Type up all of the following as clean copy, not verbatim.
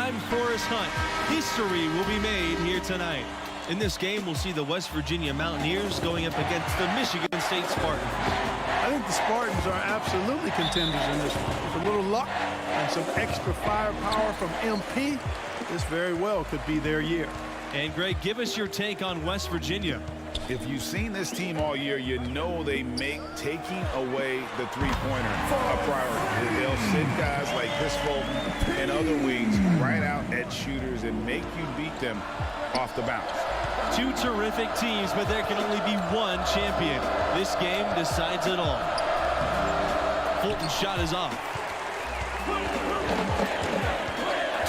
time Forrest Hunt. History will be made here tonight. In this game, we'll see the West Virginia Mountaineers going up against the Michigan State Spartans. I think the Spartans are absolutely contenders in this one. With a little luck and some extra firepower from MP, this very well could be their year. And Greg, give us your take on West Virginia. If you've seen this team all year, you know they make taking away the three-pointer a priority. They'll sit guys like this Fulton and other wings right out at shooters and make you beat them off the bounce. Two terrific teams, but there can only be one champion. This game decides it all. Fulton's shot is off.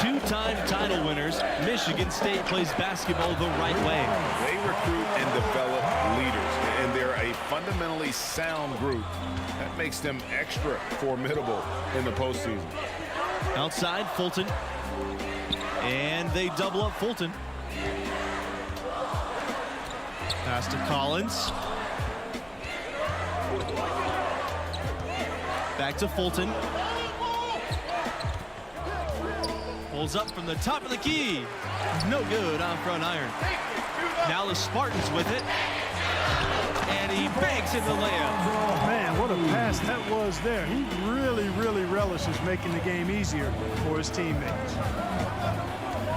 Two-time title winners, Michigan State plays basketball the right way. They recruit and develop leaders, and they're a fundamentally sound group. That makes them extra formidable in the postseason. Outside, Fulton. And they double up Fulton. Pass to Collins. Back to Fulton. Pulls up from the top of the key. No good on front iron. Now the Spartans with it. And he banks in the layup. Oh, man, what a pass that was there. He really relishes making the game easier for his teammates.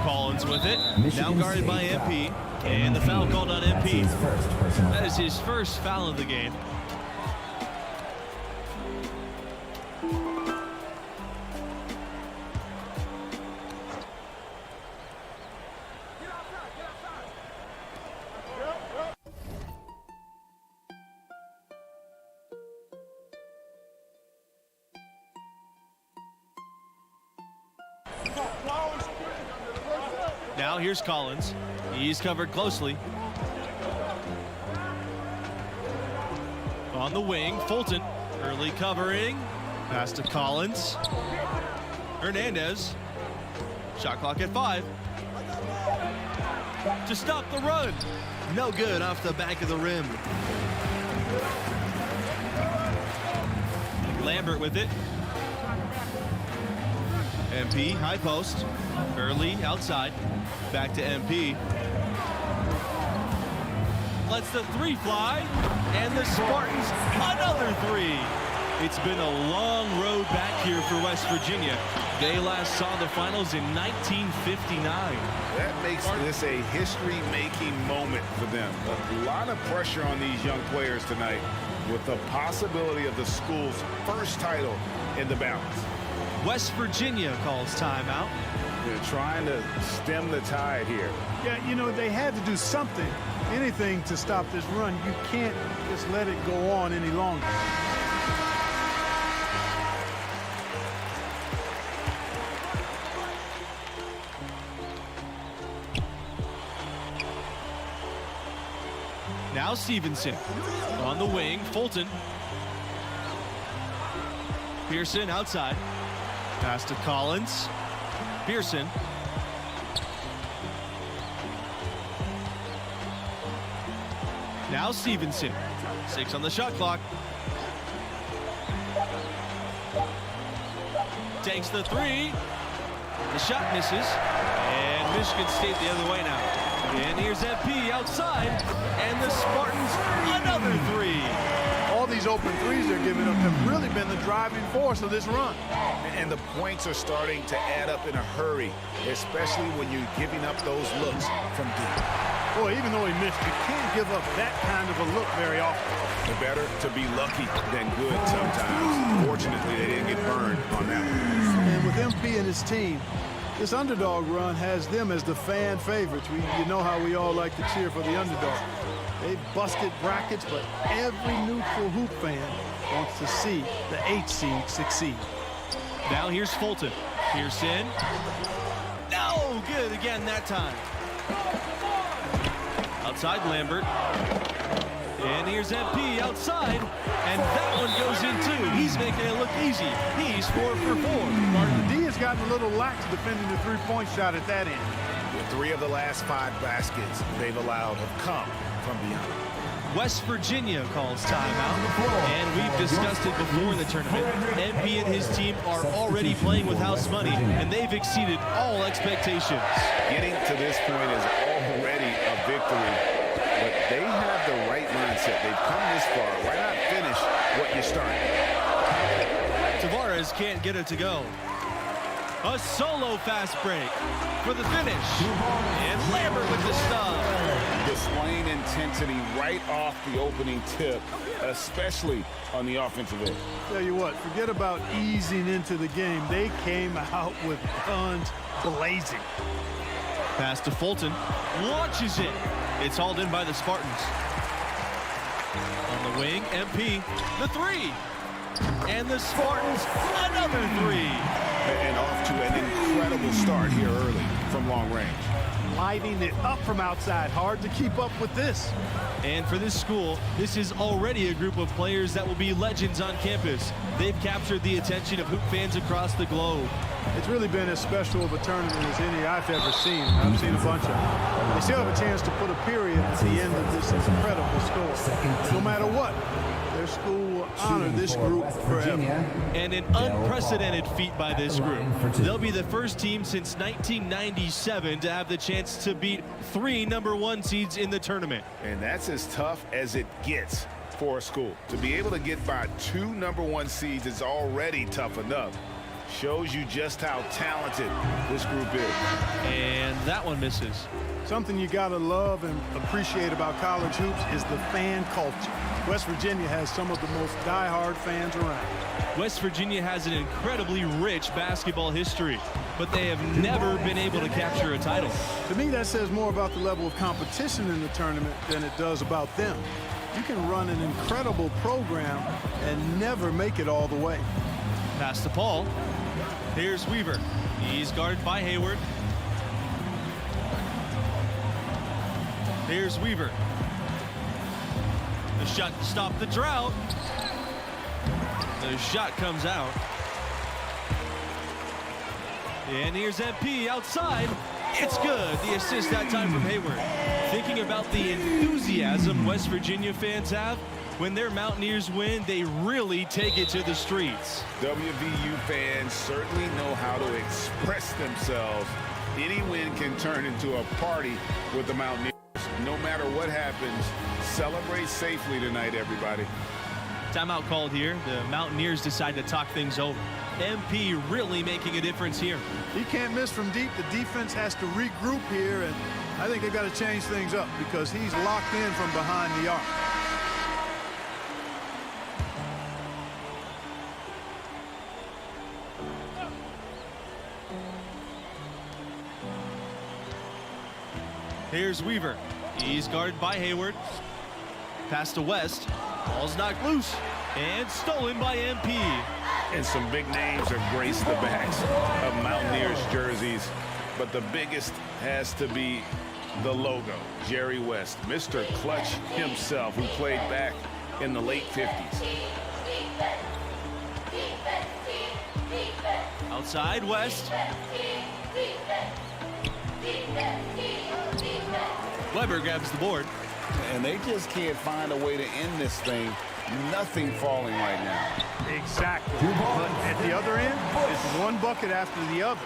Collins with it. Now guarded by MP. And the foul called on MP. That is his first foul of the game. Now here's Collins. He's covered closely. On the wing, Fulton. Early covering. Pass to Collins. Hernandez. Shot clock at 5. To stop the run. No good off the back of the rim. Lambert with it. MP, high post. Early outside. Back to MP. Lets the three fly. And the Spartans, another three. It's been a long road back here for West Virginia. They last saw the finals in 1959. That makes this a history-making moment for them. A lot of pressure on these young players tonight with the possibility of the school's first title in the balance. West Virginia calls timeout. They're trying to stem the tide here. Yeah, you know, they had to do something, anything to stop this run. You can't just let it go on any longer. Now Stevenson on the wing. Fulton. Pearson outside. Pass to Collins. Pearson. Now Stevenson. 6 on the shot clock. Takes the three. The shot misses. And Michigan State the other way now. And here's MP outside. And the Spartans another three. All these open threes they're giving up have really been the driving force of this run. And the points are starting to add up in a hurry, especially when you're giving up those looks from deep. Boy, even though he missed, you can't give up that kind of a look very often. It's better to be lucky than good sometimes. Fortunately, they didn't get burned on that one. And with MP and his team, this underdog run has them as the fan favorites. You know how we all like to cheer for the underdog. They've busted brackets, but every neutral hoop fan wants to see the 8 seed succeed. Now here's Fulton. Pearson. No, good again that time. Outside Lambert. And here's MP outside. And that one goes in too. He's making it look easy. He's 4 for 4. The D has gotten a little lax defending the three-point shot at that end. 3 of the last 5 baskets they've allowed have come from beyond. West Virginia calls timeout, and we've discussed it before in the tournament. MP and his team are already playing with house money, and they've exceeded all expectations. Getting to this point is already a victory, but they have the right mindset. They've come this far. Why not finish what you started? Tavares can't get it to go. A solo fast break for the finish. And Lambert with the stop. Displaying intensity right off the opening tip, especially on the offensive end. Tell you what, forget about easing into the game. They came out with guns blazing. Pass to Fulton. Launches it. It's hauled in by the Spartans. On the wing, MP. The three. And the Spartans, another three. And off to an incredible start here early from long range. Lighting it up from outside. Hard to keep up with this. And for this school, this is already a group of players that will be legends on campus. They've captured the attention of hoop fans across the globe. It's really been as special of a tournament as any I've ever seen. I've seen a bunch of them. They still have a chance to put a period at the end of this incredible score. No matter what, their school will honor this group forever. And an unprecedented feat by this group. They'll be the first team since 1997 to have the chance to beat 3 #1 seeds in the tournament. And that's as tough as it gets for a school. To be able to get by 2 #1 seeds is already tough enough. Shows you just how talented this group is. And that one misses. Something you gotta love and appreciate about college hoops is the fan culture. West Virginia has some of the most diehard fans around. West Virginia has an incredibly rich basketball history, but they have never been able to capture a title. To me, that says more about the level of competition in the tournament than it does about them. You can run an incredible program and never make it all the way. Pass to Paul. Here's Weaver. He's guarded by Hayward. Here's Weaver. The shot to stop the drought. The shot comes out. And here's MP outside. It's good. The assist that time from Hayward. Thinking about the enthusiasm West Virginia fans have, when their Mountaineers win, they really take it to the streets. WVU fans certainly know how to express themselves. Any win can turn into a party with the Mountaineers. No matter what happens, celebrate safely tonight, everybody. Timeout called here. The Mountaineers decide to talk things over. MP really making a difference here. He can't miss from deep. The defense has to regroup here, and I think they've got to change things up because he's locked in from behind the arc. Here's Weaver. He's guarded by Hayward. Pass to West. Ball's knocked loose and stolen by MP. And some big names have graced the backs of Mountaineers jerseys, but the biggest has to be the logo, Jerry West, Mr. Clutch himself, who played back in the late 50s. Outside West. Weber grabs the board. And they just can't find a way to end this thing. Nothing falling right now. Exactly. But at the other end, it's one bucket after the other.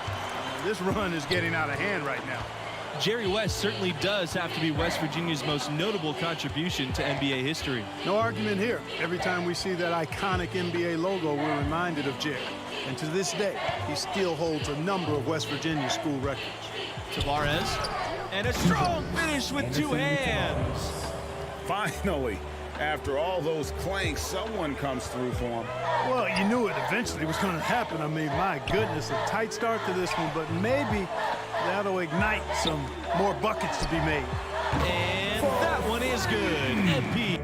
This run is getting out of hand right now. Jerry West certainly does have to be West Virginia's most notable contribution to NBA history. No argument here. Every time we see that iconic NBA logo, we're reminded of Jerry. And to this day, he still holds a number of West Virginia school records. Tavares. And a strong finish with 2 hands. Finally, after all those clanks, someone comes through for him. Well, you knew it eventually was going to happen. I mean, my goodness, a tight start to this one, but maybe that'll ignite some more buckets to be made. And that one is good. MP.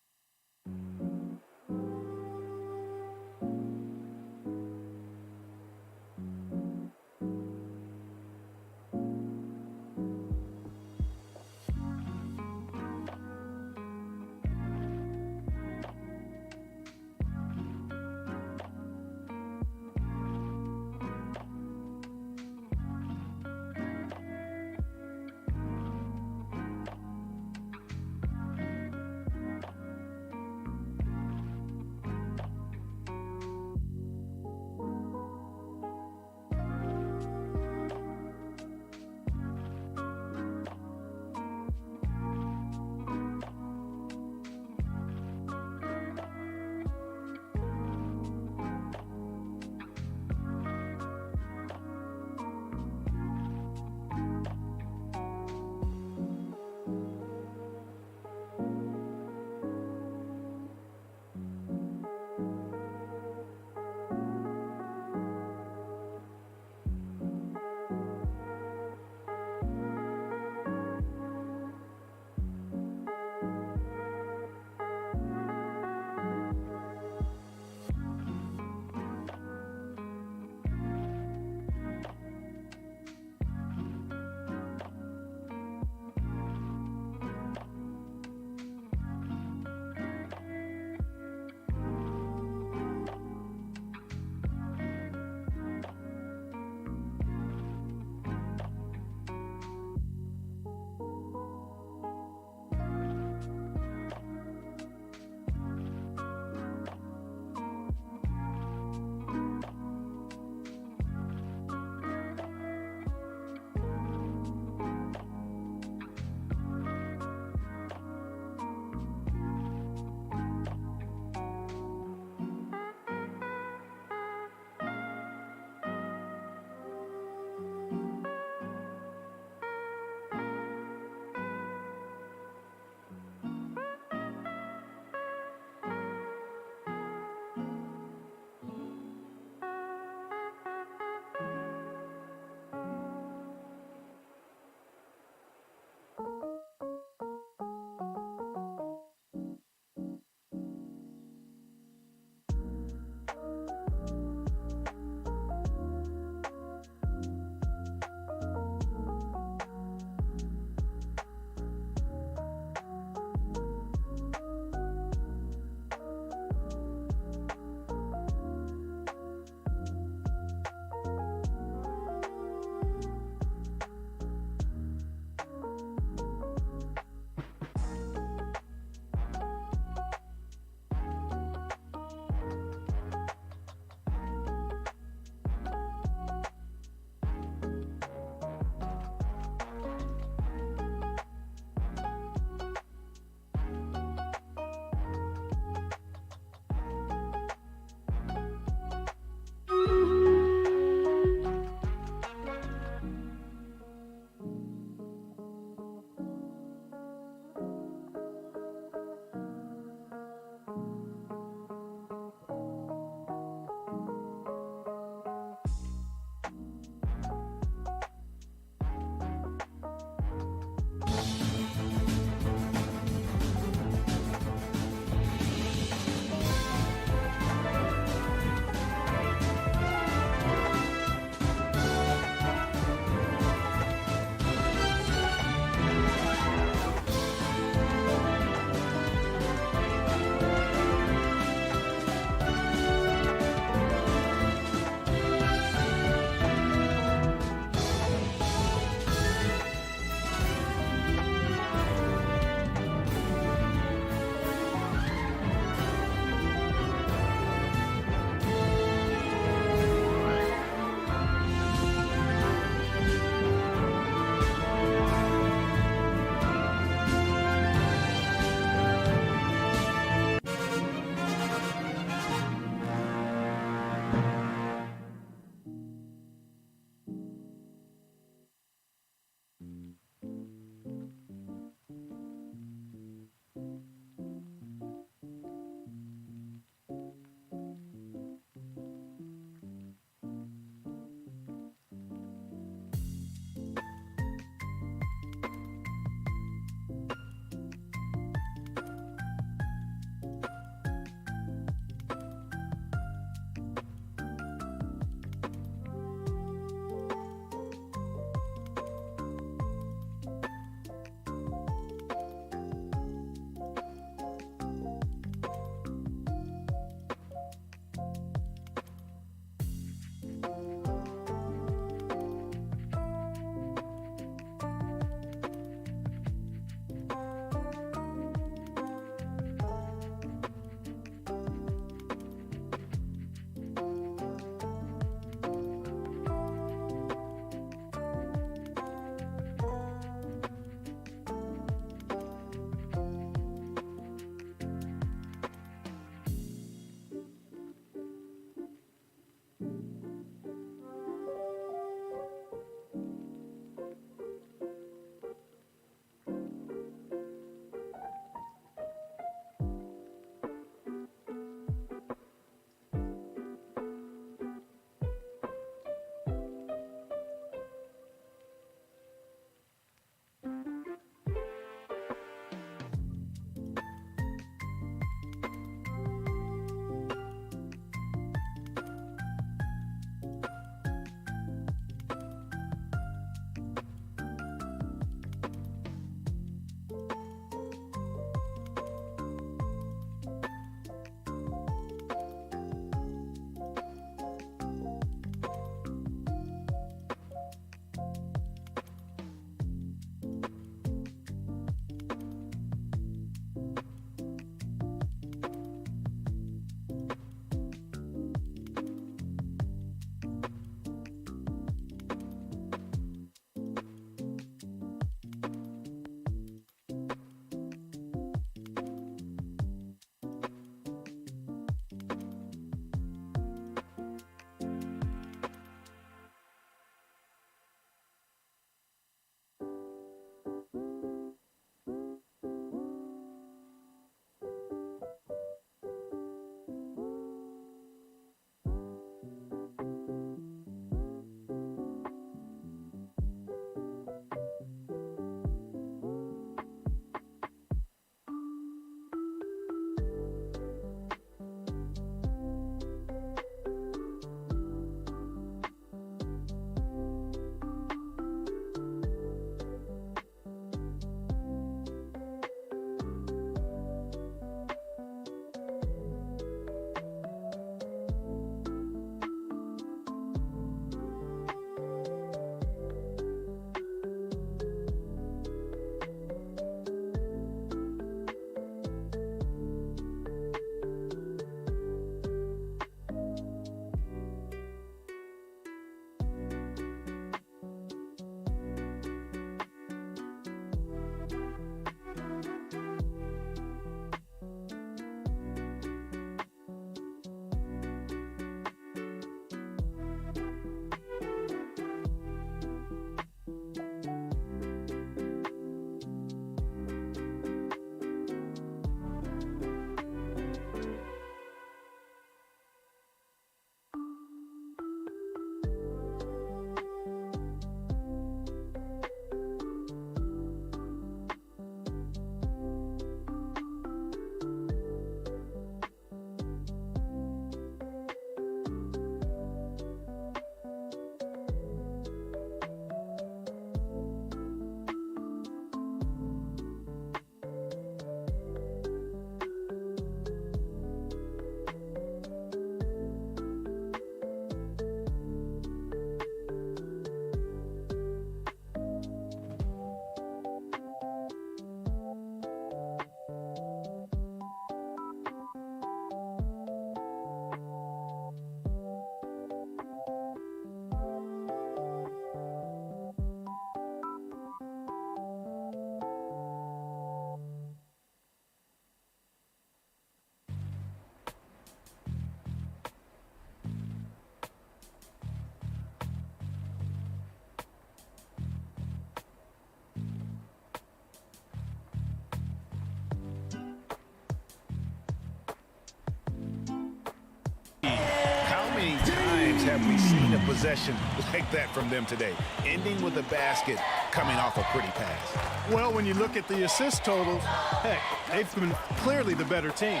have we seen a possession like that from them today? Ending with a basket, coming off a pretty pass. Well, when you look at the assist totals, heck, they've been clearly the better team.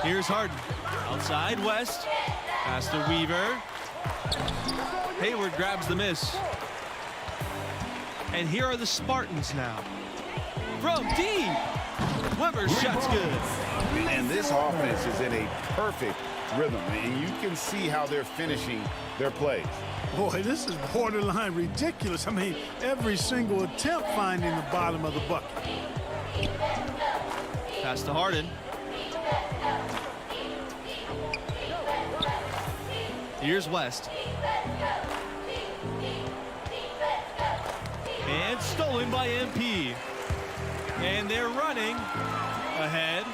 Here's Harden. Outside West. Pass to Weaver. Hayward grabs the miss. And here are the Spartans now. From deep. Weber's shot's good. And this offense is in a perfect rhythm, and you can see how they're finishing their plays. Boy, this is borderline ridiculous. I mean, every single attempt finding the bottom of the bucket. Pass to Harden. Here's West. And stolen by MP. And they're running ahead.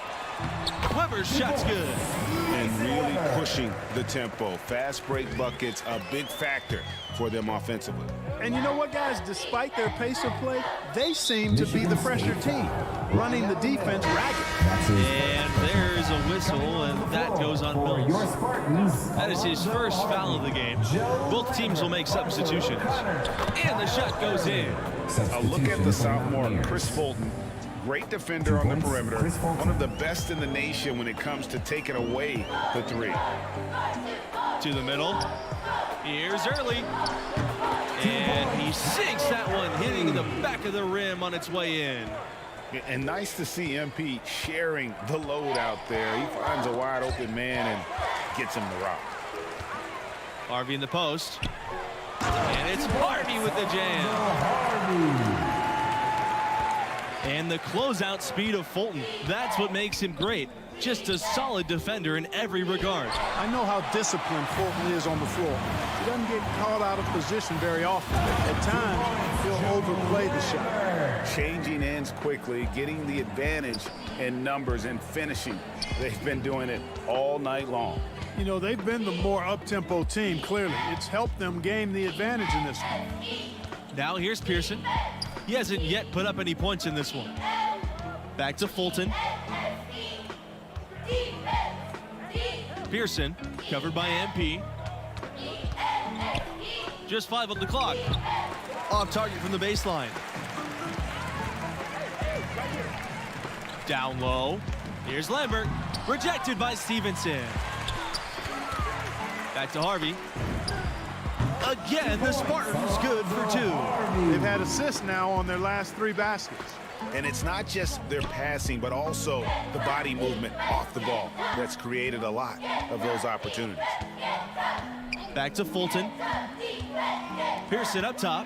Weber's shot's good. And really pushing the tempo. Fast break buckets, a big factor for them offensively. And you know what, guys? Despite their pace of play, they seem to be the fresher team, running the defense ragged. And there's a whistle, and that goes on Mills. That is his first foul of the game. Both teams will make substitutions. And the shot goes in. A look at the sophomore, Chris Fulton. Great defender on the perimeter. One of the best in the nation when it comes to taking away the three. To the middle. Here's Early. And he sinks that one, hitting the back of the rim on its way in. And nice to see MP sharing the load out there. He finds a wide open man and gets him the rock. Harvey in the post. And it's Harvey with the jam. And the closeout speed of Fulton. That's what makes him great. Just a solid defender in every regard. I know how disciplined Fulton is on the floor. He doesn't get caught out of position very often. At times, he'll overplay the shot. Changing ends quickly, getting the advantage in numbers and finishing. They've been doing it all night long. You know, they've been the more up-tempo team, clearly. It's helped them gain the advantage in this one. Now here's Pearson. He hasn't yet put up any points in this one. Back to Fulton. Pearson, covered by MP. Just 5 on the clock. Off target from the baseline. Down low. Here's Lambert. Rejected by Stevenson. Back to Harvey. Again, the Spartans good for 2. They've had assists now on their last 3 baskets. And it's not just their passing, but also the body movement off the ball that's created a lot of those opportunities. Back to Fulton. Pearson up top.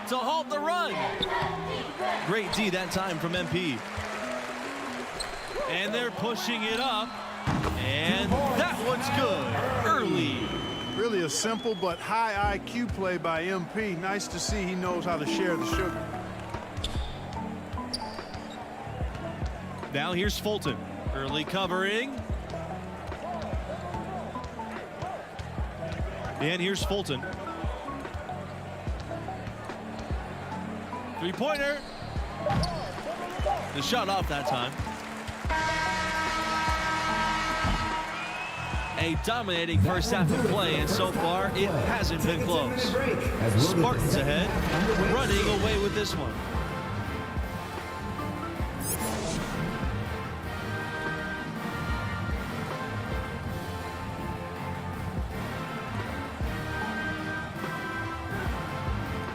To halt the run. Great D that time from MP. And they're pushing it up. And that one's good. Early. Really a simple but high IQ play by MP. Nice to see he knows how to share the sugar. Now here's Fulton. Early covering. And here's Fulton. Three-pointer. The shot off that time. A dominating first half of play, and so far it hasn't been close. Spartans ahead, running away with this one.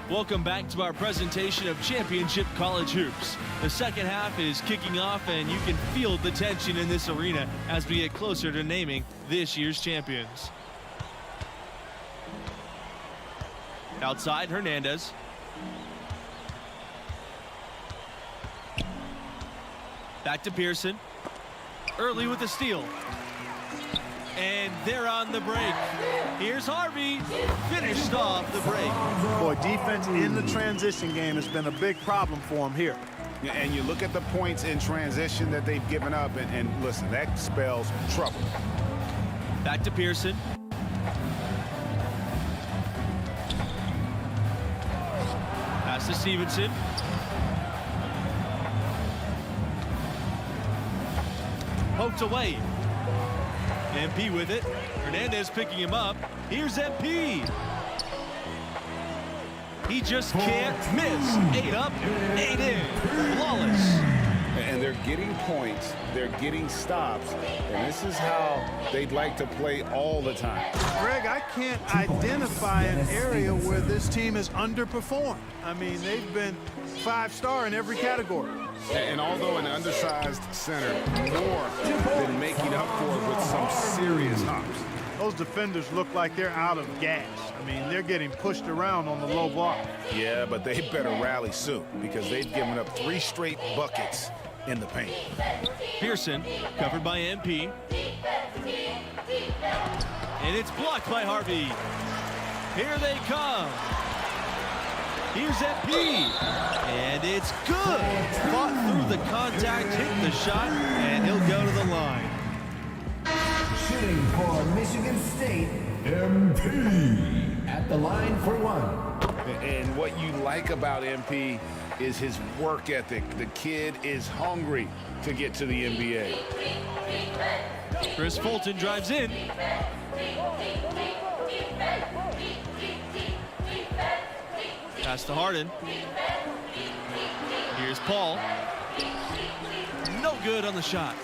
Welcome back to our presentation of Championship College Hoops. The second half is kicking off, and you can feel the tension in this arena as we get closer to naming this year's champions. Outside, Hernandez. Back to Pearson. Early with the steal. And they're on the break. Here's Harvey. Finished off the break. Boy, defense in the transition game has been a big problem for him here. And you look at the points in transition that they've given up, and listen, that spells trouble. Back to Pearson. Pass to Stevenson. Poked away. MP with it. Hernandez picking him up. Here's MP. He just can't miss. 8 up, 8 in. Flawless. And they're getting points, they're getting stops, and this is how they'd like to play all the time. Greg, I can't identify an area where this team has underperformed. I mean, they've been 5-star in every category. And although an undersized center, more than making up for it with some serious hops. Those defenders look like they're out of gas. I mean, they're getting pushed around on the low block. Yeah, but they better rally soon because they've given up 3 straight buckets in the paint. Pearson covered by MP. And it's blocked by Harvey. Here they come. Here's MP. And it's good. Fought through the contact, hit the shot, and he'll go to the line. Shooting for Michigan State, MP at the line for 1. And what you like about MP is his work ethic. The kid is hungry to get to the NBA. Chris Fulton drives in. Pass to Harden. Here's Paul. No good on the shot.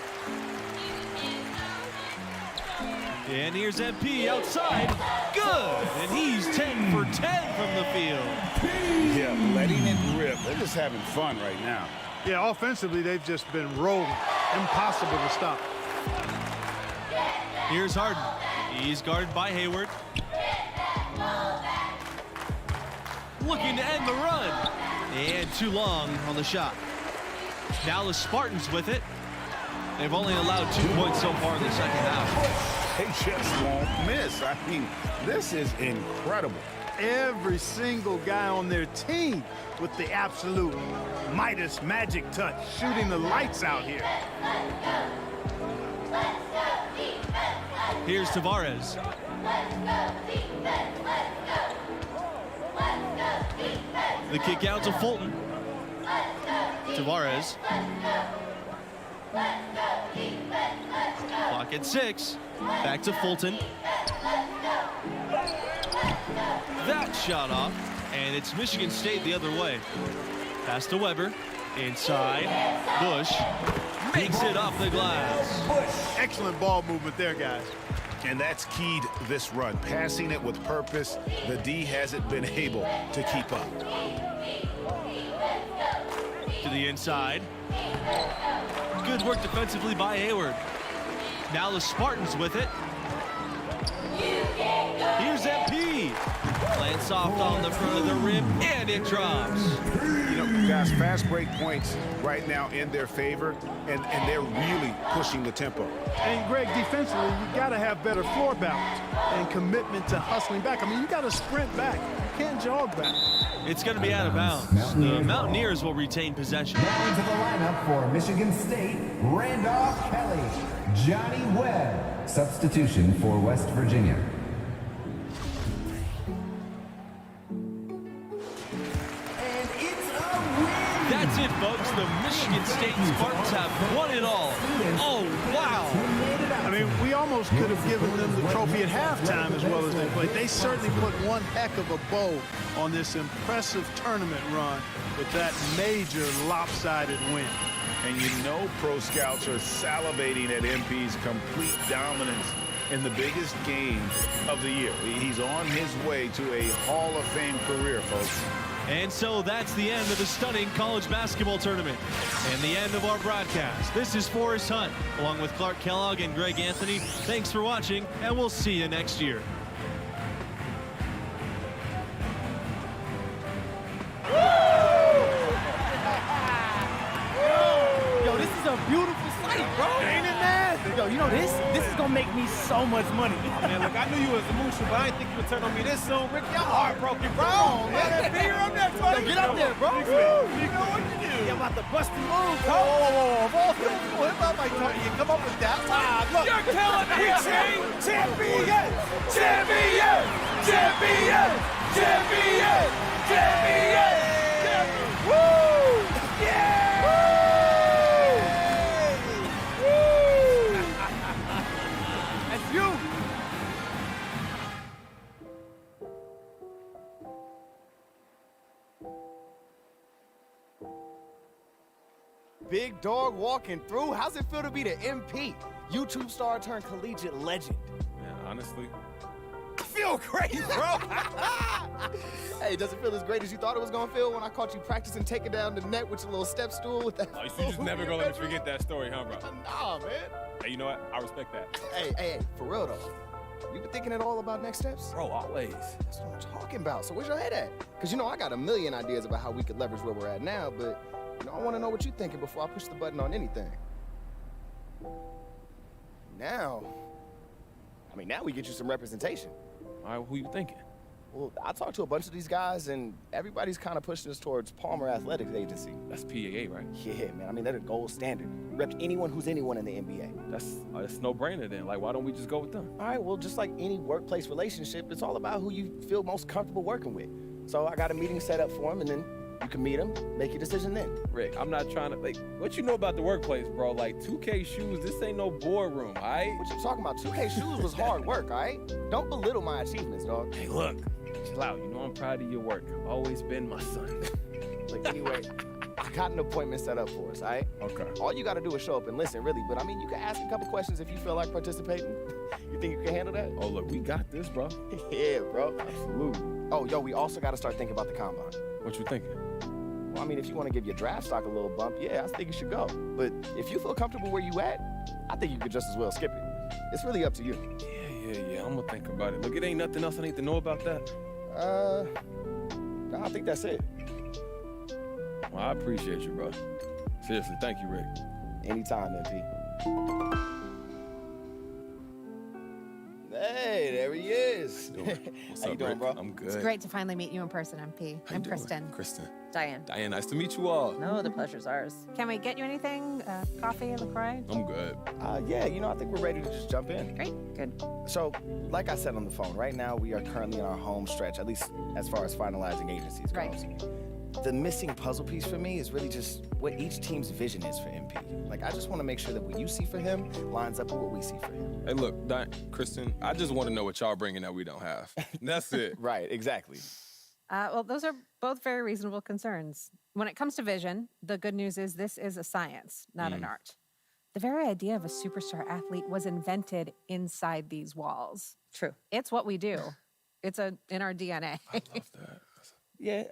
And here's MP outside. Good. And he's 10 for 10 from the field. Yeah, letting it rip. They're just having fun right now. Yeah, offensively, they've just been rolling. Impossible to stop. Here's Harden. He's guarded by Hayward. Looking to end the run. And too long on the shot. Now the Spartans with it. They've only allowed 2 points so far in the second half. They just won't miss. I mean, this is incredible. Every single guy on their team with the absolute Midas magic touch, shooting the lights out here. Here's Tavares. The kick out to Fulton. Tavares. Clock at 6. Back to Fulton. That shot off, and it's Michigan State the other way. Pass to Weber. Inside. Bush makes it off the glass. Excellent ball movement there, guys. And that's keyed this run. Passing it with purpose. The D hasn't been able to keep up. To the inside. Good work defensively by Hayward. Now the Spartans with it. Here's MP. Lands soft on the front of the rim, and it drops. You know, guys, fast break points right now in their favor, and they're really pushing the tempo. And Greg, defensively, you got to have better floor balance and commitment to hustling back. I mean, you got to sprint back. You can't jog back. It's going to be out of bounds. The Mountaineers will retain possession. Now into the lineup for Michigan State, Randolph Kelly, Johnny Webb. Substitution for West Virginia. And it's a win! That's it, folks. The Michigan State Spartans have won it all. Oh, wow. I mean, we almost could have given them the trophy at halftime as well as they played. They certainly put one heck of a bow on this impressive tournament run with that major lopsided win. And you know pro scouts are salivating at MP's complete dominance in the biggest game of the year. He's on his way to a Hall of Fame career, folks. And so that's the end of the stunning college basketball tournament and the end of our broadcast. This is Forrest Hunt, along with Clark Kellogg and Greg Anthony. Thanks for watching, and we'll see you next year. Yo, this is a beautiful sight, bro. Ain't it, man? Yo, you know this is gonna make me so much money. Oh, man, look, I knew you was emotional, but I didn't think you would turn on me this soon. Ricky, I'm heartbroken, bro. Come on, man. That finger up there, buddy. Yo, get up there, bro. You know what you do. You're about to bust the move, Whoa, bro. whoa, whoa, whoa. If I might tell you, come up with that. Look. You're killing me, champion! Champion! Champion! Champion! Champion! Woo! Yeah! That's big dog walking through. How's it feel to be the MP? YouTube star turned collegiate legend. Man, honestly, I feel great, bro. Hey, does it feel as great as you thought it was gonna feel when I caught you practicing taking down the net with your little step stool with that? oh, you just never gonna let me forget that story, huh, bro? Nah, man. Hey, you know what? I respect that. Hey, for real though. You been thinking at all about next steps? Bro, always. That's what I'm talking about. So where's your head at? Because, I got a million ideas about how we could leverage where we're at now, but, I want to know what you're thinking before I push the button on anything. Now we get you some representation. All right, who you thinking? Well, I talked to a bunch of these guys, and everybody's kind of pushing us towards Palmer Athletics Agency. That's PAA, right? Yeah, man. They're the gold standard. Rep anyone who's anyone in the NBA. That's no-brainer then. Like, why don't we just go with them? All right, well, just like any workplace relationship, it's all about who you feel most comfortable working with. So I got a meeting set up for them, and then you can meet them, make your decision then. Rick, I'm not trying to, what you know about the workplace, bro? Like, 2K shoes, this ain't no boardroom, all right? What you talking about? 2K shoes was hard work, all right? Don't belittle my achievements, dog. Hey, look, chill out. You know I'm proud of your work. Always been my son. Like, anyway, I got an appointment set up for us, all right? Okay. All you got to do is show up and listen, really. But, you can ask a couple questions if you feel like participating. You think you can handle that? Oh, look, we got this, bro. Yeah, bro. Absolutely. Oh, yo, we also got to start thinking about the combine. What you thinking? Well, if you want to give your draft stock a little bump, yeah, I think you should go. But if you feel comfortable where you at, I think you could just as well skip it. It's really up to you. Yeah, I'm gonna think about it. Look, it ain't nothing else I need to know about that. I think that's it. Well, I appreciate you, bro. Seriously, thank you, Rick. Anytime, MP. Hey, there he is. What's How you up, doing, Rick? bro? I'm good. It's great to finally meet you in person, MP. I'm Kristen. Kristen. Diane. Diane, nice to meet you all. No, the pleasure's ours. Can we get you anything? Coffee, LaCroix? I'm good. Yeah, I think we're ready to just jump in. Great, good. So, like I said on the phone, right now we are currently in our home stretch, at least as far as finalizing agencies goes. Right. The missing puzzle piece for me is really just what each team's vision is for MP. Like, I just want to make sure that what you see for him lines up with what we see for him. Hey, look, Kristen, I just want to know what y'all bringing that we don't have. That's it. Right, exactly. Well, those are both very reasonable concerns. When it comes to vision, the good news is this is a science, not an art. The very idea of a superstar athlete was invented inside these walls. True. It's what we do. It's in our DNA. I love that. Yeah,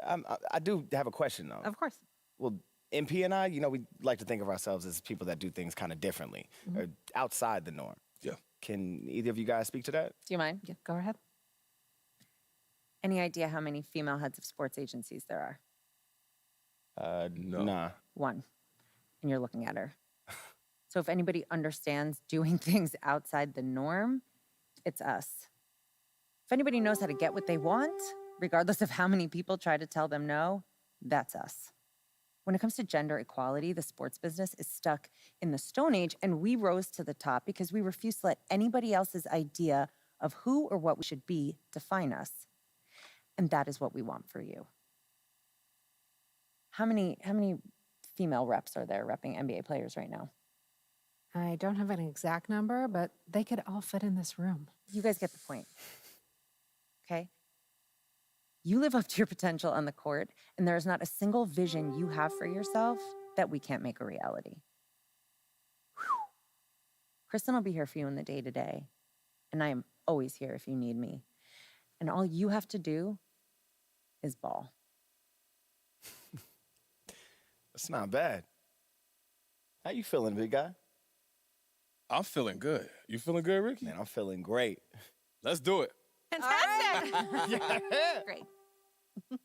I do have a question, though. Of course. Well, MP and I, we like to think of ourselves as people that do things kind of differently, or outside the norm. Yeah. Can either of you guys speak to that? Do you mind? Yeah, go ahead. Any idea how many female heads of sports agencies there are? No. Nah. One. And you're looking at her. So if anybody understands doing things outside the norm, it's us. If anybody knows how to get what they want, regardless of how many people try to tell them no, that's us. When it comes to gender equality, the sports business is stuck in the Stone Age, and we rose to the top because we refuse to let anybody else's idea of who or what we should be define us. And that is what we want for you. How many female reps are there repping NBA players right now? I don't have an exact number, but they could all fit in this room. You guys get the point. Okay? You live up to your potential on the court, and there is not a single vision you have for yourself that we can't make a reality. Whew. Kristen will be here for you in the day-to-day, and I am always here if you need me. And all you have to do is ball. That's not bad. How you feeling, big guy? I'm feeling good. You feeling good, Ricky? Man, I'm feeling great. Let's do it. Fantastic. Great.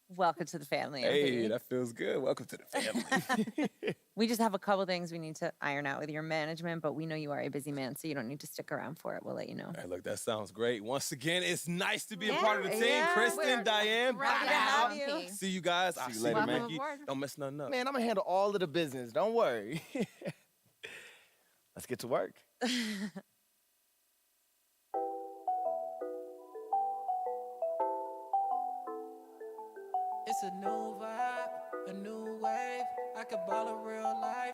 Welcome to the family. Hey, everybody. that feels good. Welcome to the family. We just have a couple things we need to iron out with your management, but we know you are a busy man, so you don't need to stick around for it. We'll let you know. Hey, look, that sounds great. Once again, it's nice to be a part of the team. Yeah, Kristen, Diane, Happy to have you. see you guys. I'll you see later, you, man. Ricky. Welcome Don't mess nothing up. Man, I'm gonna handle all of the business. Don't worry. Let's get to work. It's a new vibe, a new wave. I could ball a real life.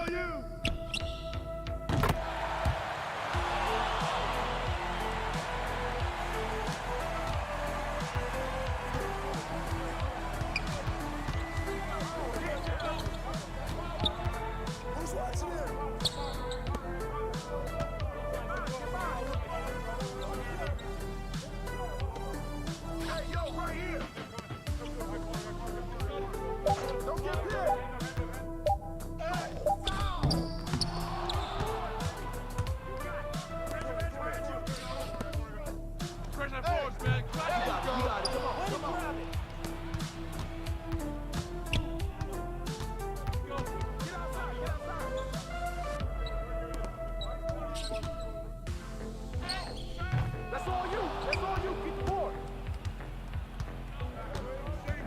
all you. Who's watching it? Hey, yo, right here. Don't get hit. Hey, foul. Press that forward, man. You got it. Come on, come on. Get outside, get outside. That's all you. That's all you. Keep the board.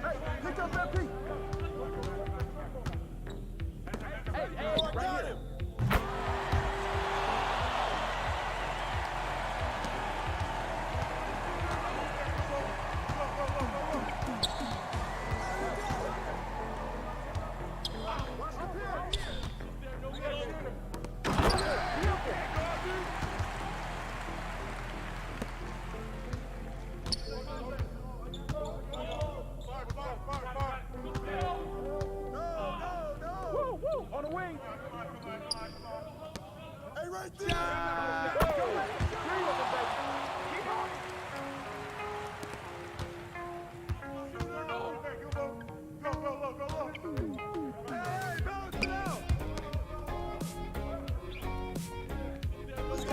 Hey, pick up that piece. Hey, right here. On the wing. Hey, right there. Hey, balance it out. Let's go.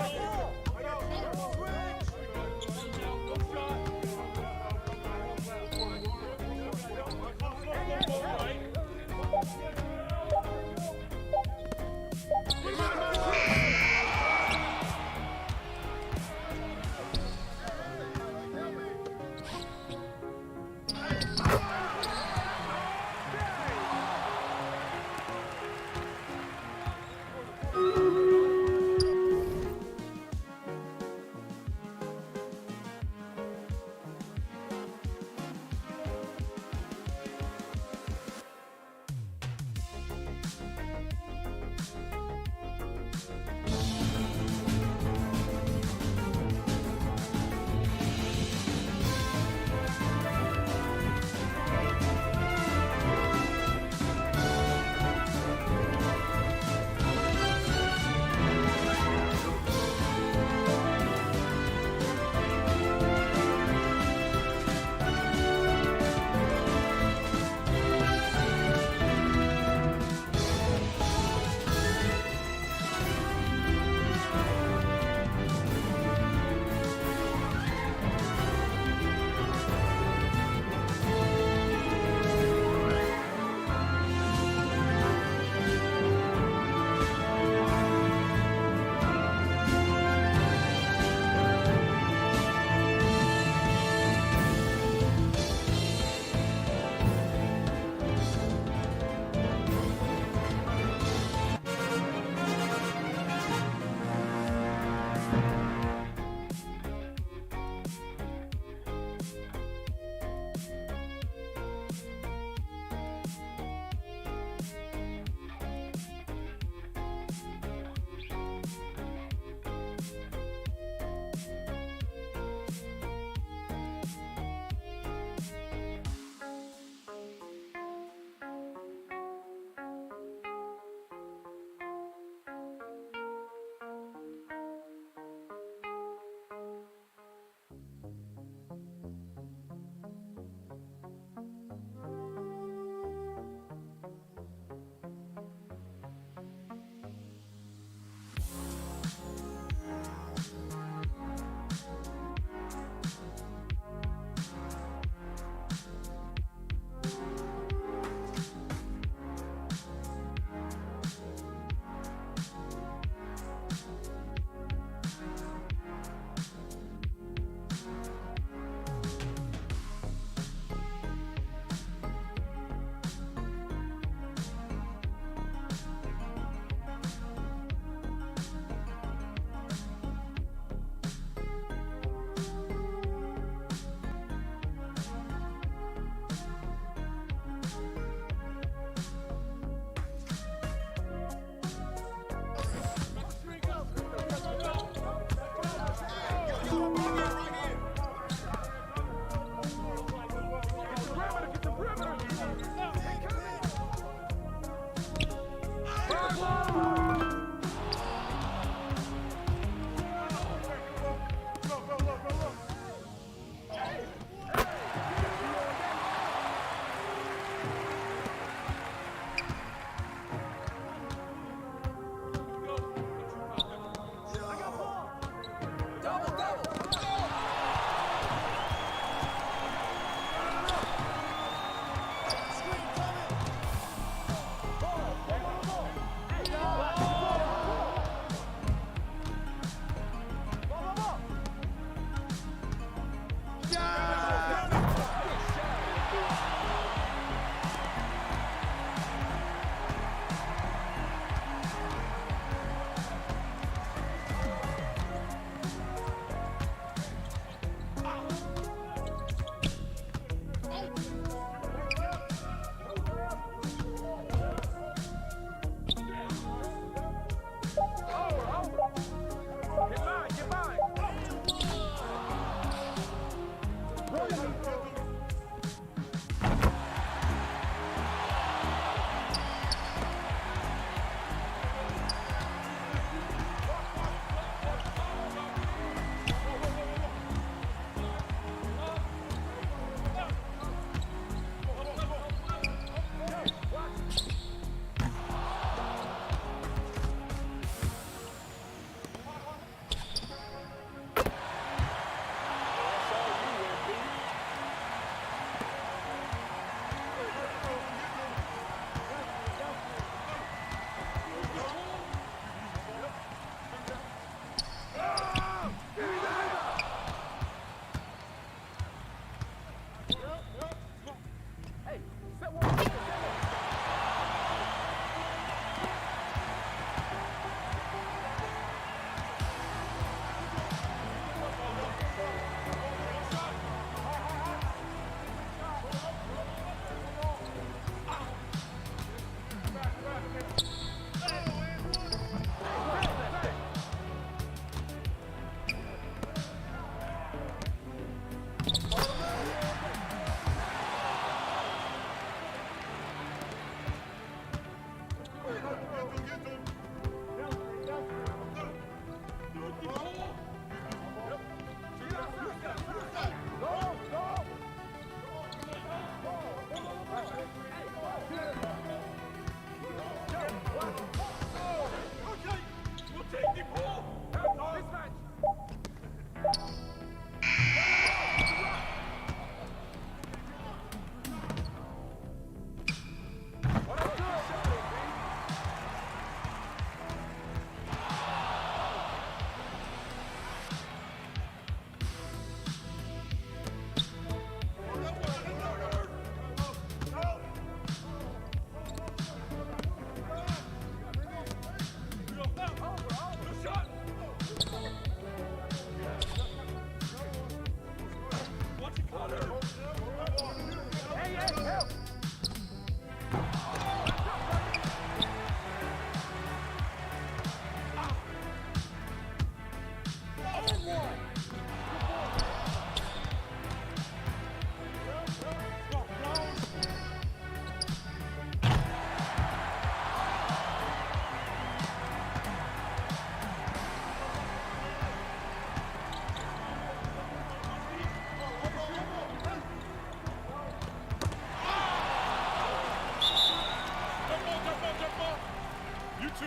two.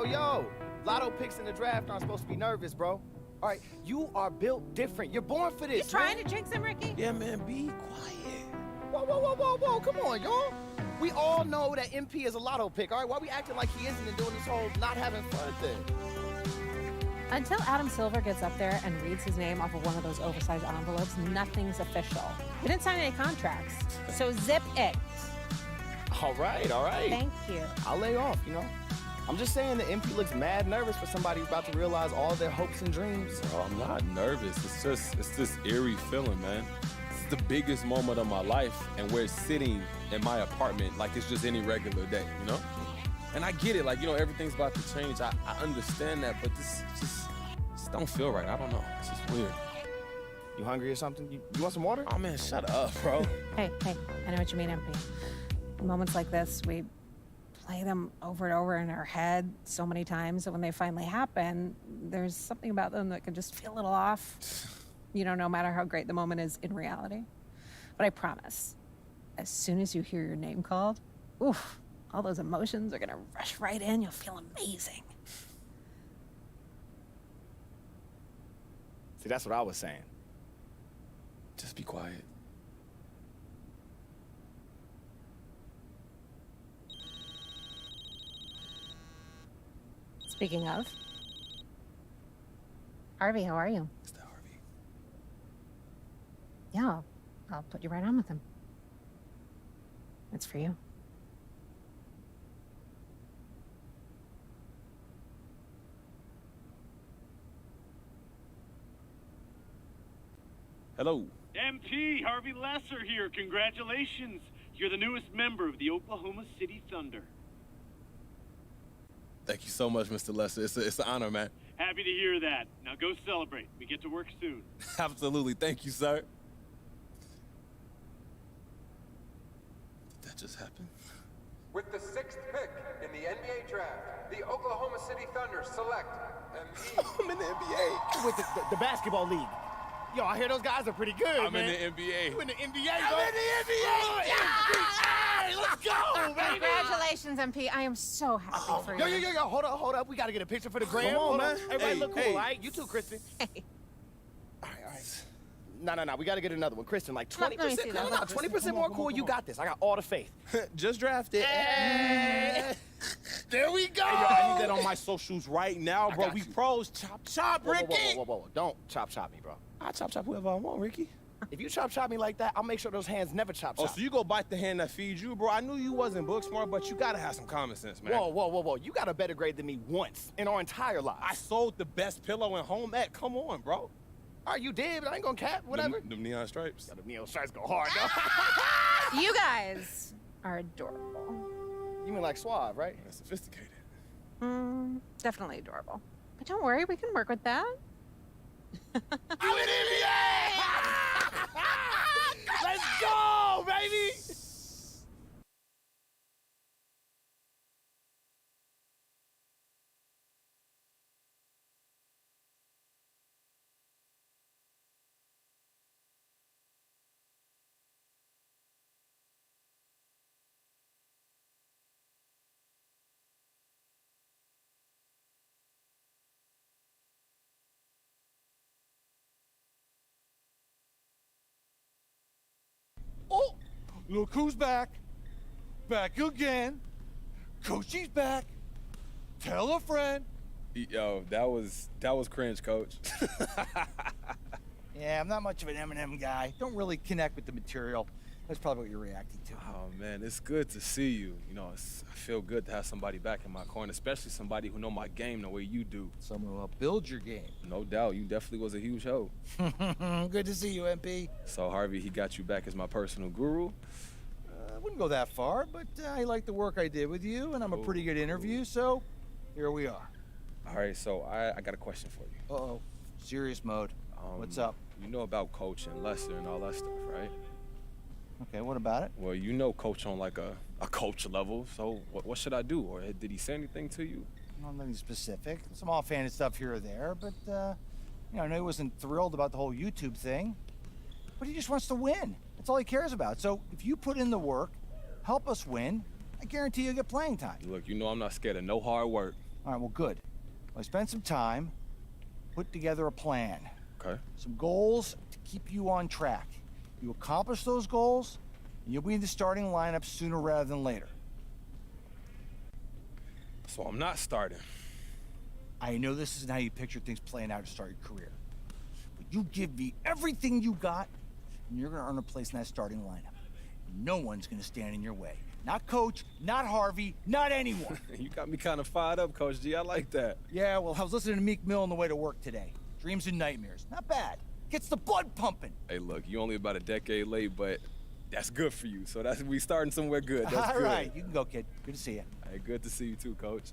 Yo, lotto picks in the draft aren't supposed to be nervous, bro. All right, you are built different. You're born for this. You trying to jinx him, Ricky? Yeah, man, be quiet. Whoa, come on, y'all. We all know that MP is a lotto pick, all right? Why we acting like he isn't and doing this whole not having fun thing? Until Adam Silver gets up there and reads his name off of one of those oversized envelopes, nothing's official. He didn't sign any contracts, so zip it. All right. Thank you. I'll lay off, you know? I'm just saying the MP looks mad nervous for somebody who's about to realize all their hopes and dreams. Bro, I'm not nervous. It's this eerie feeling, man. It's the biggest moment of my life, and we're sitting in my apartment like it's just any regular day, you know? And I get it, like, you know, everything's about to change. I understand that, but this just don't feel right. I don't know. It's just weird. You hungry or something? You want some water? Oh, man, shut up, bro. Hey, I know what you mean, MP. Moments like this, we play them over and over in our head so many times that when they finally happen, there's something about them that can just feel a little off, you know, no matter how great the moment is in reality. But I promise, as soon as you hear your name called, oof, all those emotions are gonna rush right in. You'll feel amazing. See, that's what I was saying. Just be quiet. Speaking of, Harvey, how are you? Is that Harvey? Yeah, I'll put you right on with him. It's for you. Hello. MP Harvey Lesser here. Congratulations. You're the newest member of the Oklahoma City Thunder. Thank you so much, Mr. Lesser. It's an honor, man. Happy to hear that. Now go celebrate. We get to work soon. Absolutely. Thank you, sir. Did that just happen? With the 6th pick in the NBA draft, the Oklahoma City Thunder select MP. I'm in the NBA. With the basketball league. Yo, I hear those guys are pretty good, I'm man. in the NBA. You in the NBA, bro? I'm in the NBA! Hey, let's go, baby! Congratulations, MP. I am so happy for you. Yo, hold up. We gotta get a picture for the gram. Come on, Hold man. Everybody Hey, look cool, hey. all right? You too, Kristen. Hey. All right. No. We gotta get another one. Kristen, like Let me 20%. see that. No, 20% more cool. You got this. I got all the faith. Just drafted. Hey. There we go. Hey, yo, I need that on my socials right now, bro. got We you. pros. Chop, Ricky. Whoa. Don't chop me, bro. I chop whoever I want, Ricky. If you chop me like that, I'll make sure those hands never chop. Oh, so you go bite the hand that feeds you, bro? I knew you wasn't book smart, but you gotta have some common sense, man. Whoa. You got a better grade than me once in our entire lives. I sold the best pillow in home ec. Come on, bro. All right, you did, but I ain't gonna cap. Whatever. Them neon stripes. The neon stripes go hard, though. You guys are adorable. You mean like suave, right? That's sophisticated. Definitely adorable. But don't worry, we can work with that. I'm in NBA! Let's go, baby! Look who's back. Back again. Coachy's back. Tell a friend. Yo, that was cringe, Coach. Yeah, I'm not much of an Eminem guy. Don't really connect with the material. That's probably what you're reacting to. Oh, man, it's good to see you. You know, I feel good to have somebody back in my corner, especially somebody who know my game the way you do. Someone who will build your game. No doubt. You definitely was a huge help. Good to see you, MP. So, Harvey, he got you back as my personal guru? I wouldn't go that far, but I like the work I did with you, and I'm a pretty good interview, so here we are. All right, so I got a question for you. Uh-oh. Serious mode. What's up? You know about Coach and Lester and all that stuff, right? Okay, what about it? Well, you know Coach on like a coach level, so what should I do? Or did he say anything to you? Nothing specific. Some offhanded stuff here or there, but, I know he wasn't thrilled about the whole YouTube thing, but he just wants to win. That's all he cares about. So if you put in the work, help us win, I guarantee you'll get playing time. Look, you know I'm not scared of no hard work. All right, well, good. Well, I spent some time, put together a plan. Okay. Some goals to keep you on track. You accomplish those goals, and you'll be in the starting lineup sooner rather than later. So I'm not starting. I know this isn't how you picture things playing out to start your career. But you give me everything you got, and you're going to earn a place in that starting lineup. No one's going to stand in your way. Not Coach, not Harvey, not anyone. You got me kind of fired up, Coach G. I like that. Yeah, well, I was listening to Meek Mill on the way to work today. Dreams and nightmares. Not bad. Gets the blood pumping. Hey, look, you only about a decade late, but that's good for you. So we starting somewhere good. That's All good. right, you can go, kid. Good to see you. Hey, good to see you too, Coach.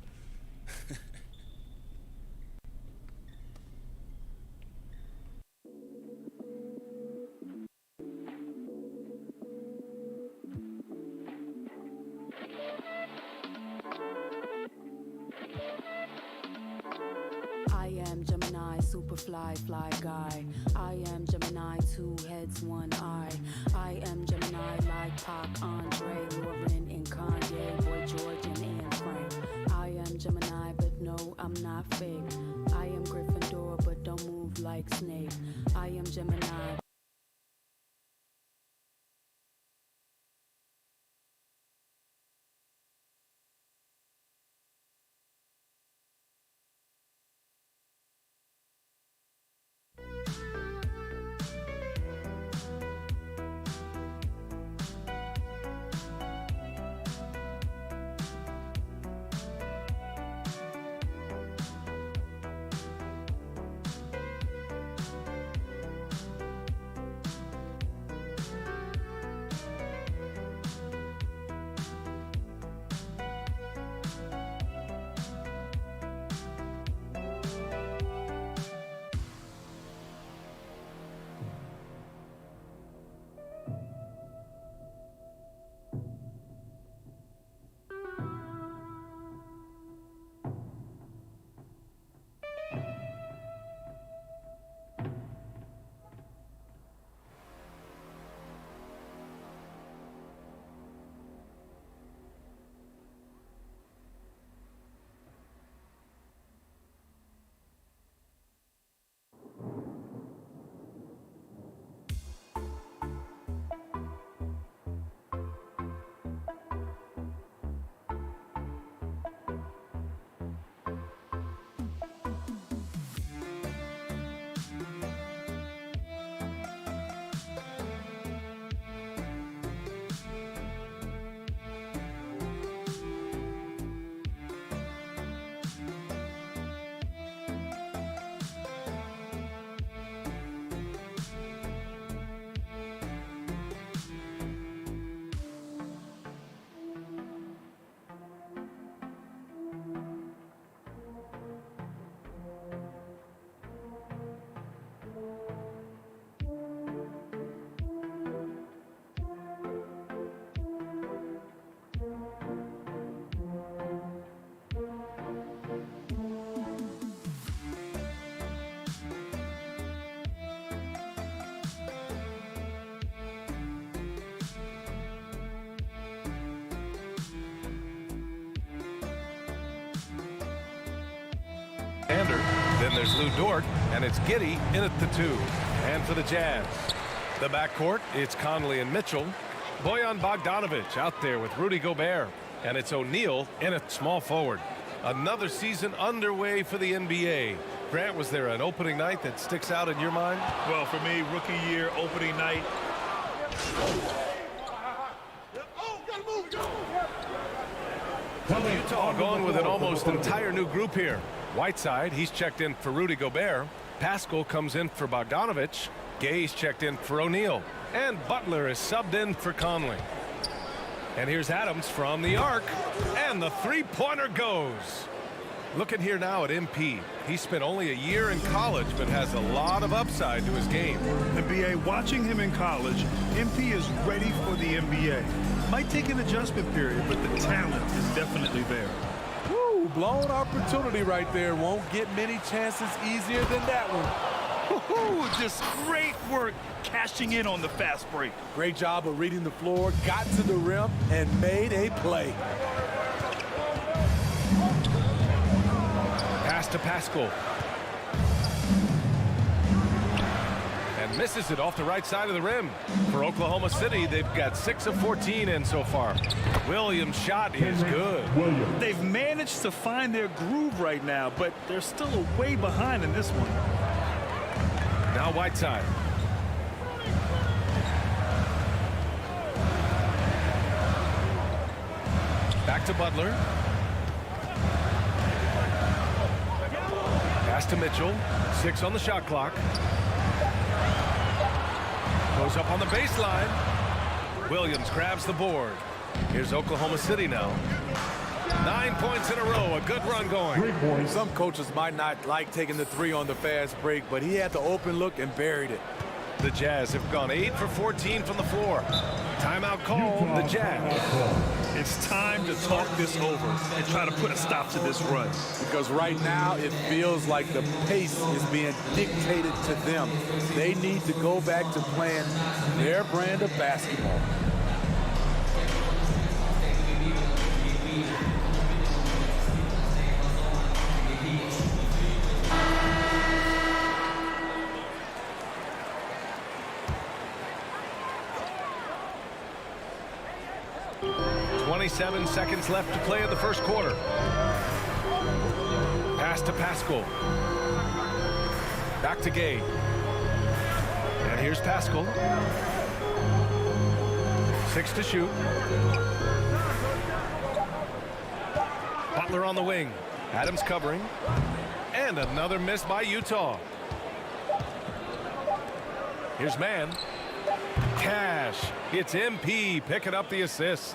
I am Gemini, superfly, fly guy. I am Gemini, 2 heads, 1 eye. I am Gemini, like Pac, Andre, Lauren, and Kanye, Boy George, and Anne Frank. I am Gemini, but no, I'm not fake. I am Gryffindor, but don't move like Snape. I am Gemini. Then there's Lou Dort, and it's Giddey in at the 2. And for the Jazz, the backcourt, it's Conley and Mitchell. Bojan Bogdanovic out there with Rudy Gobert. And it's O'Neal in at small forward. Another season underway for the NBA. Grant, was there an opening night that sticks out in your mind? Well, for me, rookie year, opening night. Utah going with an almost entire new group here. Whiteside, he's checked in for Rudy Gobert. Pascal comes in for Bogdanovic. Gay's checked in for O'Neal. And Butler is subbed in for Conley. And here's Adams from the arc. And the three-pointer goes. Looking here now at MP. He spent only a year in college, but has a lot of upside to his game. The BA, watching him in college, MP is ready for the NBA. Might take an adjustment period, but the talent is definitely there. Woo, blown opportunity right there. Won't get many chances easier than that one. Woo-hoo, just great work cashing in on the fast break. Great job of reading the floor, got to the rim, and made a play. Pass to Pascal. And misses it off the right side of the rim. For Oklahoma City, they've got 6 of 14 in so far. Williams' shot is good. They've managed to find their groove right now, but they're still a way behind in this one. Now Whiteside. Back to Butler. Pass to Mitchell. 6 on the shot clock. Goes up on the baseline. Williams grabs the board. Here's Oklahoma City now. 9 points in a row. A good run going. Some coaches might not like taking the three on the fast break, but he had the open look and buried it. The Jazz have gone 8 for 14 from the floor. Timeout call, the Jazz. It's time to talk this over and try to put a stop to this run. Because right now it feels like the pace is being dictated to them. They need to go back to playing their brand of basketball. Seven seconds left to play in the first quarter. Pass to Pascal. Back to Gay. And here's Pascal. 6 to shoot. Butler on the wing. Adams covering. And another miss by Utah. Here's Mann. Cash. It's MP picking up the assist.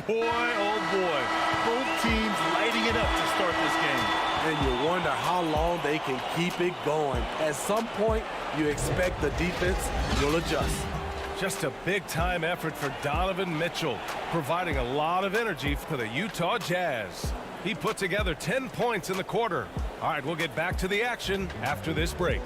Boy, oh boy. Both teams lighting it up to start this game. And you wonder how long they can keep it going. At some point, you expect the defense will adjust. Just a big-time effort for Donovan Mitchell, providing a lot of energy for the Utah Jazz. He put together 10 points in the quarter. All right, we'll get back to the action after this break.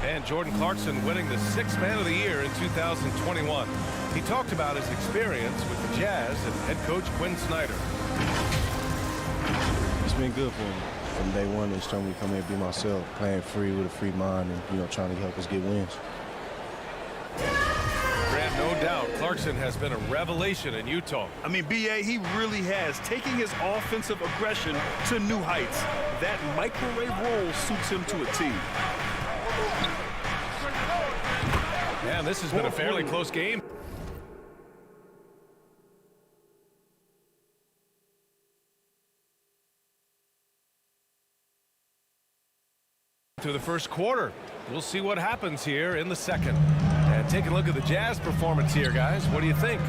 And Jordan Clarkson winning the 6th Man of the Year in 2021. He talked about his experience with the Jazz and head coach Quinn Snyder. It's been good for me. From day one, they told me to come here and be myself, playing free with a free mind and, trying to help us get wins. Grant, no doubt, Clarkson has been a revelation in Utah. I mean, BA, he really has, taking his offensive aggression to new heights. That microwave role suits him to a T. Yeah, this has been a fairly close game. To the first quarter. We'll see what happens here in the second. And take a look at the Jazz performance here, guys. What do you think?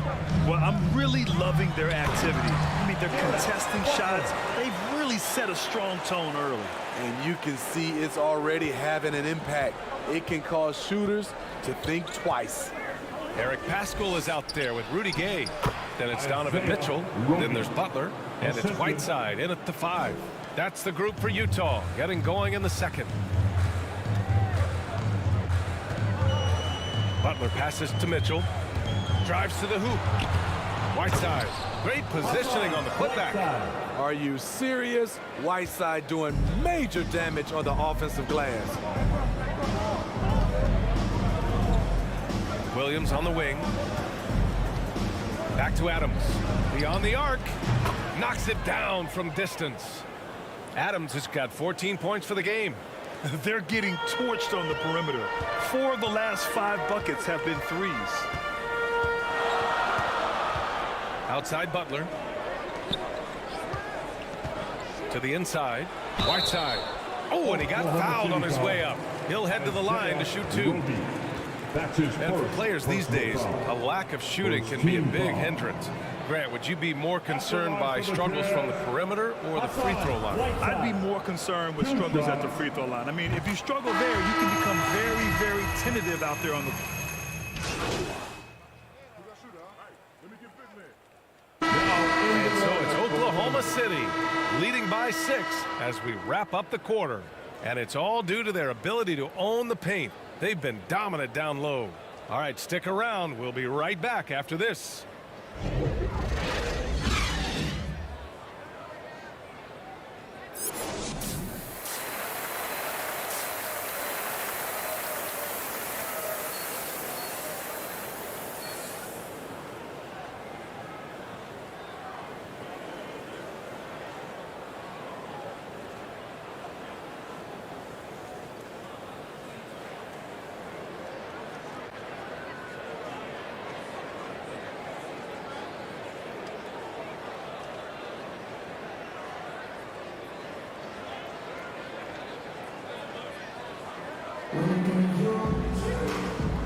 Well, I'm really loving their activity. I mean, they're contesting shots. They've really set a strong tone early. And you can see it's already having an impact. It can cause shooters to think twice. Eric Pascal is out there with Rudy Gay. Then it's Donovan Mitchell. Then there's Butler. And it's Whiteside in at the 5. That's the group for Utah, getting going in the second. Butler passes to Mitchell. Drives to the hoop. Whiteside. Great positioning on the putback. Are you serious? Whiteside doing major damage on the offensive glass. Williams on the wing. Back to Adams. Beyond the arc. Knocks it down from distance. Adams has got 14 points for the game. They're getting torched on the perimeter. 4 of the last 5 buckets have been threes. Outside Butler. To the inside. Whiteside. Oh, and he got fouled on his way up. He'll head to the line to shoot 2. And for players these days, a lack of shooting can be a big hindrance. Grant, would you be more concerned by struggles from the perimeter or the free throw line? I'd be more concerned with struggles at the free throw line. I mean, if you struggle there, you can become very, very tentative out there on the... And so it's Oklahoma City leading by 6 as we wrap up the quarter. And it's all due to their ability to own the paint. They've been dominant down low. All right, stick around. We'll be right back after this.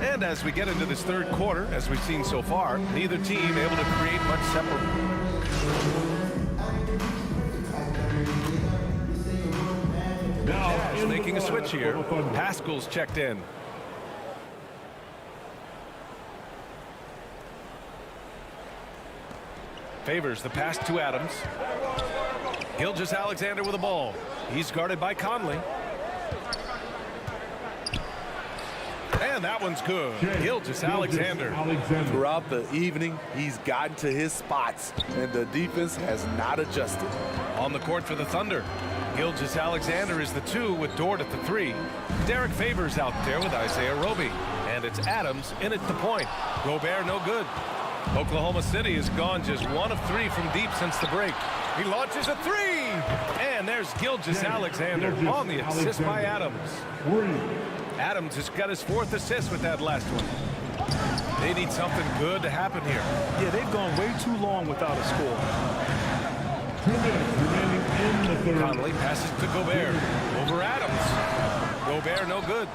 And as we get into this third quarter, as we've seen so far, neither team able to create much separate. Jazz making a switch here. Pascal's checked in. Favors the pass to Adams. Gilgeous-Alexander with the ball. He's guarded by Conley. And that one's good. Gilgeous-Alexander. Throughout the evening, he's gotten to his spots, and the defense has not adjusted. On the court for the Thunder, Gilgeous-Alexander is the 2 with Dort at the 3. Derek Favors out there with Isaiah Roby. And it's Adams in at the point. Gobert no good. Oklahoma City has gone just 1 of 3 from deep since the break. He launches a 3! And there's Gilgeous-Alexander on the assist by Adams. Adams has got his 4th assist with that last one. They need something good to happen here. Yeah, they've gone way too long without a score. Conley passes to Gobert. Over Adams. Gobert no good.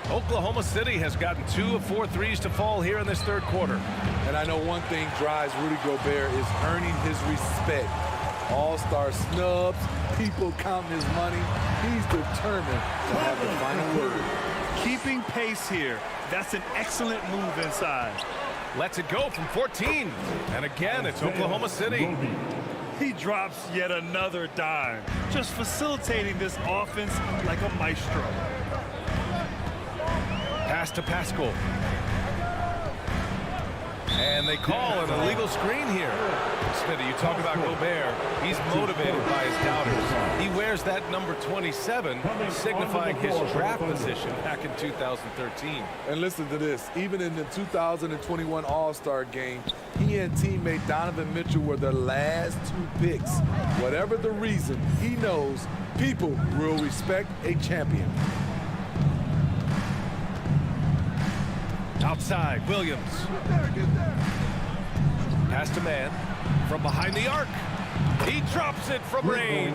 Oklahoma City has gotten 2 of 4 threes to fall here in this third quarter. And I know one thing drives Rudy Gobert is earning his respect. All-star snubs, people counting his money. He's determined to have the final word. Keeping pace here. That's an excellent move inside. Lets it go from 14. And again, it's Oklahoma City. He drops yet another dime, just facilitating this offense like a maestro. Pass to Pascal. And they call an illegal screen here. Smitty, you talk about Gobert. He's motivated by his doubters. He wears that number 27, signifying his draft position back in 2013. And listen to this. Even in the 2021 All-Star game, he and teammate Donovan Mitchell were the last 2 picks. Whatever the reason, he knows people will respect a champion. Outside, Williams. Pass to Mann from behind the arc. He drops it from range.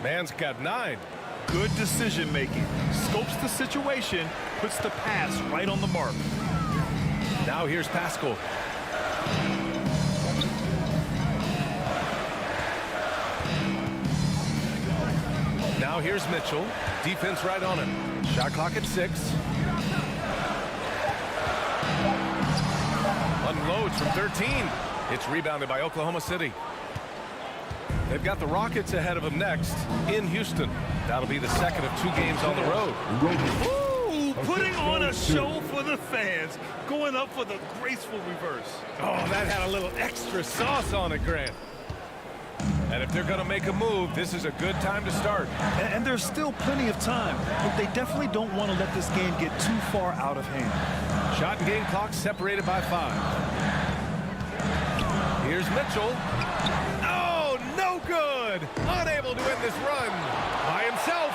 Mann's got 9. Good decision making. Scopes the situation, puts the pass right on the mark. Now here's Pascal. Now here's Mitchell. Defense right on him. Shot clock at 6. Unloads from 13. It's rebounded by Oklahoma City. They've got the Rockets ahead of them next in Houston. That'll be the second of 2 games on the road. Ooh, putting on a show for the fans, going up for the graceful reverse. Oh, that had a little extra sauce on it, Grant. And if they're going to make a move, this is a good time to start. And there's still plenty of time, but they definitely don't want to let this game get too far out of hand. Shot and game clock separated by 5. Here's Mitchell. Oh, no good. Unable to end this run by himself.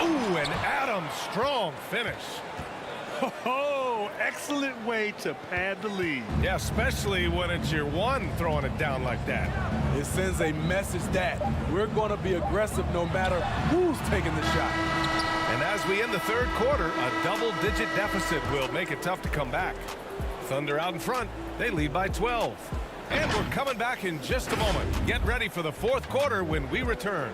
Ooh, and Adams, strong finish. Oh, excellent way to pad the lead. Yeah, especially when it's your one throwing it down like that. It sends a message that we're going to be aggressive no matter who's taking the shot. And as we end the third quarter, a double-digit deficit will make it tough to come back. Thunder out in front. They lead by 12. And we're coming back in just a moment. Get ready for the fourth quarter when we return.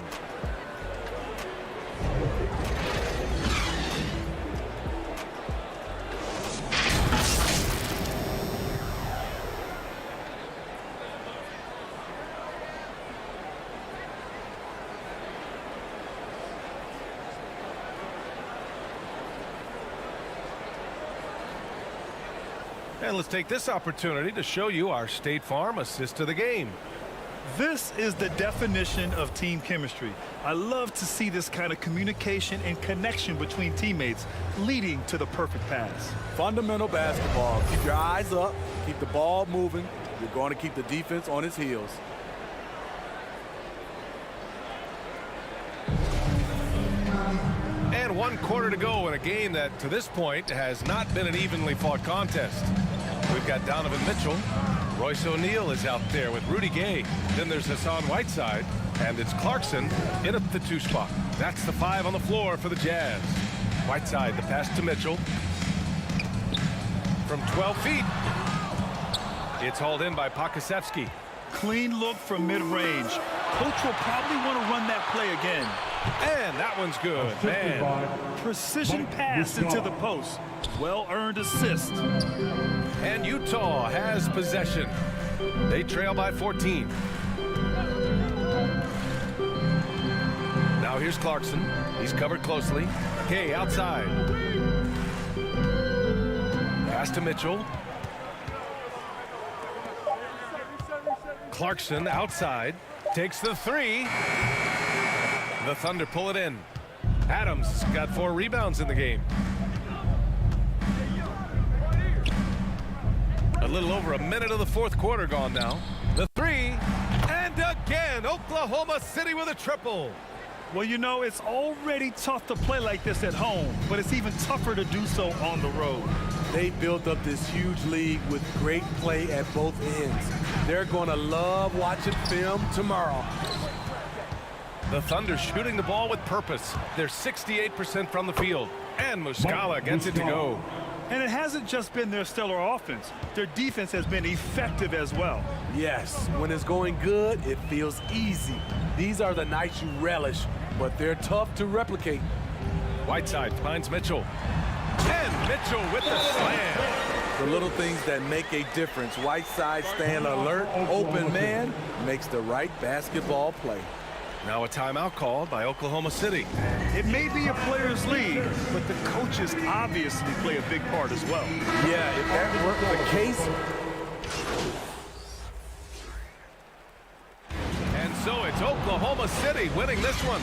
And let's take this opportunity to show you our State Farm assist to the game. This is the definition of team chemistry. I love to see this kind of communication and connection between teammates leading to the perfect pass. Fundamental basketball. Keep your eyes up. Keep the ball moving. You're going to keep the defense on its heels. And 1 quarter to go in a game that, to this point, has not been an evenly fought contest. We've got Donovan Mitchell. Royce O'Neal is out there with Rudy Gay. Then there's Hassan Whiteside. And it's Clarkson in at the 2 spot. That's the 5 on the floor for the Jazz. Whiteside, the pass to Mitchell. From 12 feet. It's hauled in by Pokusevski. Clean look from mid-range. Coach will probably want to run that play again. And that one's good, man. Precision pass into the post. Well-earned assist. And Utah has possession. They trail by 14. Now here's Clarkson. He's covered closely. Gay outside. Pass to Mitchell. Clarkson outside. Takes the 3. The Thunder pull it in. Adams got 4 rebounds in the game. A little over a minute of the fourth quarter gone now. The 3, and again, Oklahoma City with a triple. Well, you know, it's already tough to play like this at home, but it's even tougher to do so on the road. They built up this huge lead with great play at both ends. They're going to love watching film tomorrow. The Thunder shooting the ball with purpose. They're 68% from the field. And Muscala gets it to go. And it hasn't just been their stellar offense. Their defense has been effective as well. Yes, when it's going good, it feels easy. These are the nights you relish, but they're tough to replicate. Whiteside finds Mitchell. And Mitchell with the slam. The little things that make a difference. Whiteside staying alert, open man, makes the right basketball play. Now a timeout called by Oklahoma City. It may be a player's league, but the coaches obviously play a big part as well. Yeah, if that were the case. And so it's Oklahoma City winning this one.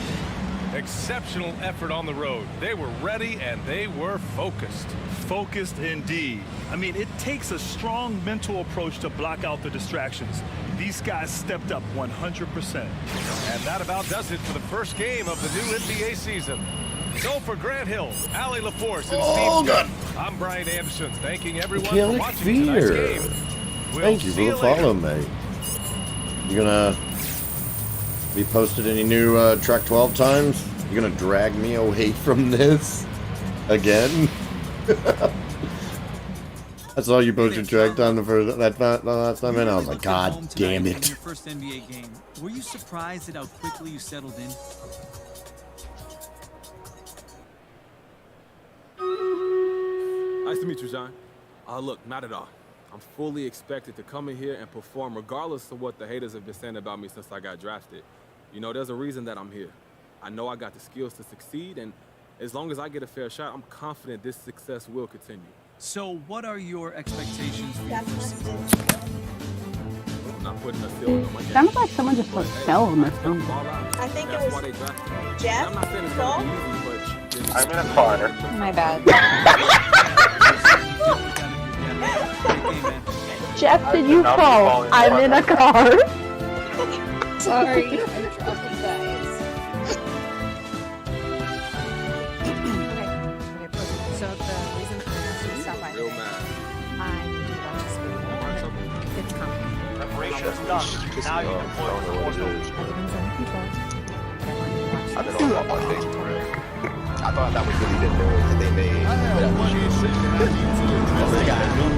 Exceptional effort on the road. They were ready and they were focused. Focused indeed. I mean, it takes a strong mental approach to block out the distractions. These guys stepped up 100%. And that about does it for the first game of the new NBA season. So for Grant Hill, Allie LaForce, and Steve Scott, I'm Brian Anderson, thanking everyone for watching tonight's game. Thank you for the follow, mate. You gonna be posted any new track 12 times? You gonna drag me away from this again? I saw you posted track time the last time, and I was like, God damn it. Your first NBA game. Were you surprised at how quickly you settled in? Nice to meet you, John. Look, not at all. I'm fully expected to come in here and perform regardless of what the haters have been saying about me since I got drafted. You know, there's a reason that I'm here. I know I got the skills to succeed, and as long as I get a fair shot, I'm confident this success will continue. So what are your expectations for your first season? I'm not putting a ceiling on my game. Sounds like someone just put spell on this one. I think it was Jeff. I'm not saying it's gonna be easy, but I'm in a car. My bad. Jeff, did you call? I'm in a car. Sorry, I dropped you guys. So the reason I asked you to stop by today, I need to watch this video. It's coming. Preparation's done. Now you can play with Everything's under control. I've been on my thing. I thought that was really the noise that they made. I have one issue. They got a new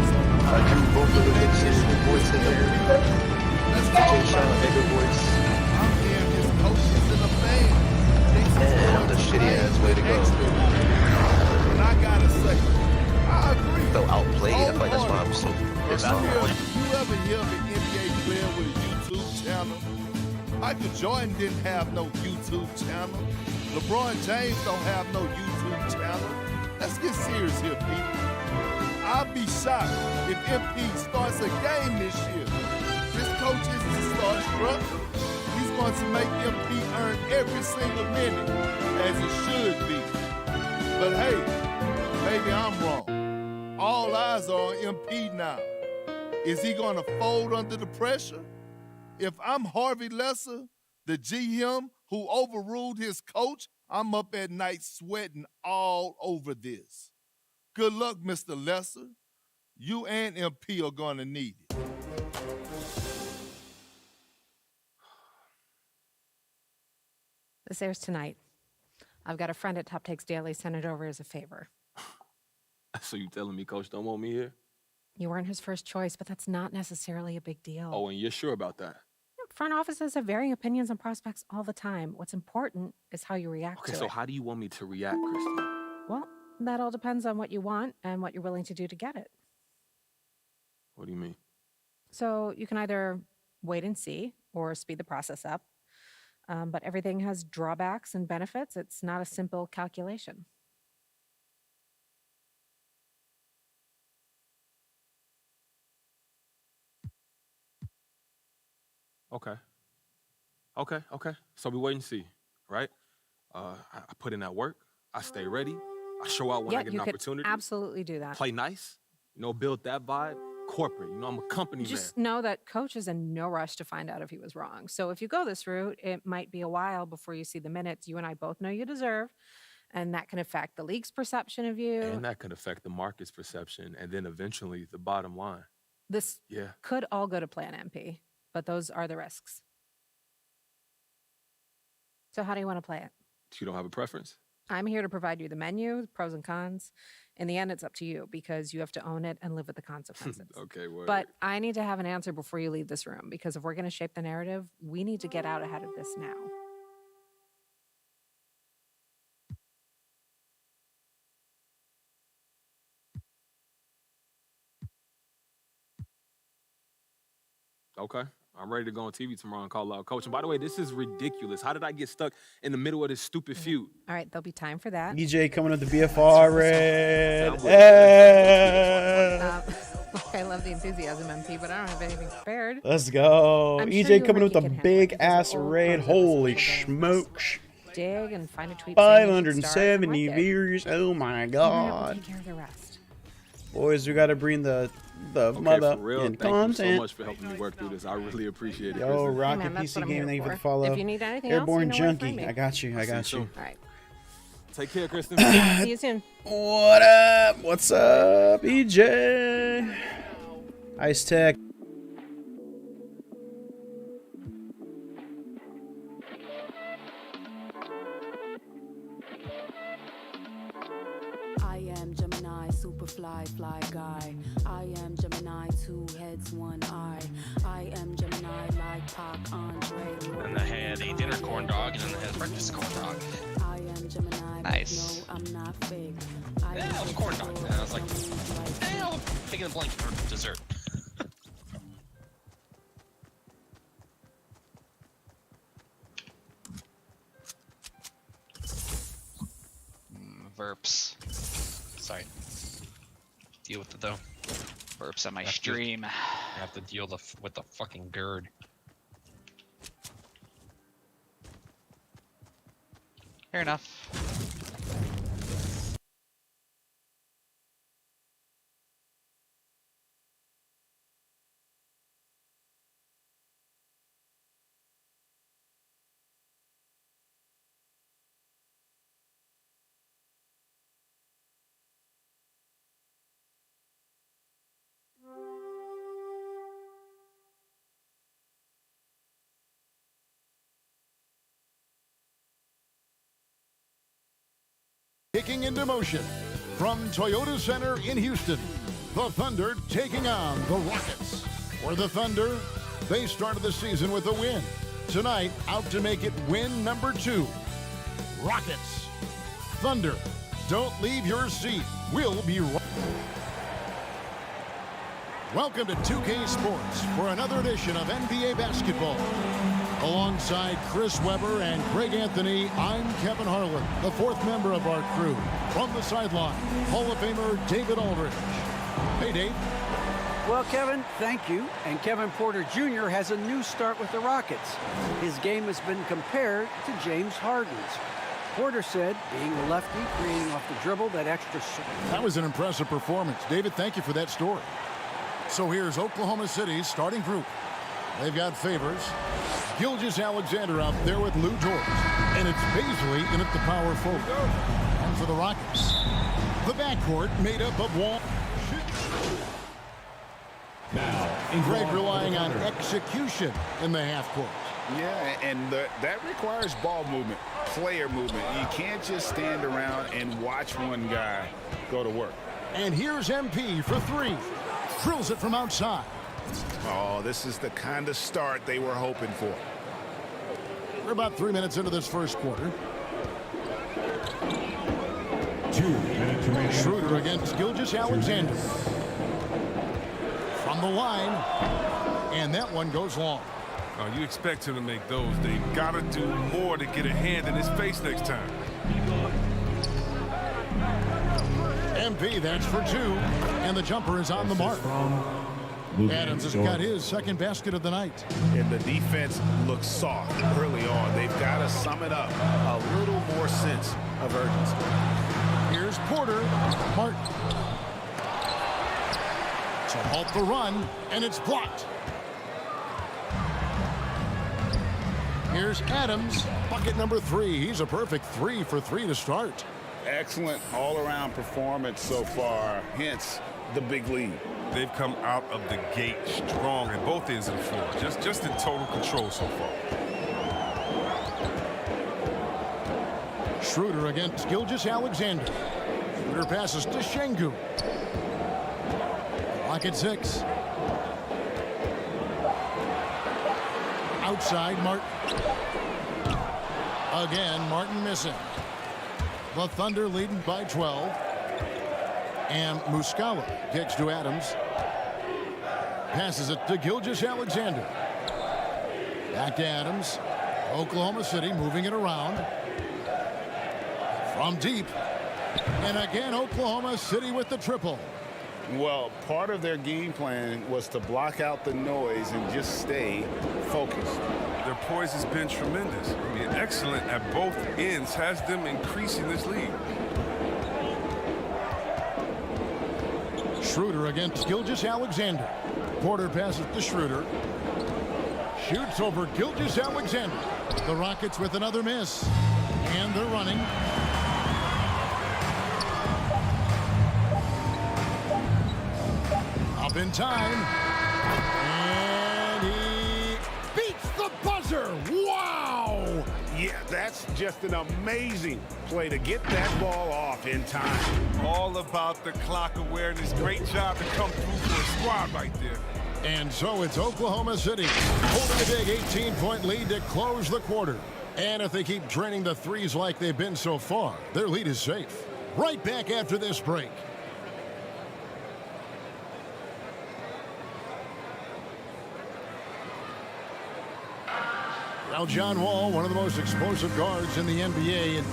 vocal voice in there. DJ Sean, bigger voice. I'm hearing his coaches in the fan. Man, the shitty ass way to go. And I gotta say, I agree. Felt outplayed. I feel like that's why I'm so pissed off. You ever hear of an NBA player with a YouTube channel? Michael Jordan didn't have no YouTube channel. LeBron James don't have no YouTube channel. Let's get serious here, people. I'll be shocked if MP starts a game this year. This coach is starstruck. He's going to make MP earn every single minute, as it should be. But hey, maybe I'm wrong. All eyes are on MP now. Is he going to fold under the pressure? If I'm Harvey Lesser, the GM who overruled his coach, I'm up at night sweating all over this. Good luck, Mr. Lesser. You and MP are going to need it. This airs tonight. I've got a friend at Top Takes Daily sent it over as a favor. So you telling me Coach don't want me here? You weren't his first choice, but that's not necessarily a big deal. Oh, and you're sure about that? Front offices have varying opinions on prospects all the time. What's important is how you react Okay, to so it. how do you want me to react, Kristen? Well, that all depends on what you want and what you're willing to do to get it. What do you mean? So you can either wait and see or speed the process up. But everything has drawbacks and benefits. It's not a simple calculation. Okay. Okay. So we wait and see, right? I put in that work. I stay ready. I show out when I get an you could opportunity. absolutely do that. Play nice. Build that vibe. Corporate. I'm a company Just man. know that Coach is in no rush to find out if he was wrong. So if you go this route, it might be a while before you see the minutes you and I both know you deserve. And that can affect the league's perception of you. And that could affect the market's perception and then eventually the bottom line. This Yeah. could all go to plan MP, but those are the risks. So how do you want to play it? You don't have a preference? I'm here to provide you the menu, the pros and cons. In the end, it's up to you because you have to own it and live with the consequences. Okay, word. But I need to have an answer before you leave this room because if we're going to shape the narrative, we need to get out ahead of this now. Okay. I'm ready to go on TV tomorrow and call out Coach. And by the way, this is ridiculous. How did I get stuck in the middle of this stupid feud? All right, there'll be time for that. EJ coming up the BFR red. I love the enthusiasm, MP, but I don't have anything prepared. Let's go. I'm EJ sure you coming and with Ricky a can handle big it because ass we're old raid. concepts Holy of the game. smokes. Dig and find a tweet saying you should start and 570 like it. views. Oh my Even if we god. take care of the rest. Boys, we gotta bring the Okay, mother for real, in thank content. you so much for helping me work through this. I really appreciate it. Yo, Kristen. Rocket man, that's what PC I'm Game, here thank you for for. the follow. If you need anything else, you Airborne know where to find Junkie, me. I got you. I'll see you soon. All right. Take care, Kristen. See you soon. What up? What's up, EJ? Ice Tech. I am Gemini, super fly guy. I am Gemini, 2 heads, 1 eye. I am Gemini, like Pac, Andre. And I had a dinner corn dog, and then I had breakfast corn dog. I am Gemini, Nice. but no, I'm not fake. Yeah, it was corn dog. And I was like, I'll take a blanket for dessert. Verps. Sorry. Deal with it though. Verps on my stream. I have to deal with the fucking GERD. Fair enough. Kicking into motion from Toyota Center in Houston, the Thunder taking on the Rockets. For the Thunder, they started the season with a win. Tonight, out to make it win number 2. Rockets. Thunder, don't leave your seat. We'll be right. Welcome to 2K Sports for another edition of NBA basketball. Alongside Chris Webber and Greg Anthony, I'm Kevin Harlan, the 4th member of our crew. From the sideline, Hall of Famer David Aldridge. Hey, Dave. Well, Kevin, thank you. And Kevin Porter Jr. has a new start with the Rockets. His game has been compared to James Harden's. Porter said, being a lefty, creating off the dribble, that extra... That was an impressive performance. David, thank you for that story. So here's Oklahoma City's starting group. They've got Favors, Gilgeous-Alexander out there with Lou George, and it's Baisley in at the power forward. And for the Rockets, the backcourt made up of Wall. Now, Greg relying on execution in the half court. Yeah, and that requires ball movement, player movement. You can't just stand around and watch one guy go to work. And here's MP for 3. Drills it from outside. Oh, this is the kind of start they were hoping for. We're about 3 minutes into this first quarter. Schroeder against Gilgeous-Alexander. From the line, and that one goes long. You expect him to make those. They gotta do more to get a hand in his face next time. MP, that's for 2, and the jumper is on the mark. Adams has got his second basket of the night. And the defense looks soft early on. They've got to sum it up. A little more sense of urgency. Here's Porter. Martin. To halt the run, and it's blocked. Here's Adams. Bucket number 3. He's a perfect 3 for 3 to start. Excellent all-around performance so far, hence the big lead. They've come out of the gate strong at both ends of the floor, just in total control so far. Schroeder against Gilgeous-Alexander. Schroeder passes to Şengün. Clock at 6. Outside, Martin. Again, Martin missing. The Thunder leading by 12. And Muscala kicks to Adams. Passes it to Gilgeous-Alexander. Back to Adams. Oklahoma City moving it around. From deep. And again, Oklahoma City with the triple. Well, part of their game plan was to block out the noise and just stay focused. Their poise has been tremendous. I mean, excellent at both ends, has them increasing this lead. Schroeder against Gilgeous-Alexander. Porter passes to Schroeder. Shoots over Gilgeous-Alexander. The Rockets with another miss. And they're running. Up in time. And he beats the buzzer. Wow! Yeah, that's just an amazing play to get that ball off in time. All about the clock awareness. Great job to come through for a squad right there. And so it's Oklahoma City holding a big 18-point lead to close the quarter. And if they keep draining the threes like they've been so far, their lead is safe. Right back after this break. Now, John Wall, one of the most explosive guards in the NBA, and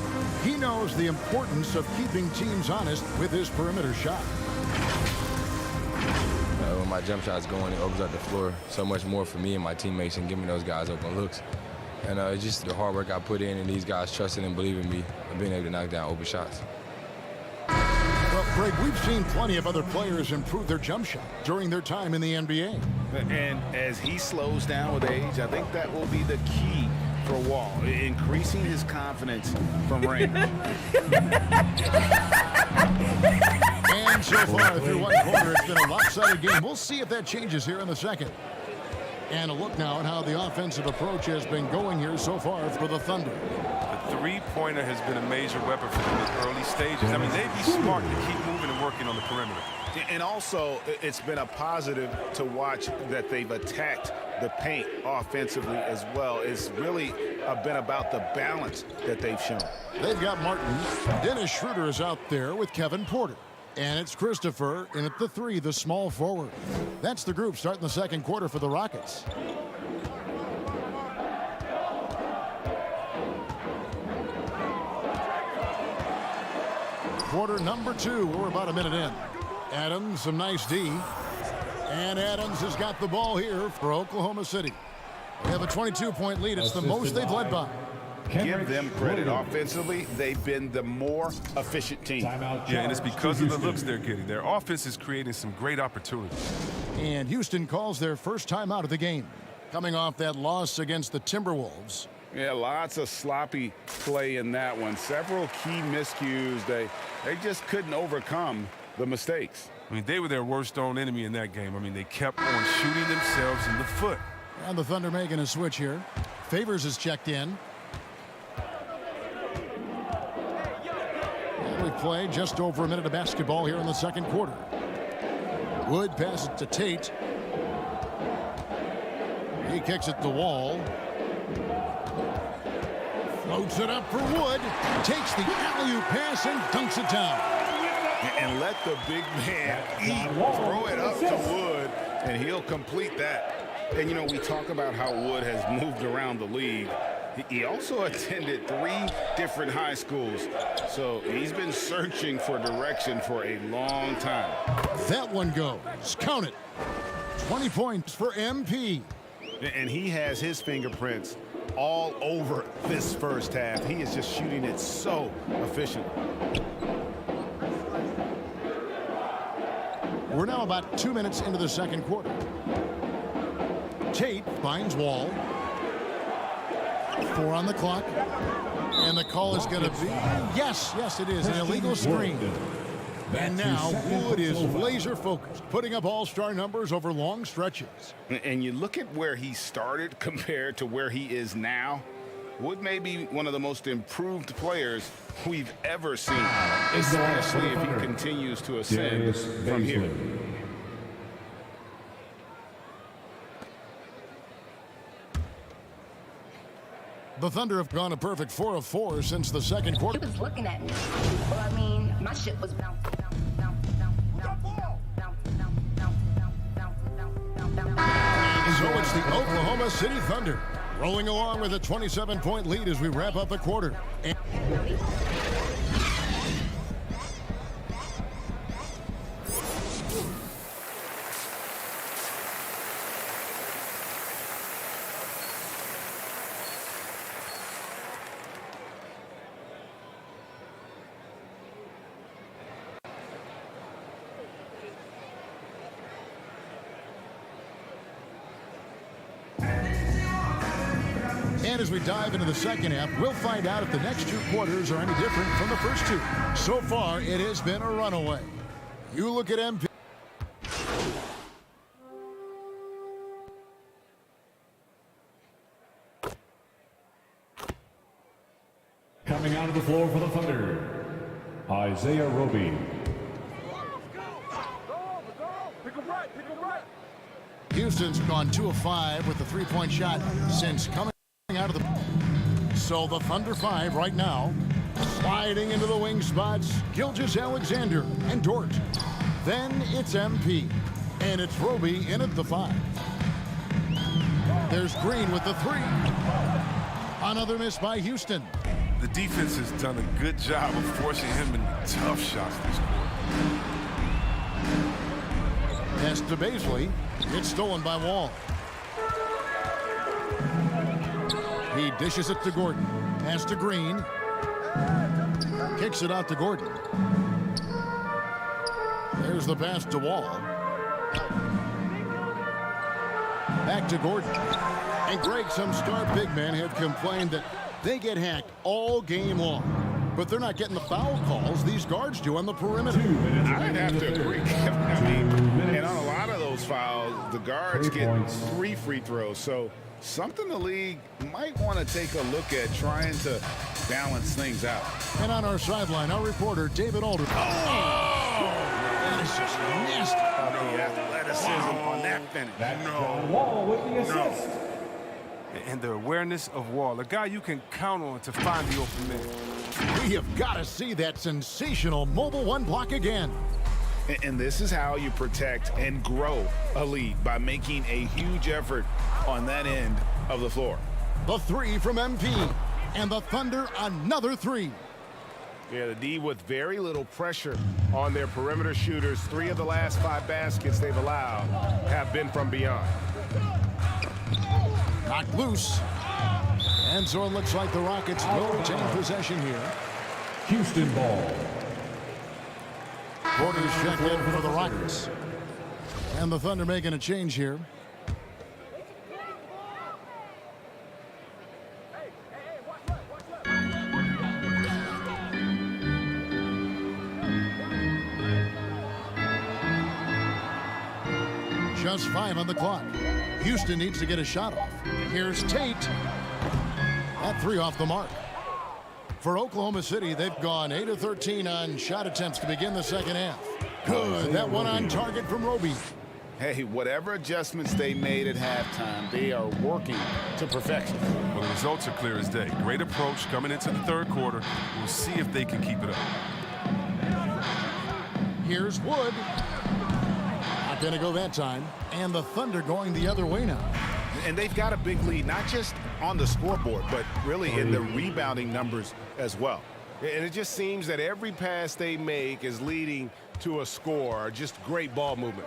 he knows the importance of keeping teams honest with his perimeter shot. When my my jump shots going, it opens up the floor so much more for me and my teammates and giving those guys open looks. And it's just the hard work I put in and these guys trusting and believing in me and being able to knock down open shots. Well, Greg, we've seen plenty of other players improve their jump shot during their time in the NBA. And as he slows down with age, I think that will be the key for Wall, increasing his confidence from range. And so far through one quarter, it's been a lopsided game. We'll see if that changes here in the second. And a look now at how the offensive approach has been going here so far for the Thunder. The three-pointer has been a major weapon for them in the early stages. I mean, they'd be smart to keep moving and working on the perimeter. And also, it's been a positive to watch that they've attacked the paint offensively as well. It's really been about the balance that they've shown. They've got Martin. Dennis Schroeder is out there with Kevin Porter. And it's Christopher in at the 3, the small forward. That's the group starting the second quarter for the Rockets. Quarter number 2. We're about a minute in. Adams, some nice D. And Adams has got the ball here for Oklahoma City. They have a 22-point lead. It's the most they've led by. Give them credit. Offensively, they've been the more efficient team. Yeah, and it's because of the looks they're getting. Their offense is creating some great opportunities. And Houston calls their first time out of the game, coming off that loss against the Timberwolves. Yeah, lots of sloppy play in that one. Several key miscues. They just couldn't overcome the mistakes. I mean, they were their worst own enemy in that game. I mean, they kept on shooting themselves in the foot. And the Thunder making a switch here. Favors is checked in. And we play just over a minute of basketball here in the second quarter. Wood passes to Tate. He kicks it to Wall. Floats it up for Wood. Takes the alley-oop pass and dunks it down. And let the big man eat. Throw it up to Wood, and he'll complete that. And, you know, we talk about how Wood has moved around the league. He also attended 3 different high schools. So he's been searching for direction for a long time. That one goes. Count it. 20 points for MP. And he has his fingerprints all over this first half. He is just shooting it so efficiently. We're now about 2 minutes into the second quarter. Tate finds Wall. 4 on the clock. And the call is going to be, yes, it is, an illegal screen. And now Wood is laser focused, putting up all-star numbers over long stretches. And you look at where he started compared to where he is now. Wood may be one of the most improved players we've ever seen, especially if he continues to ascend from here. The Thunder have gone a perfect 4 of 4 since the second quarter. He was looking at me. Well, I mean, my shit was bouncing. So it's the Oklahoma City Thunder rolling along with a 27-point lead as we wrap up the quarter. And as we dive into the second half, we'll find out if the next 2 quarters are any different from the first 2. So far, it has been a runaway. You look at MP. Coming out of the floor for the Thunder, Isaiah Roby. Houston's gone 2 of 5 with the 3-point shot since coming out of the... So the Thunder 5 right now. Sliding into the wing spots, Gilgeous-Alexander and Dort. Then it's MP. And it's Roby in at the 5. There's Green with the 3. Another miss by Houston. The defense has done a good job of forcing him into tough shots this quarter. Pass to Baisley. It's stolen by Wall. He dishes it to Gordon. Pass to Green. Kicks it out to Gordon. There's the pass to Wall. Back to Gordon. And Greg, some star big men have complained that they get hacked all game long. But they're not getting the foul calls these guards do on the perimeter. I'd have to agree, Kevin. I mean, and on a lot of those fouls, the guards get 3 free throws. So something the league might want to take a look at, trying to balance things out. And on our sideline, our reporter, David Alder. That is just nasty. The athleticism on that finish. Wall with the assist. And the awareness of Wall, a guy you can count on to find the open man. We have got to see that sensational mobile one block again. And this is how you protect and grow a lead, by making a huge effort on that end of the floor. The 3 from MP. And the Thunder, another 3. Yeah, the D with very little pressure on their perimeter shooters. 3 of the last 5 baskets they've allowed have been from beyond. Knocked loose. And so it looks like the Rockets will retain possession here. Houston ball. Porter's checked in for the Rockets. And the Thunder making a change here. Just 5 on the clock. Houston needs to get a shot off. Here's Tate. That 3 off the mark. For Oklahoma City, they've gone 8 of 13 on shot attempts to begin the second half. Good. That one on target from Roby. Hey, whatever adjustments they made at halftime, they are working to perfection. Well, the results are clear as day. Great approach coming into the third quarter. We'll see if they can keep it up. Here's Wood. Not going to go that time. And the Thunder going the other way now. And they've got a big lead, not just on the scoreboard, but really in the rebounding numbers as well. And it just seems that every pass they make is leading to a score. Just great ball movement.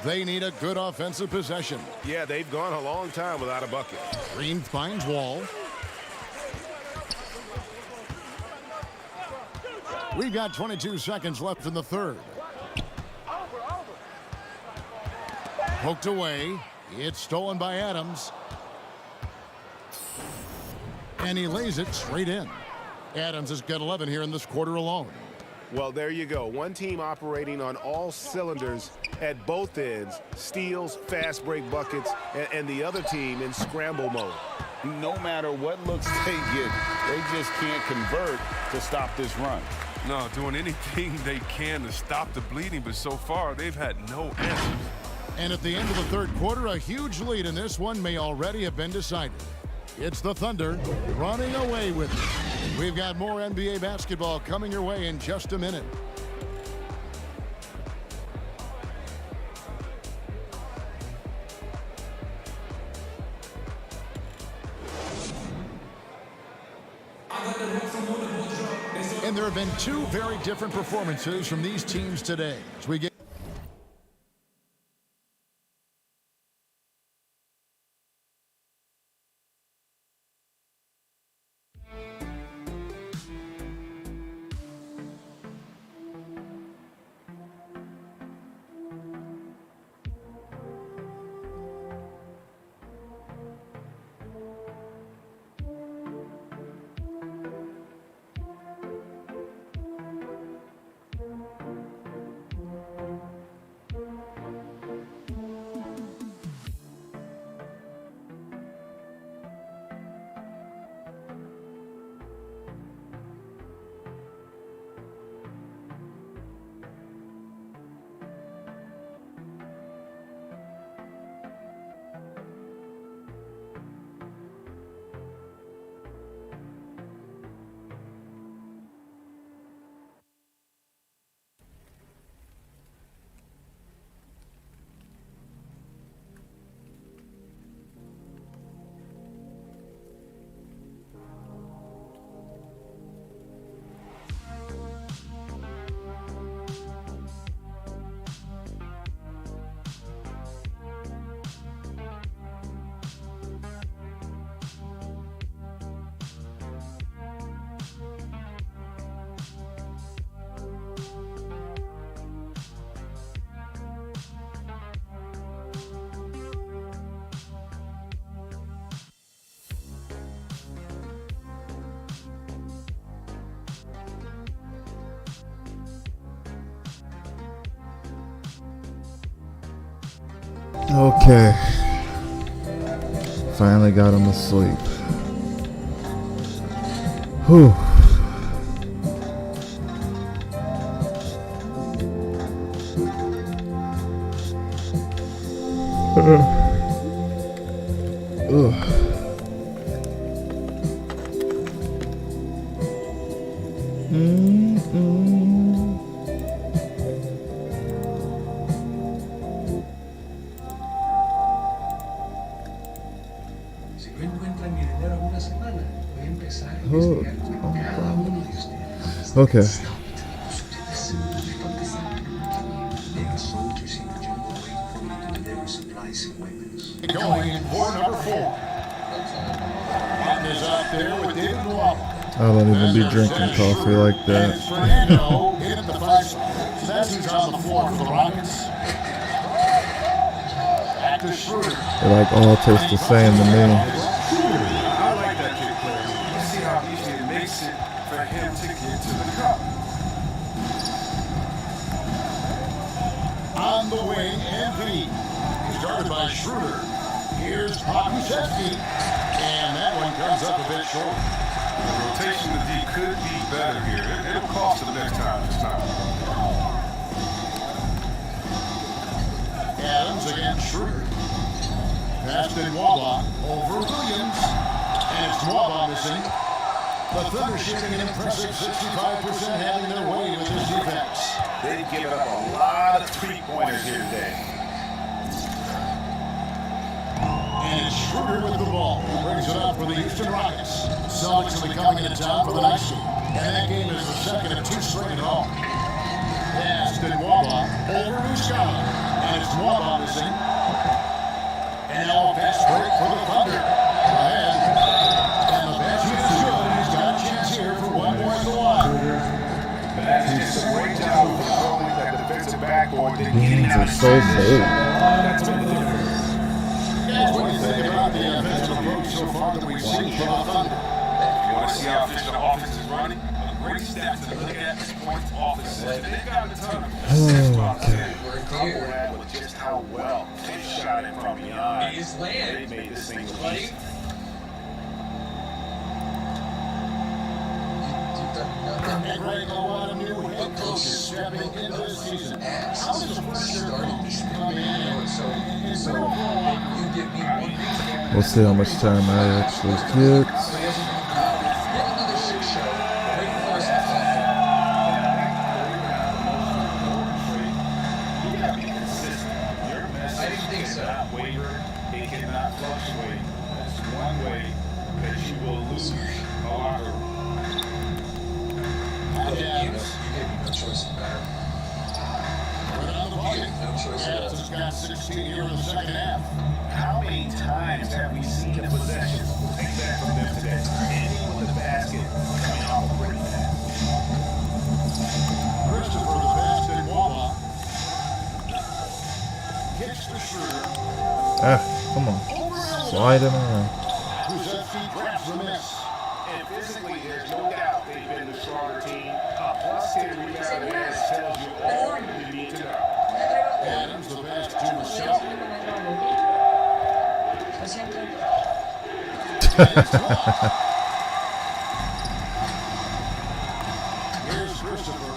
They need a good offensive possession. Yeah, they've gone a long time without a bucket. Green finds Wall. We've got 22 seconds left in the third. Poked away. It's stolen by Adams. And he lays it straight in. Adams has got 11 here in this quarter alone. Well, there you go. One team operating on all cylinders at both ends. Steals, fast break buckets, and the other team in scramble mode. No matter what looks they get, they just can't convert to stop this run. No, doing anything they can to stop the bleeding, but so far they've had no answers. And at the end of the third quarter, a huge lead in this one may already have been decided. It's the Thunder running away with it. We've got more NBA basketball coming your way in just a minute. And there have been 2 very different performances from these teams today. As we get Okay. Finally got him asleep. Whew. Ugh. Si no encuentran mi dinero en una semana, voy a empezar a investigar cada uno de ustedes. Okay. Going in for number 4. Martin is out there with David Nwaba. I don't even be drinking coffee like that. Fernando hitting the 5 spot. So that's who's on the floor for the Rockets. Back to Schroeder. They like all taste the same to me. I like that kick play. You see how easy it makes it for him to get to the cup. On the wing, MV. Started by Schroeder. Here's Pokusevski. And that one comes up a bit short. The rotation to D could be better here. It'll cost them next time. It's not. Adams against Schroeder. Pass to Nwaba over Williams. And it's Nwaba missing. The Thunder shooting an impressive 65% having their way with this defense. They've given up a lot of three-pointers here today. And it's Schroeder with the ball, who brings it up for the Houston Rockets. Celtics will be coming into town for the next game. And that game is the second of 2 straight at home. Pass to Nwaba over Muscala. And it's Nwaba missing. And now a fast break for the Thunder. Ahead. And the basket is good. He's got a chance here for one more at the line. That's just a great job of controlling that defensive backboard. These are so bold. That's been the difference. What do you think about the offensive approach so far that we've seen from the Thunder? You want to see how efficient the offense is running? A great stat to look at is points offense. They've got a ton of We're clear with just how well they shot it from beyond. They made this thing easy. And right now, a lot of new head coaches stepping into the season. How does pressure come in? We'll see how much time I actually get. It cannot fluctuate. That's one way that you will lose a locker room. You gave me no choice in the matter. You gave me no choice at all. Has got 16 here in the second half. How many times have we seen a possession take that from them today? Ending with the basket coming off a pretty pass. Christopher the pass to Nwaba. Kicks to Schroeder. Come on. Slide it around. Kuzetski grabs the miss. And physically, there's no doubt they've been the stronger team. A plus 10 rebound advantage tells you all you need to know. Adams the pass to Muscala. Here's Christopher.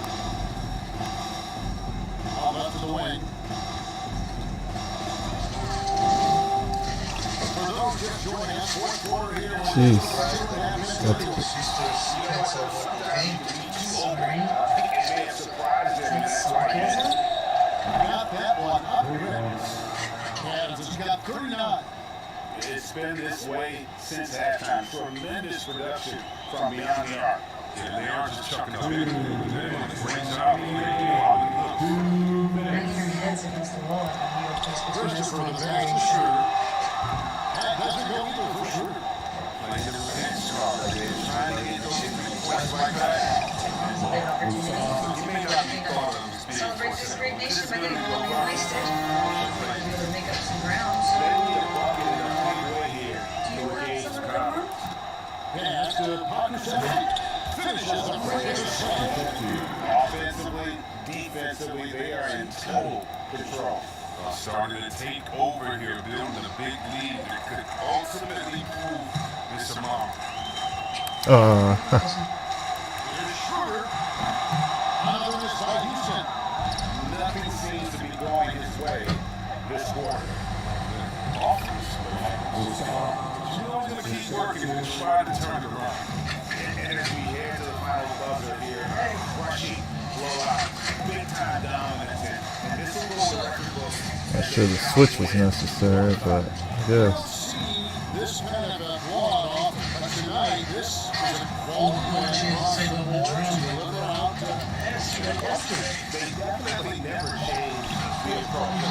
All left to the wing. For those just joining us, fourth quarter here. Jeez. That's good. Got that one up here. Adams has got 39. It's been this way since halftime. Tremendous production from beyond the arc. Yeah, they are just chucking up. They're doing a great job. Christopher the pass to Schroeder. That doesn't go either for Schroeder. Playing the revenge card. They're trying to get those points like that. You may not be thought of as being Celebrate this great forced. nation This is by really getting what all wasted. Might be able to make up some ground. They need a bucket in a big way here to engage the crowd. Pass to Pokusevski. Finishes the first set. Offensively, defensively, they are in total control. Starting to take over here, building a big lead that could ultimately prove this amount. Nothing seems to be going his way this quarter. He's going to keep working and try to turn it around. And as we head to the final buzzer here, crushing blowout, big time dominance, and this will go to the record books. I'm sure the switch was necessary, but I guess. This kind of a blowout off, but tonight this is a quality They definitely never changed the approach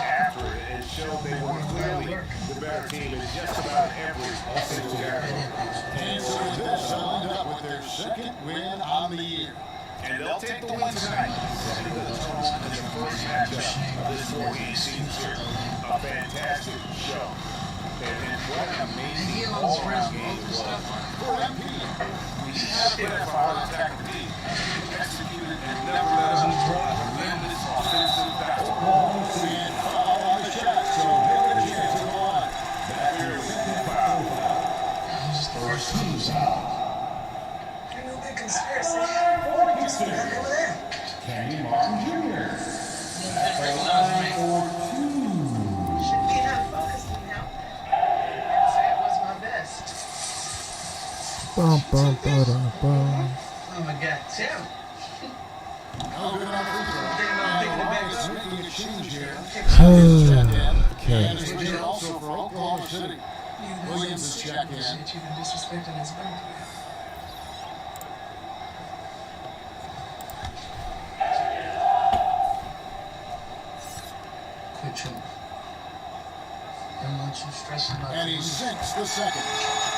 after it and showed they were clearly the better team in just about every single category. And so this lined up with their second win on the year. And they'll take the win tonight. Setting the tone in the first matchup of this 4-game season. A fantastic show. And what an amazing all-around game it was for MP. We have been a power-attacking team. Executed and never let us drive. Tremendous offensive basketball. And foul on the shot, so they're going to chance to go on. Back here is the foul. First team's foul. Kenny Martin Jr. Should be enough focus, you know? I'd say it was my best. Bum, bum, ba-dum, bum. Oh my God, Tim. And also for Oklahoma City. Williams is checked in. You've been disrespecting his birthday. Quit chilling. Don't want you stressing about And he sinks the second.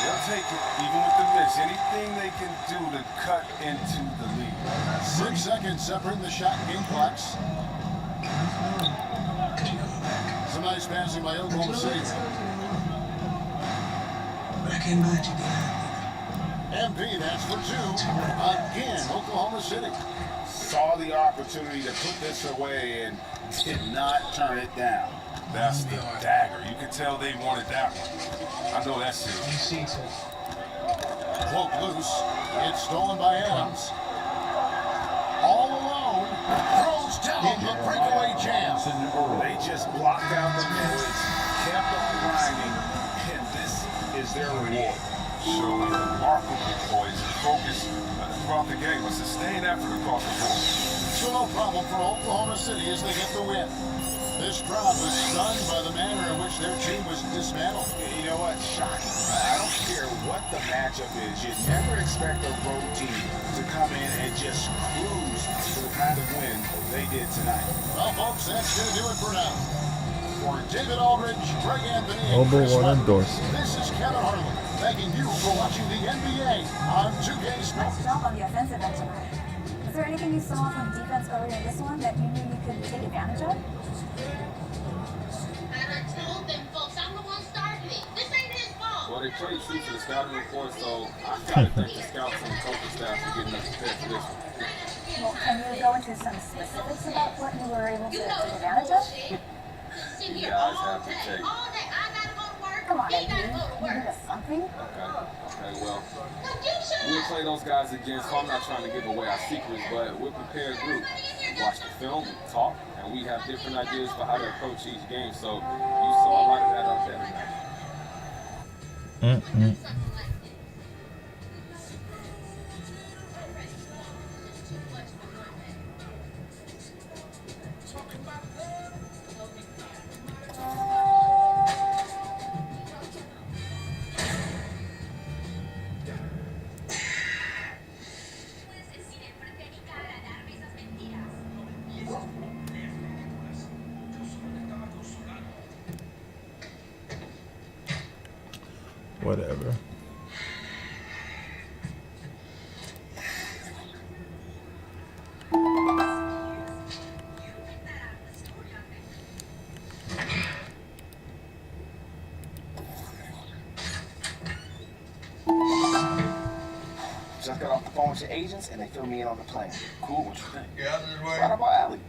They'll take it, even with the miss. Anything they can do to cut into the lead. 6 seconds separating the shot game clocks. Some nice passing by Oklahoma City. But I can't mind you behind. MP, that's for 2. Again, Oklahoma City. Saw the opportunity to put this away and did not turn it down. That's the dagger. You can tell they wanted that one. I know that's it. Cloak loose. It's stolen by Adams. All alone. Throws down the breakaway jam. They just blocked out the miss, kept on grinding, and this is their reward. Showing remarkable poise and focus throughout the game, a sustained effort across the board. So no problem for Oklahoma City as they get the win. This crowd was stunned by the manner in which their team was dismantled. You know what? Shocking. I don't care what the matchup is. You never expect a road team to come in and just cruise to the kind of win they did tonight. Well, folks, that's going to do it for now. For David Aldridge, Greg Anthony, and Noble Chris one Webber, endorsed. this is Kevin Harlan, thanking you for watching the NBA on 2K Sports. Nice job on the offensive end tonight. Was there anything you saw from defense earlier in this one that you knew you could take advantage of? Well, they played true to the scouting report, so I gotta thank the scouts and the coaching staff for getting us prepared for this one. Well, can you go into some specifics about what you were able to take advantage of? You guys have to take. Come on, Eddie. You give us something? Okay, well, we'll play those guys again, so I'm not trying to give away our secrets, but we're a prepared group. We watch the film, we talk, and we have different ideas for how to approach each game, so you saw a lot of that out there tonight. Whatever. Just got off the phone with your agents and they fill me in on the plan. Cool, what you think? Yeah, this way. Right up our alley.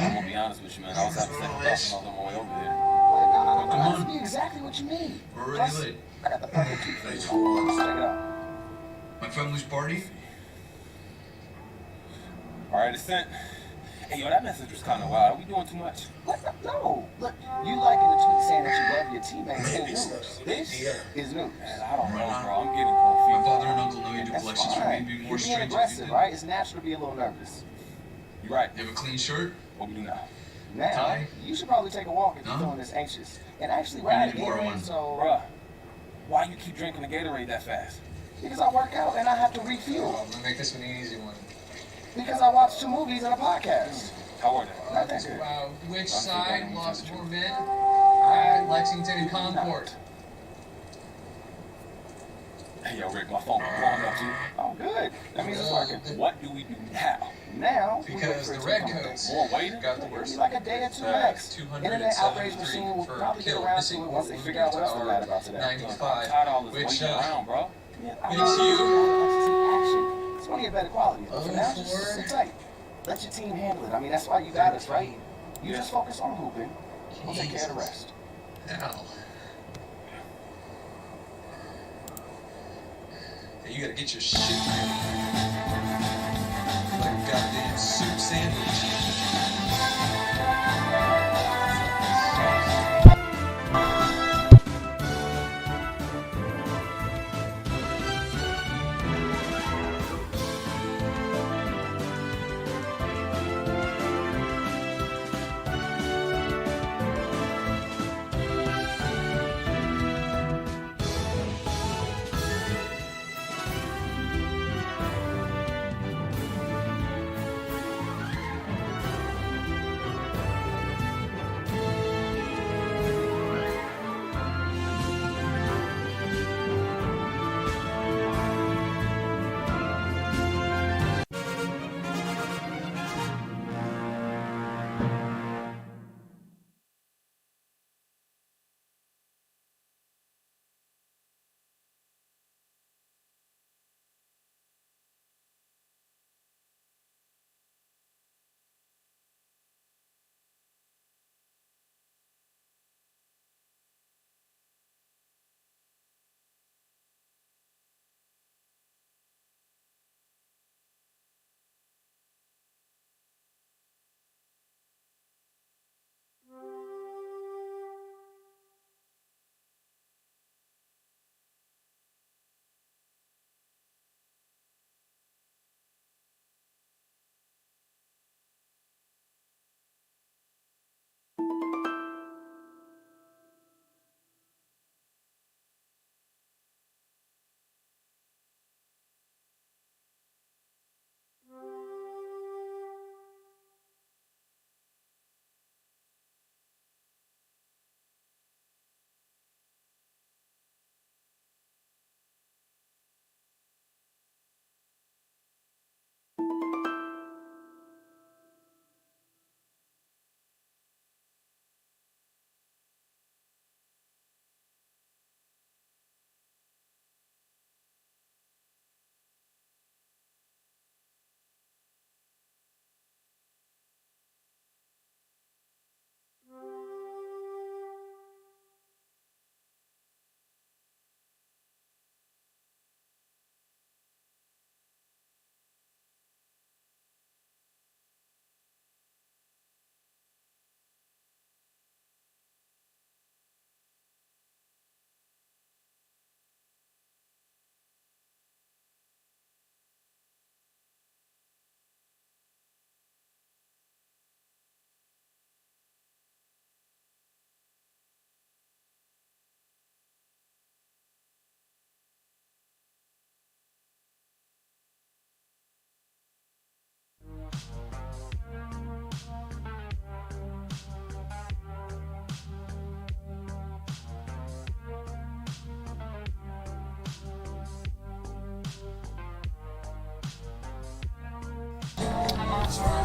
I'm gonna be honest with you, man. I was having second thoughts on my way over here. That's me exactly what you mean. We're already late. I got the perfect key for you. Check it out. My family's party? Alright, it's sent. Hey, yo, that message was kind of wild. Are we doing too much? What? No. Look, you liking the tweet saying that you love your teammates is news. This is news. Man, I don't know, bro. I'm getting confused. My father and uncle know you do That's collections for me. fine. Be You're more being strange if you aggressive, did. right? It's natural to be a little nervous. You're right. You have a clean shirt? What we do now? Now, Ty? you should probably take a walk if you're No. feeling this anxious. And actually, we're I out of need more Gatorade, one. so... Bruh, why you keep drinking the Gatorade that fast? Because I work out and I have to refuel. I'm gonna make this one an easy one. Because I watch 2 movies and a podcast. How are they? Not that good. Wow, which side lost more men? I, Lexington and Concord. Hey, yo, Rick, my phone is blowing up, too. Oh, good. That means it's working. What do we do now? Now, we wait Because for it the to red come. coats More waiting? got the It'll worst. be like a day or 2 max. 273 Internet outrage machine will for probably get kill, around missing to it once they or figure out what else wounded they're mad about today. 95, I'm tired of all this which, waiting around, bro. Yeah, Thanks to you. action. It's one of your better qualities. But for now, just sit tight. Let your team handle it. I mean, that's why you got us, right? You just focus on hooping. We'll take care of the rest. Hell. Hey, you gotta get your shit together. Like a goddamn soup sandwich.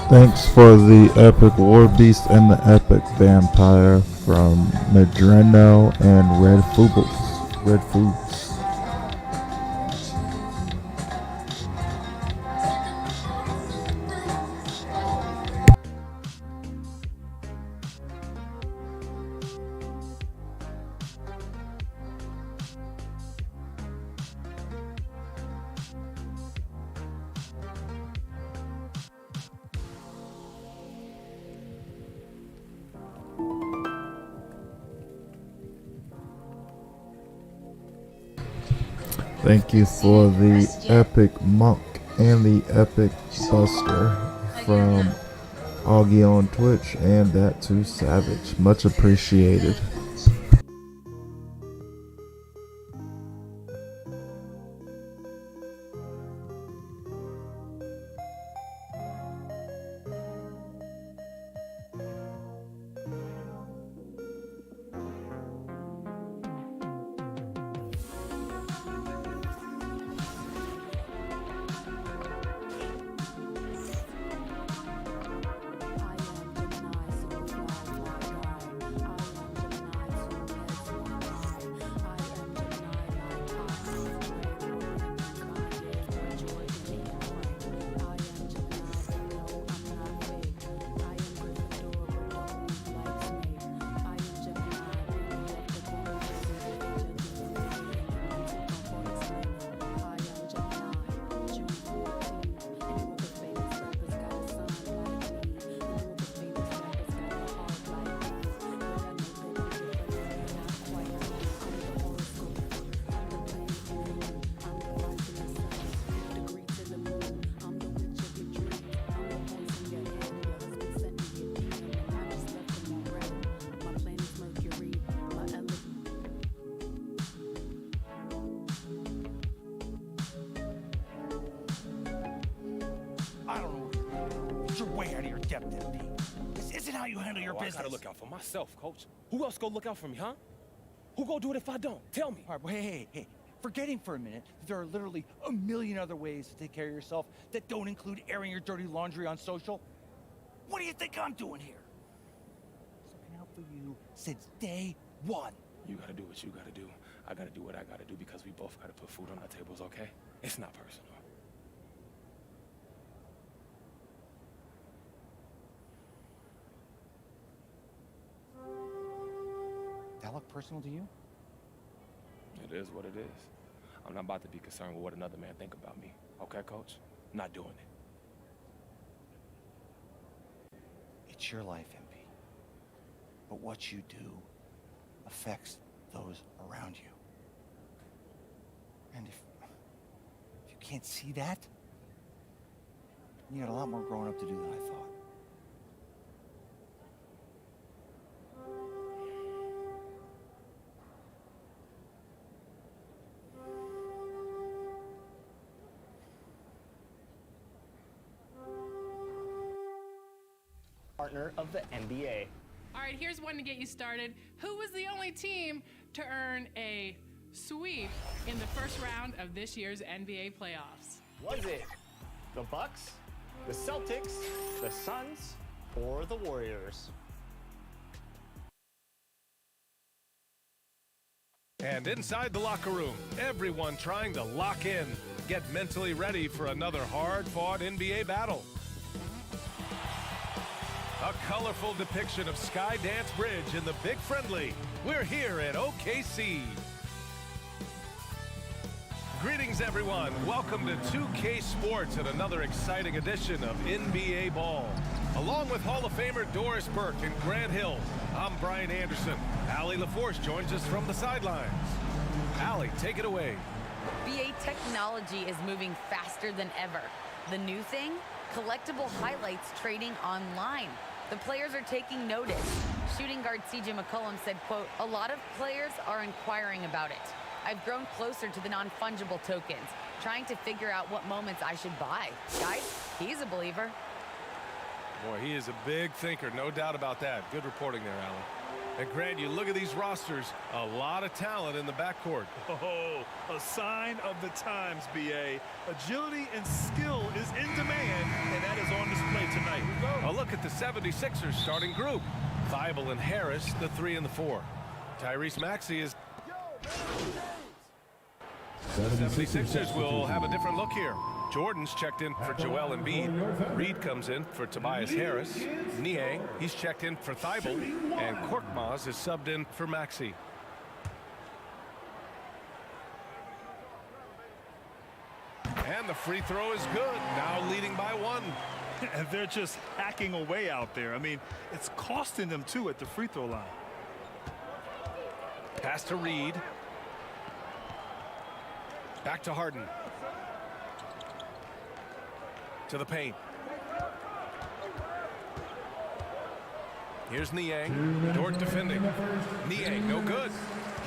Thanks for the epic war beast and the epic vampire from Madreno and Red Foods. Thank you for the Epic Monk and the Epic Buster from Augie on Twitch, and that too Savage. Much appreciated. I gotta look out for myself, Coach. Who else go look out for me, huh? Who go do it if I don't? Tell me. All right, hey. Forgetting for a minute, there are literally a million other ways to take care of yourself that don't include airing your dirty laundry on social. What do you think I'm doing here? Looking out for you since day one. You gotta do what you gotta do. I gotta do what I gotta do because we both gotta put food on our tables, okay? It's not personal. That look personal to you? It is what it is. I'm not about to be concerned with what another man think about me. Okay, Coach? Not doing it. It's your life, MP. But what you do affects those around you. And if you can't see that, you got a lot more growing up to do than I thought. Partner of the NBA. All right, here's one to get you started. Who was the only team to earn a sweep in the first round of this year's NBA playoffs? Was it the Bucks, the Celtics, the Suns, or the Warriors? And inside the locker room, everyone trying to lock in, get mentally ready for another hard-fought NBA battle. A colorful depiction of Skydance Bridge in the Big Friendly. We're here at OKC. Greetings, everyone. Welcome to 2K Sports and another exciting edition of NBA Ball. Along with Hall of Famer Doris Burke and Grant Hill, I'm Brian Anderson. Allie LaForce joins us from the sidelines. Allie, take it away. BA technology is moving faster than ever. The new thing? Collectible highlights trading online. The players are taking notice. Shooting guard CJ McCollum said, quote, "A lot of players are inquiring about it. I've grown closer to the non-fungible tokens, trying to figure out what moments I should buy." Guys, he's a believer. Boy, he is a big thinker, no doubt about that. Good reporting there, Allie. And Grant, you look at these rosters, a lot of talent in the backcourt. Oh, a sign of the times, BA. Agility and skill is in demand, and that is on display tonight. A look at the 76ers starting group. Thibault and Harris, the 3 and the 4. Tyrese Maxey is... 76ers will have a different look here. Jordan's checked in for Joel Embiid. Reed comes in for Tobias Harris. Niang, he's checked in for Thibault. And Korkmaz is subbed in for Maxey. And the free throw is good. Now leading by 1. And they're just hacking away out there. I mean, it's costing them, too, at the free throw line. Pass to Reed. Back to Harden. To the paint. Here's Niang. Dort defending. Niang, no good.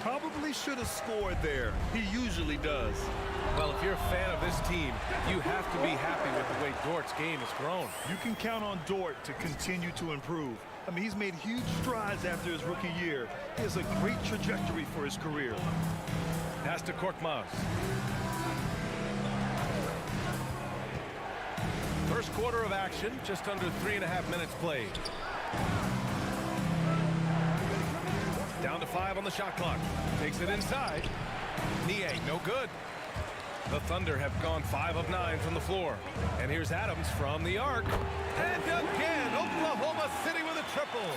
Probably should have scored there. He usually does. Well, if you're a fan of this team, you have to be happy with the way Dort's game has grown. You can count on Dort to continue to improve. I mean, he's made huge strides after his rookie year. He has a great trajectory for his career. Pass to Korkmaz. First quarter of action, just under 3.5 minutes played. Down to 5 on the shot clock. Takes it inside. Niang, no good. The Thunder have gone 5 of 9 from the floor. And here's Adams from the arc. And again, Oklahoma City with a triple.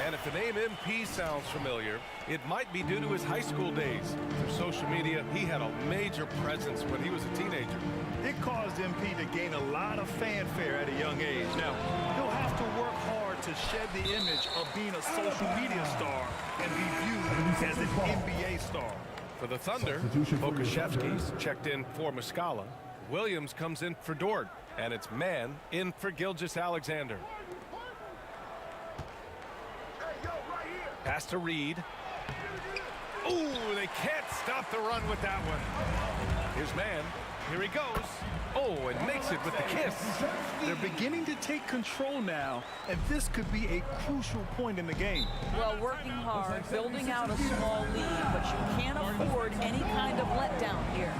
And if the name MP sounds familiar, it might be due to his high school days. Through social media, he had a major presence when he was a teenager. It caused MP to gain a lot of fanfare at a young age. Now, he'll have to work hard to shed the image of being a social media star and be viewed as an NBA star. For the Thunder, Pokusevski's checked in for Muscala. Williams comes in for Dort. And it's man in for Gilgeous-Alexander. Pass to Reed. Ooh, they can't stop the run with that one. Here's man. Here he goes. Oh, and makes it with the kiss. They're beginning to take control now, and this could be a crucial point in the game. Well, working hard, building out a small lead, but you can't afford any kind of letdown here.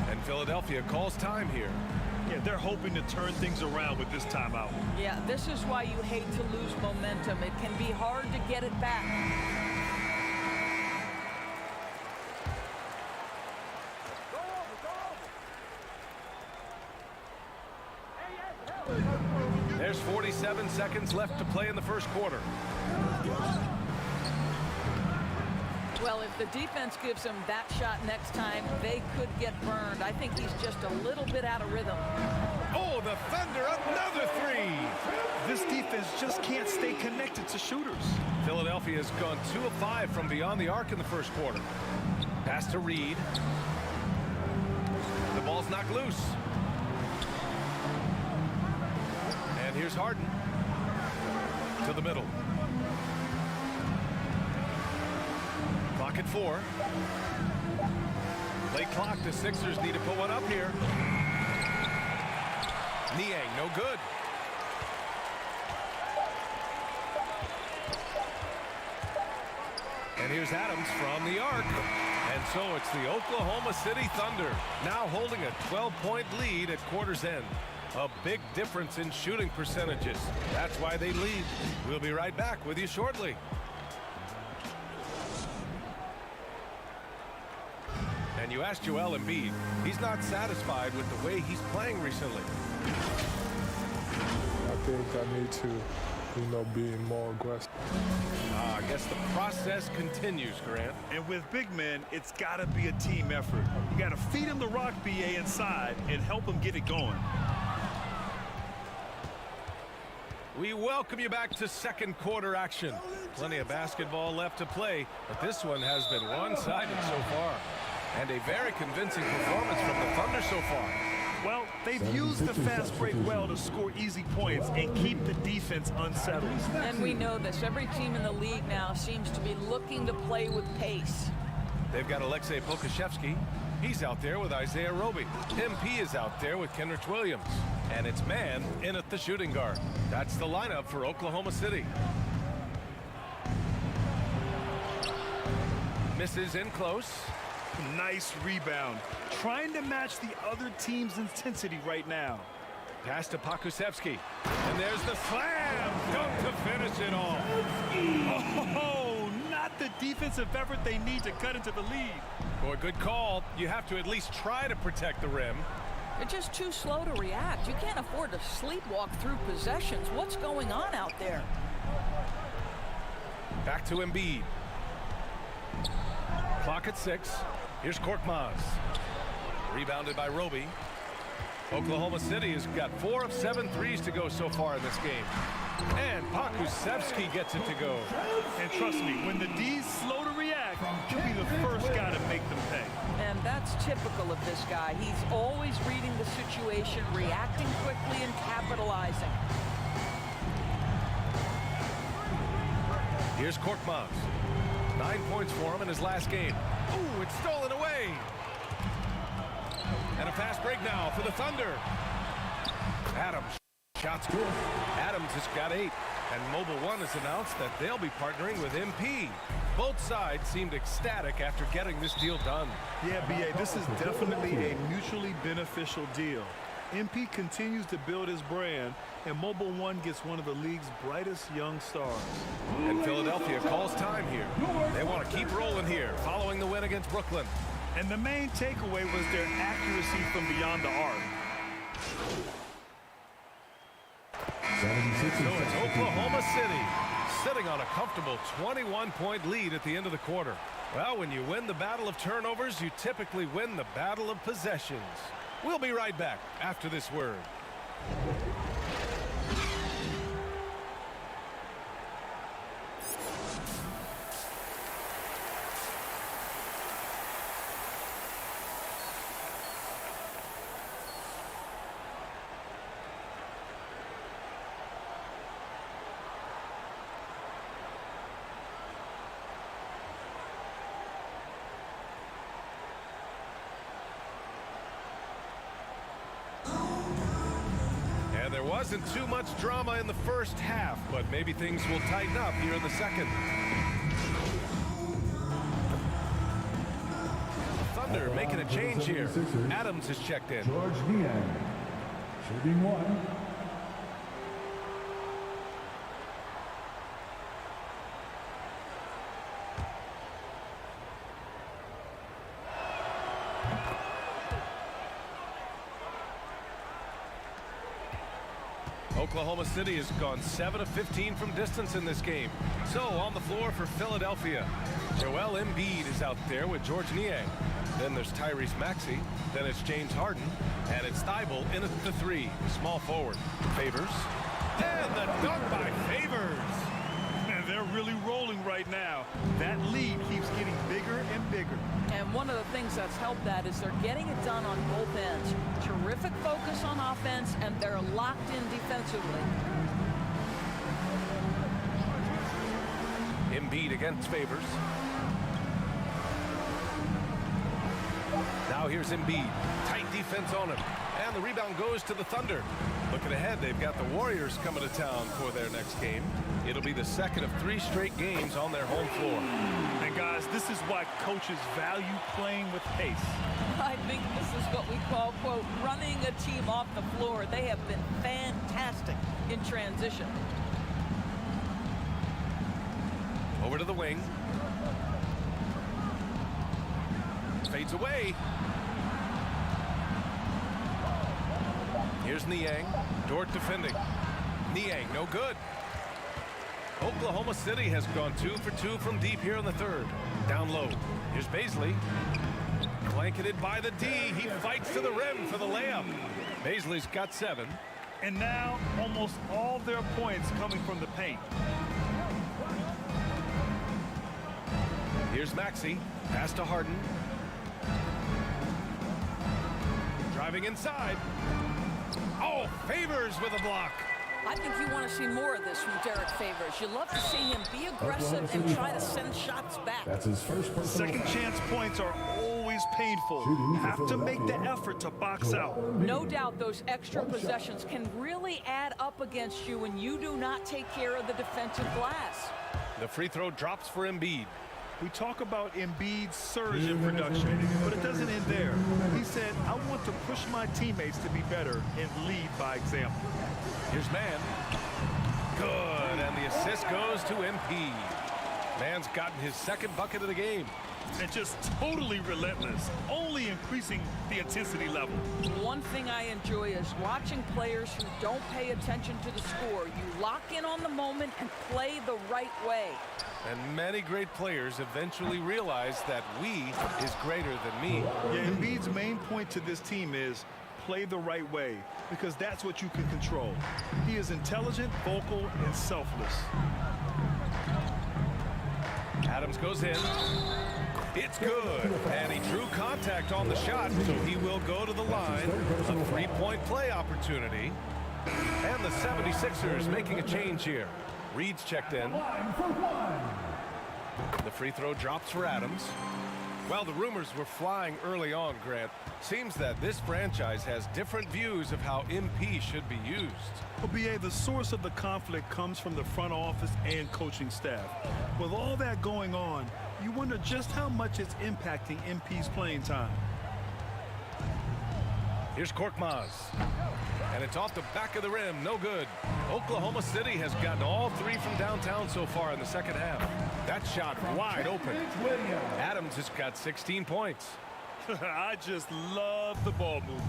And Philadelphia calls time here. Yeah, they're hoping to turn things around with this timeout. Yeah, this is why you hate to lose momentum. It can be hard to get it back. There's 47 seconds left to play in the first quarter. Well, if the defense gives him that shot next time, they could get burned. I think he's just a little bit out of rhythm. Oh, the Thunder, another three. This defense just can't stay connected to shooters. Philadelphia has gone 2 of 5 from beyond the arc in the first quarter. Pass to Reed. The ball's knocked loose. And here's Harden. To the middle. Clock at 4. Late clock. The Sixers need to put one up here. Niang, no good. And here's Adams from the arc. And so it's the Oklahoma City Thunder now holding a 12-point lead at quarter's end. A big difference in shooting percentages. That's why they lead. We'll be right back with you shortly. And you asked Joel Embiid. He's not satisfied with the way he's playing recently. I think I need to, be more aggressive. I guess the process continues, Grant. And with big men, it's got to be a team effort. You got to feed him the rock, BA, inside and help him get it going. We welcome you back to second quarter action. Plenty of basketball left to play, but this one has been one-sided so far. And a very convincing performance from the Thunder so far. Well, they've used the fast break well to score easy points and keep the defense unsettled. And we know this. Every team in the league now seems to be looking to play with pace. They've got Aleksej Pokusevski. He's out there with Isaiah Roby. MP is out there with Kenrich Williams. And it's man in at the shooting guard. That's the lineup for Oklahoma City. Misses in close. Nice rebound. Trying to match the other team's intensity right now. Pass to Pokusevski. And there's the slam. Dunk to finish it off. Oh, not the defensive effort they need to cut into the lead. Boy, good call. You have to at least try to protect the rim. They're just too slow to react. You can't afford to sleepwalk through possessions. What's going on out there? Back to Embiid. Clock at 6. Here's Korkmaz. Rebounded by Roby. Oklahoma City has got 4 of 7 threes to go so far in this game. And Pokusevski gets it to go. And trust me, when the D's slow to react, he'll be the first guy to make them pay. And that's typical of this guy. He's always reading the situation, reacting quickly, and capitalizing. Here's Korkmaz. 9 points for him in his last game. Ooh, it's stolen away. And a fast break now for the Thunder. Adams, shots good. Adams has got 8. And Mobile One has announced that they'll be partnering with MP. Both sides seemed ecstatic after getting this deal done. Yeah, B.A., this is definitely a mutually beneficial deal. MP continues to build his brand, and Mobile One gets one of the league's brightest young stars. And Philadelphia calls time here. They want to keep rolling here following the win against Brooklyn. And the main takeaway was their accuracy from beyond the arc. So it's Oklahoma City sitting on a comfortable 21-point lead at the end of the quarter. Well, when you win the battle of turnovers, you typically win the battle of possessions. We'll be right back after this word. There wasn't too much drama in the first half, but maybe things will tighten up here in the second. Thunder making a change here. Adams has checked in. George Niang, shooting 1. Oklahoma City has gone 7 of 15 from distance in this game. So on the floor for Philadelphia, Joel Embiid is out there with George Niang. Then there's Tyrese Maxey. Then it's James Harden. And it's Thibault in at the 3, small forward. Favors. And the dunk by Favors. Man, they're really rolling right now. That lead keeps getting bigger and bigger. And one of the things that's helped that is they're getting it done on both ends. Terrific focus on offense, and they're locked in defensively. Embiid against Favors. Now here's Embiid. Tight defense on him. And the rebound goes to the Thunder. Looking ahead, they've got the Warriors coming to town for their next game. It'll be the second of 3 straight games on their home floor. And guys, this is why coaches value playing with pace. I think this is what we call, quote, running a team off the floor. They have been fantastic in transition. Over to the wing. Fades away. Here's Niang. Dort defending. Niang, no good. Oklahoma City has gone 2 for 2 from deep here in the third. Down low. Here's Bazley. Blanketed by the D. He fights to the rim for the layup. Bazley's got 7. And now almost all their points coming from the paint. Here's Maxey. Pass to Harden. Driving inside. Oh, Favors with a block. I think you want to see more of this from Derek Favors. You love to see him be aggressive and try to send shots back. That's his first personal Second chance points are always painful. Have to make the effort to box out. No doubt those extra possessions can really add up against you when you do not take care of the defensive glass. The free throw drops for Embiid. We talk about Embiid's surge in production, but it doesn't end there. He said, I want to push my teammates to be better and lead by example. Here's Mann. Good, and the assist goes to MP. Mann's gotten his second bucket of the game. And just totally relentless, only increasing the intensity level. One thing I enjoy is watching players who don't pay attention to the score. You lock in on the moment and play the right way. And many great players eventually realize that we is greater than me. Yeah, Embiid's main point to this team is play the right way because that's what you can control. He is intelligent, vocal, and selfless. Adams goes in. It's good. And he drew contact on the shot, so he will go to the line. A three-point play opportunity. And the 76ers making a change here. Reed's checked in. The free throw drops for Adams. Well, the rumors were flying early on, Grant. Seems that this franchise has different views of how MP should be used. Well, B.A., the source of the conflict comes from the front office and coaching staff. With all that going on, you wonder just how much it's impacting MP's playing time. Here's Korkmaz. And it's off the back of the rim. No good. Oklahoma City has gotten all three from downtown so far in the second half. That shot wide open. Adams has got 16 points. I just love the ball movement.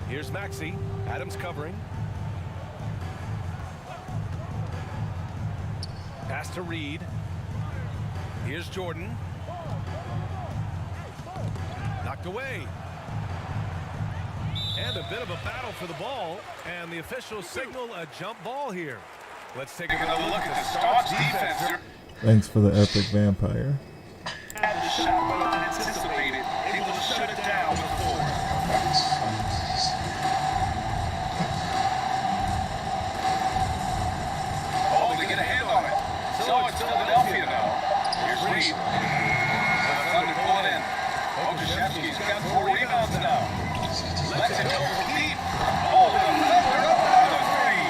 Here's Maxey. Adams covering. Pass to Reed. Here's Jordan. Knocked away. And a bit of a battle for the ball. And the officials signal a jump ball here. Let's take another look at the Starks defense. Thanks for the epic vampire. Had the shot well anticipated, able to shut it down with four. Oh, they get a hand on it. So it's Philadelphia now. Here's Reed. The Thunder pull it in. Okashevsky's got 4 rebounds now. Lets it go for deep. Oh, the Thunder up with a three.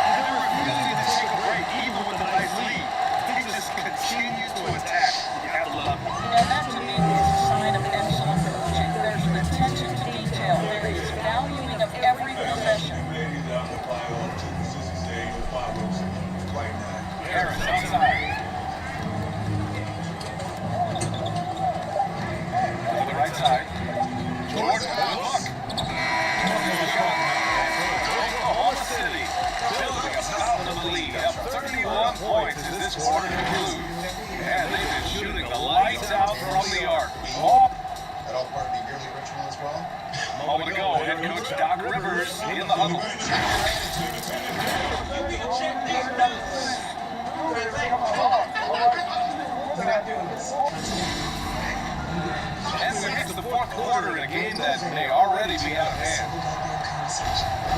They're refusing to take a break even with a nice lead. He just continues to attack. You have to love it. And that to me is a sign of excellent coaching. There's an attention to detail. There is valuing of every possession. Harris outside. To the right side. Jordan, good luck. Oklahoma City building a pound of the lead. Up 31 points as this quarter concludes. And they've been shooting the lights out from the arc. That all part of the yearly ritual as well? A moment ago, head coach Doc Rivers in the huddle. And we get to the fourth quarter in a game that may already be out of hand.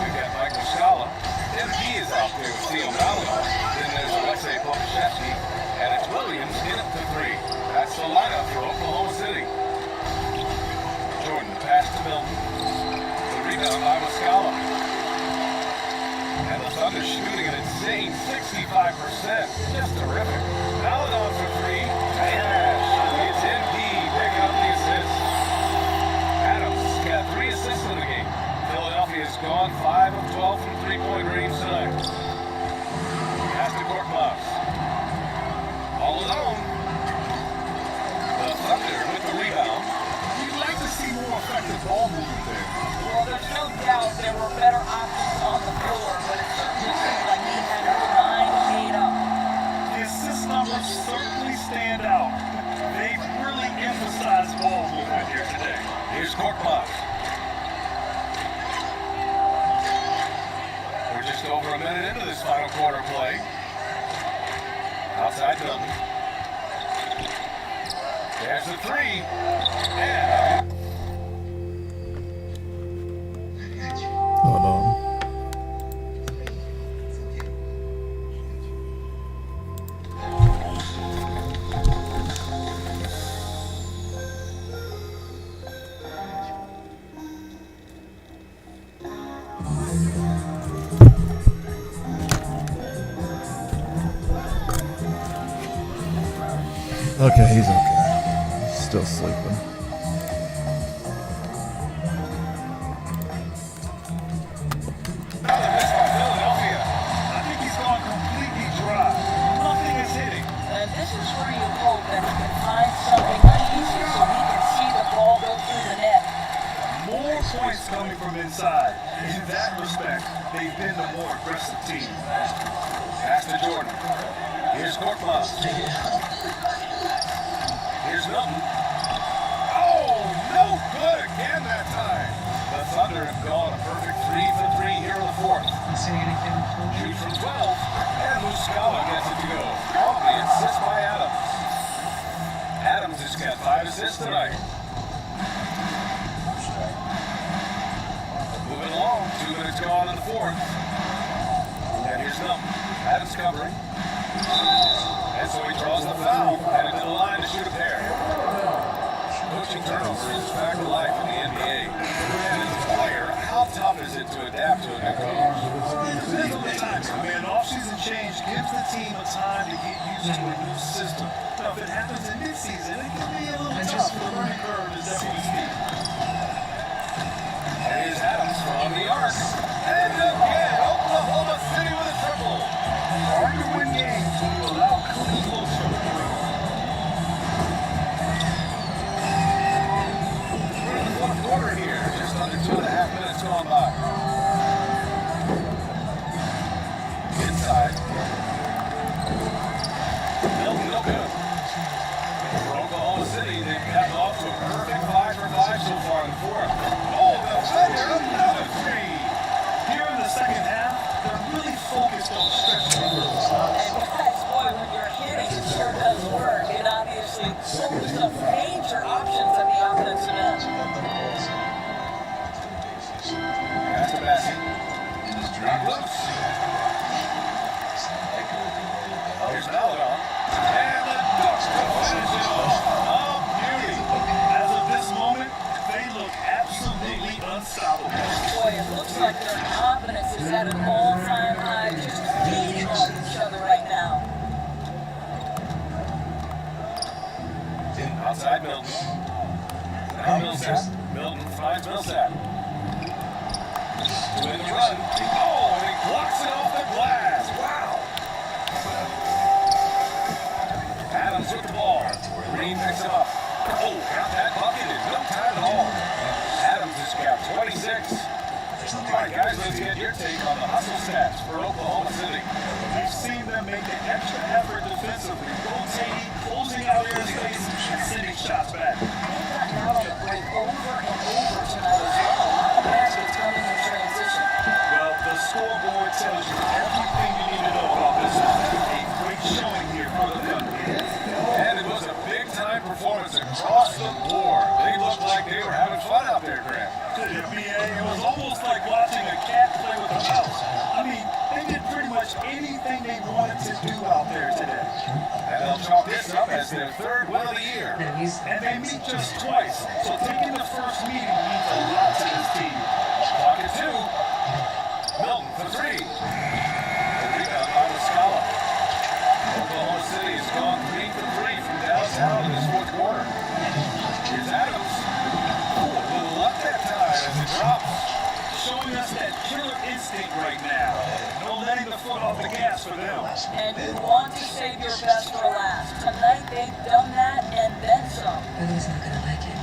We've got Michael Scala. MP is out there with Theo Mallow. Then there's Alexei Pokusevsky. And it's Williams in it to three. That's the lineup for Oklahoma City. Jordan, the pass to Milton. The rebound by Muscala. And the Thunder shooting an insane 65%. Just terrific. Maladon for three. And it's MP picking up the assist. Adams got 3 assists in the game. Philadelphia's gone 5 of 12 from three-point range tonight. Pass to Korkmaz. All alone. The Thunder with the rebound. We'd like to see more effective ball movement there. Well, there's no doubt there were better options on the floor, but it certainly seemed like he had his mind made up. The assist numbers certainly stand out. They've really emphasized ball movement here today. Here's Korkmaz. We're just over a minute into this final quarter play. Outside Milton. There's the three. And Hold on. Okay, he's okay. He's still sleeping. Philadelphia. I think he's gone completely dry. Nothing is hitting. And this is where you hope that he can find something easy so he can see the ball go through the net. More points coming from inside. In that respect, they've been the more aggressive team. Pass to Jordan. Here's Korkmaz. Here's Milton. Oh, Butler have gone a perfect 3 for 3 here in the fourth. Shoots from 12, and Muscala gets it to go. Off the assist by Adams. Adams has got 5 assists tonight. Moving along, 2 minutes gone in the fourth. And here's Milton. Adams covering. And so he draws the foul, headed to the line to shoot a pair. Coaching turnover is back to life in the NBA. And as a player, how tough is it to adapt to a new coach? There's a time, man. Off-season change gives the team a time to get used to a new system. Now, if it happens in mid-season, it can be a little tough. The learning curve is definitely steep. And here's Adams from the arc. And again, Oklahoma City with a triple. Hard to win games when you allow clean looks from the three. We're in the fourth quarter here, just under 2.5 minutes gone by. Inside. Milton, no good. For Oklahoma City, they've gotten off to a perfect 5 for 5 so far in the fourth. Oh, the Thunder, another three. Here in the second half, they're really focused on stretching the And guys, boy, when you're hitting, it sure does work. It obviously opens up major options at the offensive end. Pass to Bassi. Drop loose. Here's Maladon. And the dunk to finish it off. Oh, beauty. As of this moment, they look absolutely unstoppable. Boy, it looks like their confidence is at an all-time high, just feeding on each other right now. Outside Milton. Now Millsap. Milton finds Millsap. Doing the run. Oh, and he blocks it off the glass. Wow. Adams with the ball. Green picks it up. Oh, got that bucket in no time at all. Adams has got 26. All right, guys, let's get your take on the hustle stats for Oklahoma City. We've seen them make an extra effort defensively, rotating, closing out airspace, and sending shots back. They've gotten out on the break over and over tonight as well. Baskets coming in transition. Well, the scoreboard tells you everything you need to know about this one. A great showing here for the Thunder. And it was a big-time performance across the board. They looked like they were having fun out there, Graham. It was almost like watching a cat play with a mouse. I mean, they did pretty much anything they wanted to do out there today. And they'll chalk this up as their 3rd win of the year. And they meet just twice, so taking the first meeting means a lot to this team. Clock at 2. Milton for 3. The rebound by Muscala. Oklahoma City has gone 3 for 3 from downtown in this fourth quarter. Here's Adams. Oh, a little luck that time as it drops. Showing us that killer instinct right now. No letting the foot off the gas for them. And you want to save your best for last. Tonight they've done that and then some. Billy's not gonna like it.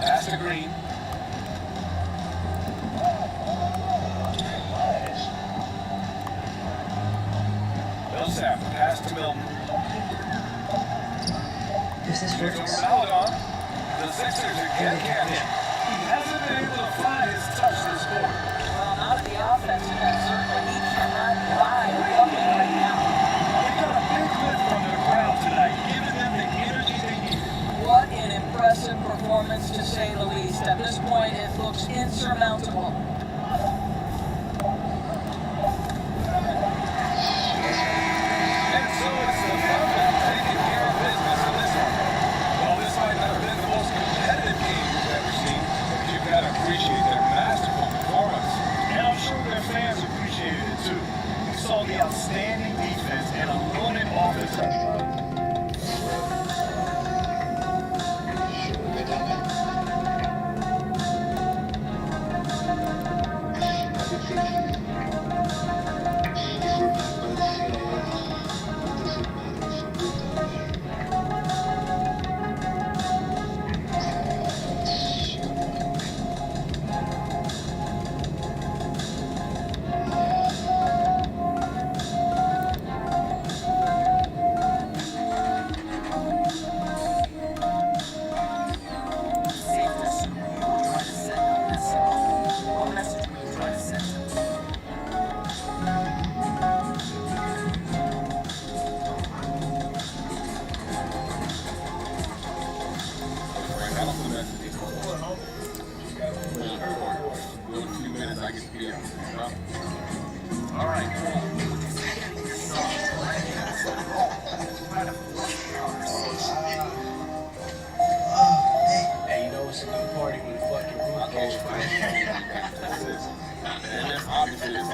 Pass to Green. Millsap, pass to Milton. This is Here's works. Maladon. The Sixers again can't hit. He hasn't been able to find his touch this quarter. Well, not at the offensive end, certainly. He cannot buy a bucket right now. They got a big lift from their crowd tonight, giving them the energy they need. What an impressive performance, to say the least. At this point, it looks insurmountable. And so it's the Thunder taking care of business in this one. Well, this might not have been the most competitive game you've ever seen, but you've got to appreciate their masterful performance. And I'm sure their fans appreciated it too. We saw the outstanding defense and a loaded offense.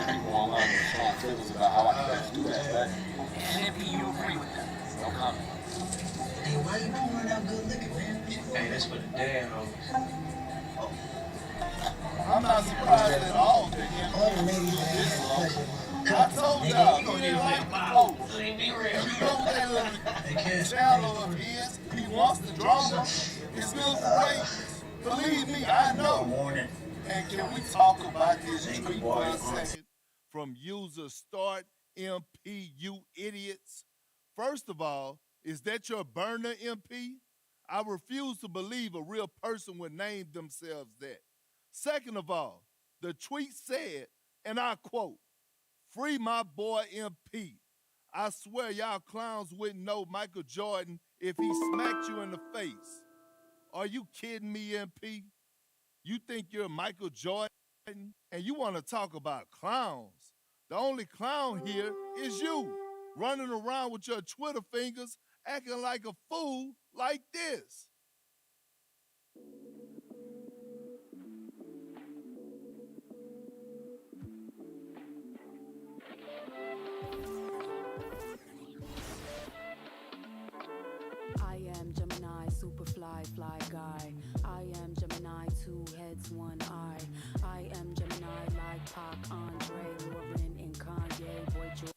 people online were throwing tables about how I could best do that, but and you agree with them. No comment. Hey, why you pouring out good liquor, man? Hey, that's for the dad hoes. I'm not surprised at all. All the ladies that have pleasure. I told y'all, you didn't like the coach. You know that channel of his, he wants the drama. It's good for ratings. Believe me, I know. And can we talk about this tweet for a second? From user start MP, you idiots. First of all, is that your burner MP? I refuse to believe a real person would name themselves that. Second of all, the tweet said, and I quote, "Free my boy MP. I swear y'all clowns wouldn't know Michael Jordan if he smacked you in the face." Are you kidding me, MP? You think you're Michael Jordan? And you want to talk about clowns? The only clown here is you, running around with your Twitter fingers, acting like a fool like this. I am Gemini, superfly, fly guy. I am Gemini, 2 heads, 1 eye. I am Gemini, like Pac, Andre, Lauren, and Kanye, Boy George.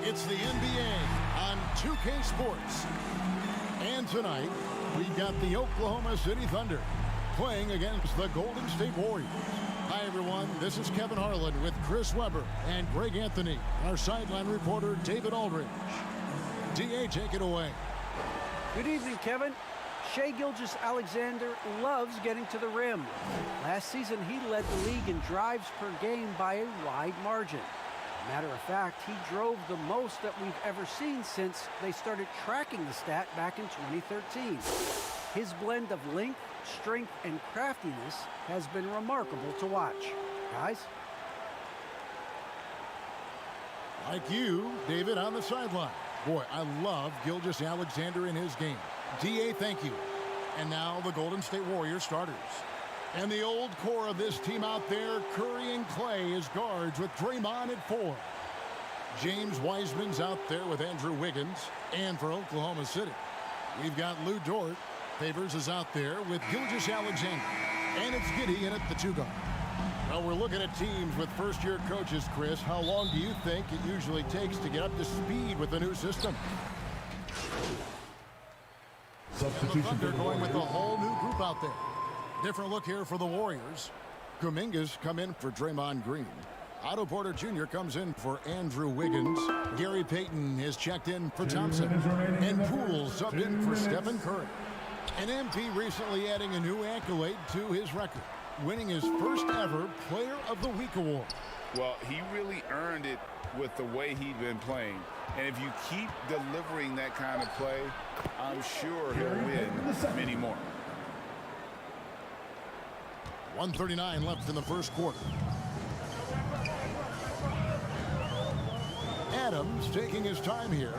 It's the NBA on 2K Sports. And tonight, we've got the Oklahoma City Thunder playing against the Golden State Warriors. Hi, everyone. This is Kevin Harlan with Chris Webber and Greg Anthony, our sideline reporter, David Aldridge. D.A., take it away. Good evening, Kevin. Shai Gilgeous-Alexander loves getting to the rim. Last season, he led the league in drives per game by a wide margin. Matter of fact, he drove the most that we've ever seen since they started tracking the stat back in 2013. His blend of length, strength, and craftiness has been remarkable to watch. Guys? Like you, David, on the sideline. Boy, I love Gilgeous-Alexander in his game. D.A., thank you. And now the Golden State Warriors starters. And the old core of this team out there, Curry and Clay as guards with Draymond at 4. James Wiseman's out there with Andrew Wiggins. And for Oklahoma City, we've got Lou Dort. Favors is out there with Gilgeous-Alexander. And it's Giddey in at the 2 guard. Well, we're looking at teams with first-year coaches, Chris. How long do you think it usually takes to get up to speed with the new system? And the Thunder going with a whole new group out there. Different look here for the Warriors. Kuminga's come in for Draymond Green. Otto Porter Jr. comes in for Andrew Wiggins. Gary Payton is checked in for Thompson. And Poole subbed in for Stephen Curry. And MP recently adding a new accolade to his record, winning his first ever Player of the Week award. Well, he really earned it with the way he'd been playing. And if you keep delivering that kind of play, I'm sure he'll win many more. 1:39 left in the first quarter. Adams taking his time here.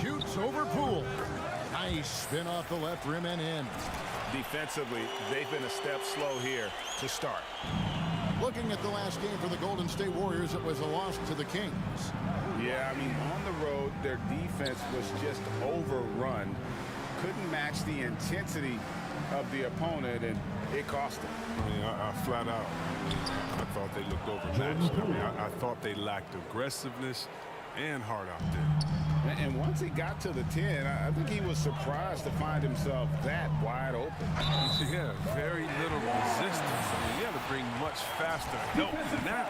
Shoots over Poole. Nice spin off the left rim and in. Defensively, they've been a step slow here to start. Looking at the last game for the Golden State Warriors, it was a loss to the Kings. Yeah, I mean, on the road, their defense was just overrun. Couldn't match the intensity of the opponent, and it cost them. I mean, I flat out, I thought they looked overmatched. I mean, I thought they lacked aggressiveness and heart out there. And once he got to the 10, I think he was surprised to find himself that wide open. Yeah, very little resistance. I mean, you had to bring much faster help than that.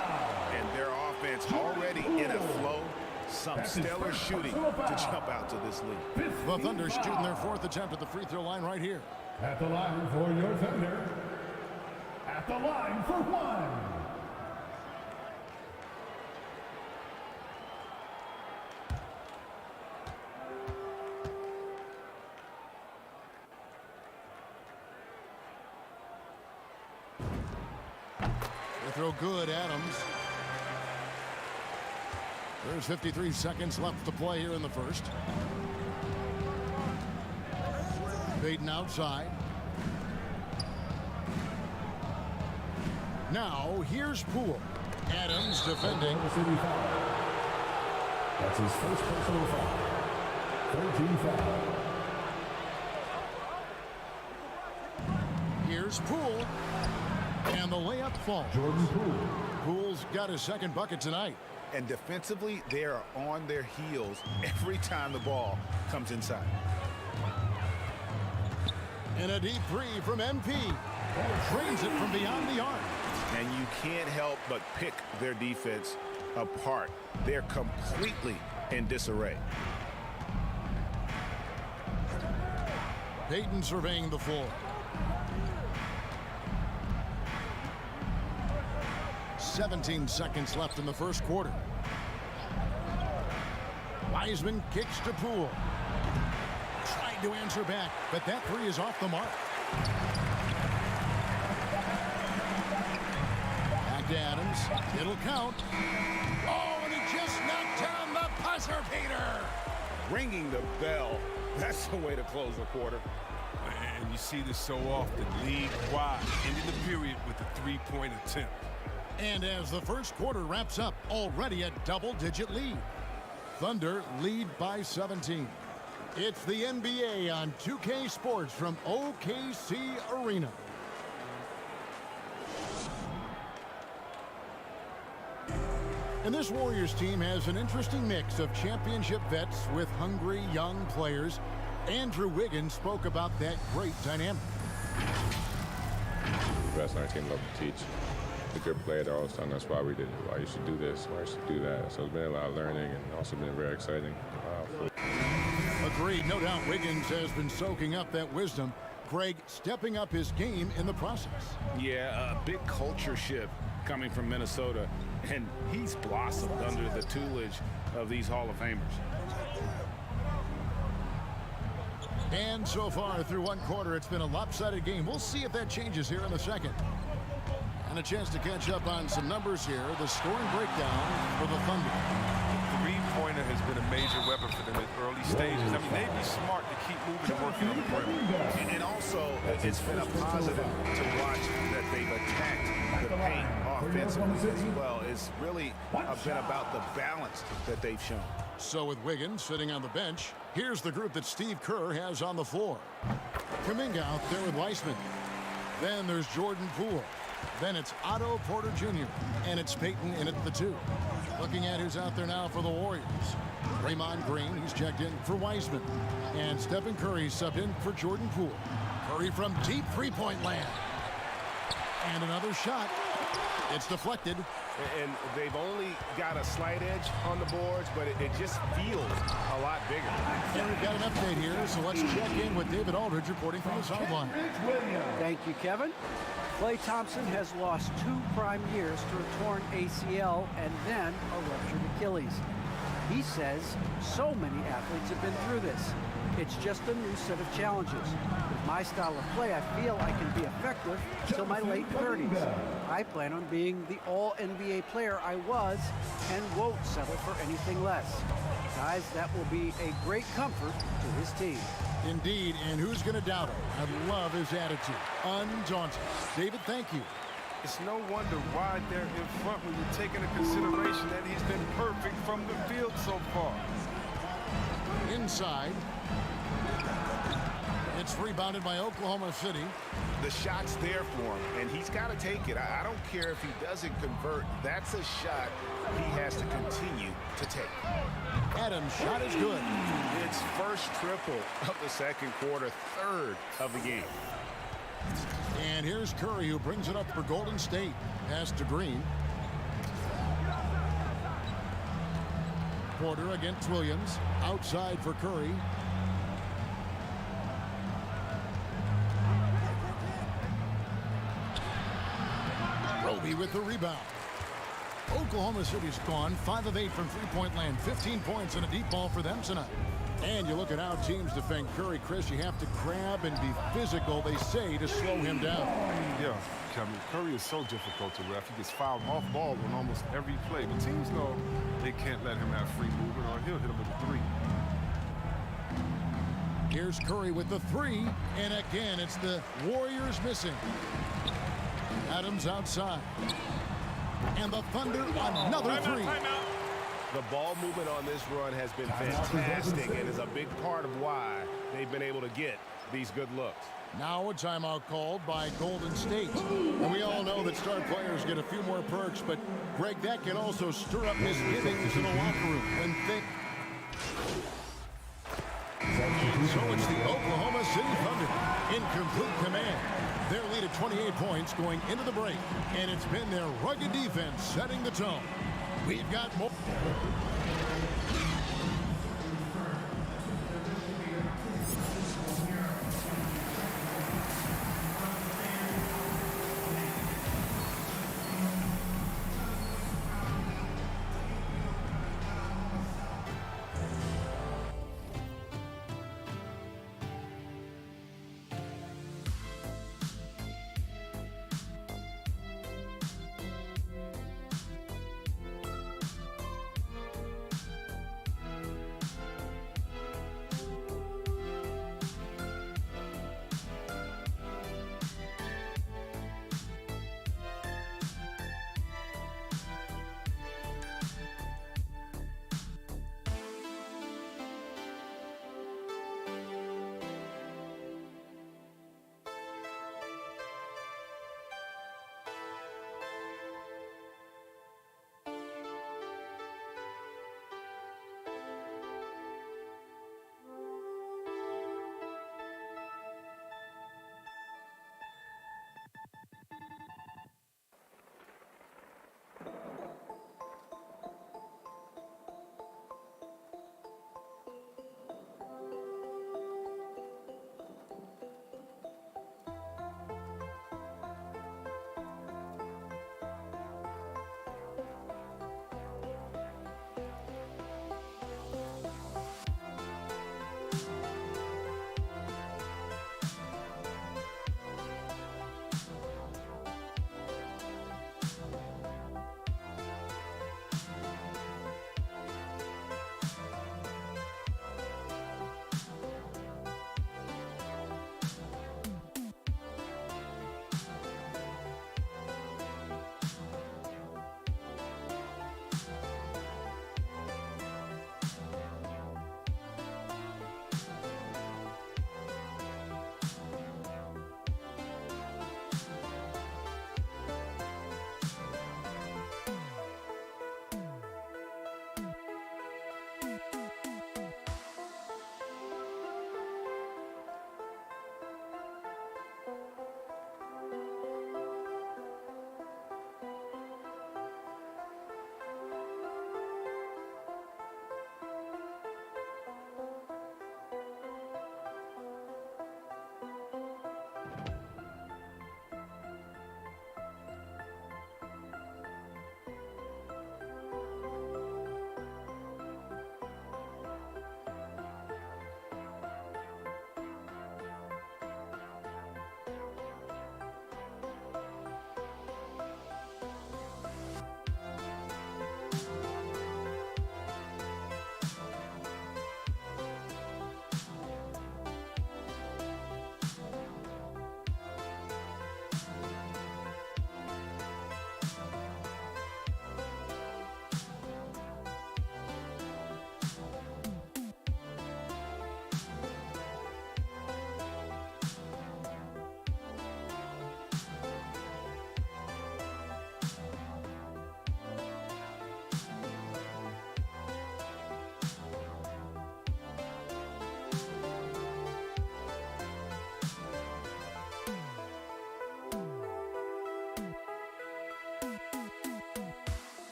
And their offense already in a flow. Some stellar shooting to jump out to this lead. The Thunder shooting their 4th attempt at the free throw line right here. At the line for your Thunder. At the line for 1. They throw good, Adams. There's 53 seconds left to play here in the first. Payton outside. Now, here's Poole. Adams defending. That's his first personal foul. 13 foul. Here's Poole. And the layup falls. Jordan Poole. Poole's got his second bucket tonight. And defensively, they are on their heels every time the ball comes inside. And a deep three from MP. Drains it from beyond the arc. And you can't help but pick their defense apart. They're completely in disarray. Payton surveying the floor. 17 seconds left in the first quarter. Wiseman kicks to Poole. Tried to answer back, but that three is off the mark. Back to Adams. It'll count. Oh, and he just knocked down the buzzer beater. Ringing the bell. That's the way to close a quarter. And you see this so often, league-wide, ending the period with a three-point attempt. And as the first quarter wraps up, already a double-digit lead. Thunder lead by 17. It's the NBA on 2K Sports from OKC Arena. And this Warriors team has an interesting mix of championship vets with hungry young players. Andrew Wiggins spoke about that great dynamic. The best on our team love to teach. The good player, they're always telling us why we did it, why you should do this, why you should do that. So it's been a lot of learning and also been very exciting. Agreed. No doubt Wiggins has been soaking up that wisdom. Greg stepping up his game in the process. Yeah, a big culture shift coming from Minnesota, and he's blossomed under the tutelage of these Hall of Famers. And so far through one quarter, it's been a lopsided game. We'll see if that changes here in the second. And a chance to catch up on some numbers here. The scoring breakdown for the Thunder. Three-pointer has been a major weapon for them at early stages. I mean, they'd be smart to keep moving and working on the perimeter. And also, it's been a positive to watch that they've attacked the paint offensively as well. It's really been about the balance that they've shown. So with Wiggins sitting on the bench, here's the group that Steve Kerr has on the floor. Kuminga out there with Weissman. Then there's Jordan Poole. Then it's Otto Porter Jr. And it's Peyton in at the 2. Looking at who's out there now for the Warriors. Draymond Green, he's checked in for Weissman. And Stephen Curry subbed in for Jordan Poole. Curry from deep three-point land. And another shot. It's deflected. And they've only got a slight edge on the boards, but it just feels a lot bigger. And we've got an update here, so let's check in with David Aldridge reporting from the sideline. Thank you, Kevin. Klay Thompson has lost 2 prime years to a torn ACL and then a ruptured Achilles. He says so many athletes have been through this. It's just a new set of challenges. With my style of play, I feel I can be effective till my late 30s. I plan on being the all-NBA player I was and won't settle for anything less. Guys, that will be a great comfort to his team. Indeed, and who's going to doubt him? I love his attitude. Undaunted. David, thank you. It's no wonder why they're in front when you take into consideration that he's been perfect from the field so far. Inside. It's rebounded by Oklahoma City. The shot's there for him, and he's got to take it. I don't care if he doesn't convert. That's a shot he has to continue to take. Adams' shot is good. It's first triple of the second quarter, third of the game. And here's Curry, who brings it up for Golden State. Pass to Green. Porter against Williams. Outside for Curry. Roby with the rebound. Oklahoma City's gone 5 of 8 from three-point land. 15 points and a deep ball for them tonight. And you look at how teams defend Curry, Chris. You have to grab and be physical, they say, to slow him down. Yeah, Kevin, Curry is so difficult to ref. He gets fouled off ball on almost every play. But teams know they can't let him have free movement or he'll hit him with a 3. Here's Curry with the 3. And again, it's the Warriors missing. Adams outside. And the Thunder another 3. The ball movement on this run has been fantastic and is a big part of why they've been able to get these good looks. Now a timeout called by Golden State. And we all know that star players get a few more perks, but Greg, that can also stir up misgivings in the locker room. And so it's the Oklahoma City Thunder in complete command. Their lead at 28 points going into the break. And it's been their rugged defense setting the tone. We've got more.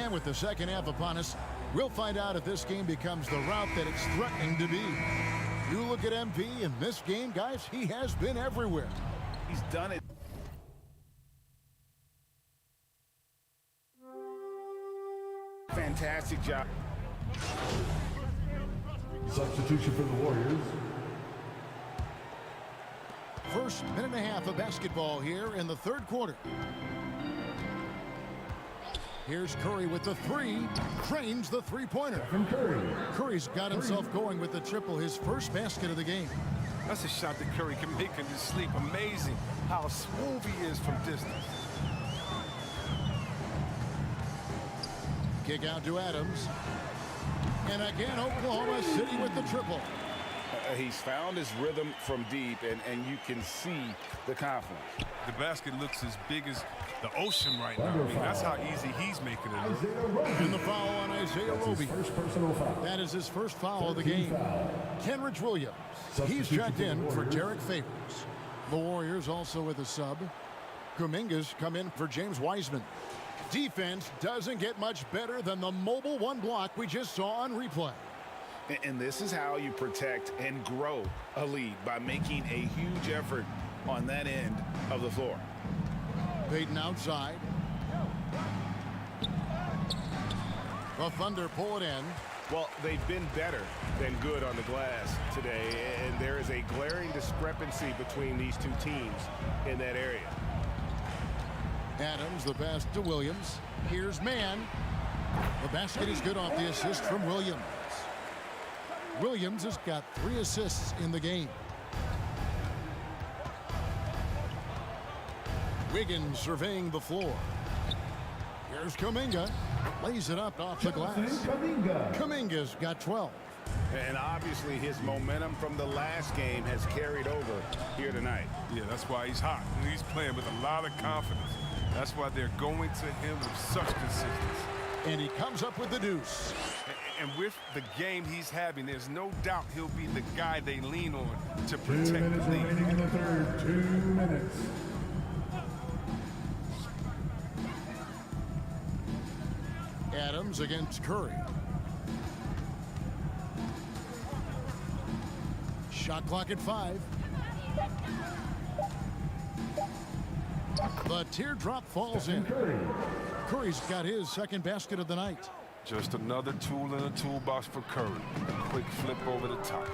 And with the second half upon us, we'll find out if this game becomes the route that it's threatening to be. You look at MP in this game, guys, he has been everywhere. He's done it. Fantastic job. Substitution for the Warriors. First minute and a half of basketball here in the third quarter. Here's Curry with the three. Drains the three-pointer. Curry. Curry's got himself going with the triple, his first basket of the game. That's a shot that Curry can make in his sleep. Amazing how smooth he is from distance. Kick out to Adams. And again, Oklahoma City with the triple. He's found his rhythm from deep, and you can see the confidence. The basket looks as big as the ocean right now. I mean, that's how easy he's making it. And the foul on Isaiah Roby. First personal foul. That is his first foul of the game. Kenrich Williams. He's checked in for Derek Favors. The Warriors also with a sub. Kuminga's come in for James Wiseman. Defense doesn't get much better than the mobile one block we just saw on replay. And this is how you protect and grow a lead, by making a huge effort on that end of the floor. Payton outside. The Thunder pull it in. Well, they've been better than good on the glass today, and there is a glaring discrepancy between these two teams in that area. Adams, the pass to Williams. Here's Mann. The basket is good off the assist from Williams. Williams has got 3 assists in the game. Wiggins surveying the floor. Here's Kuminga. Lays it up off the glass. Kuminga's got 12. And obviously his momentum from the last game has carried over here tonight. Yeah, that's why he's hot. He's playing with a lot of confidence. That's why they're going to him with such consistency. And he comes up with the deuce. And with the game he's having, there's no doubt he'll be the guy they lean on to protect 2 minutes the lead. remaining in the third. 2 minutes. Adams against Curry. Shot clock at 5. The teardrop falls in. Curry's got his second basket of the night. Just another tool in the toolbox for Curry. Quick flip over the top.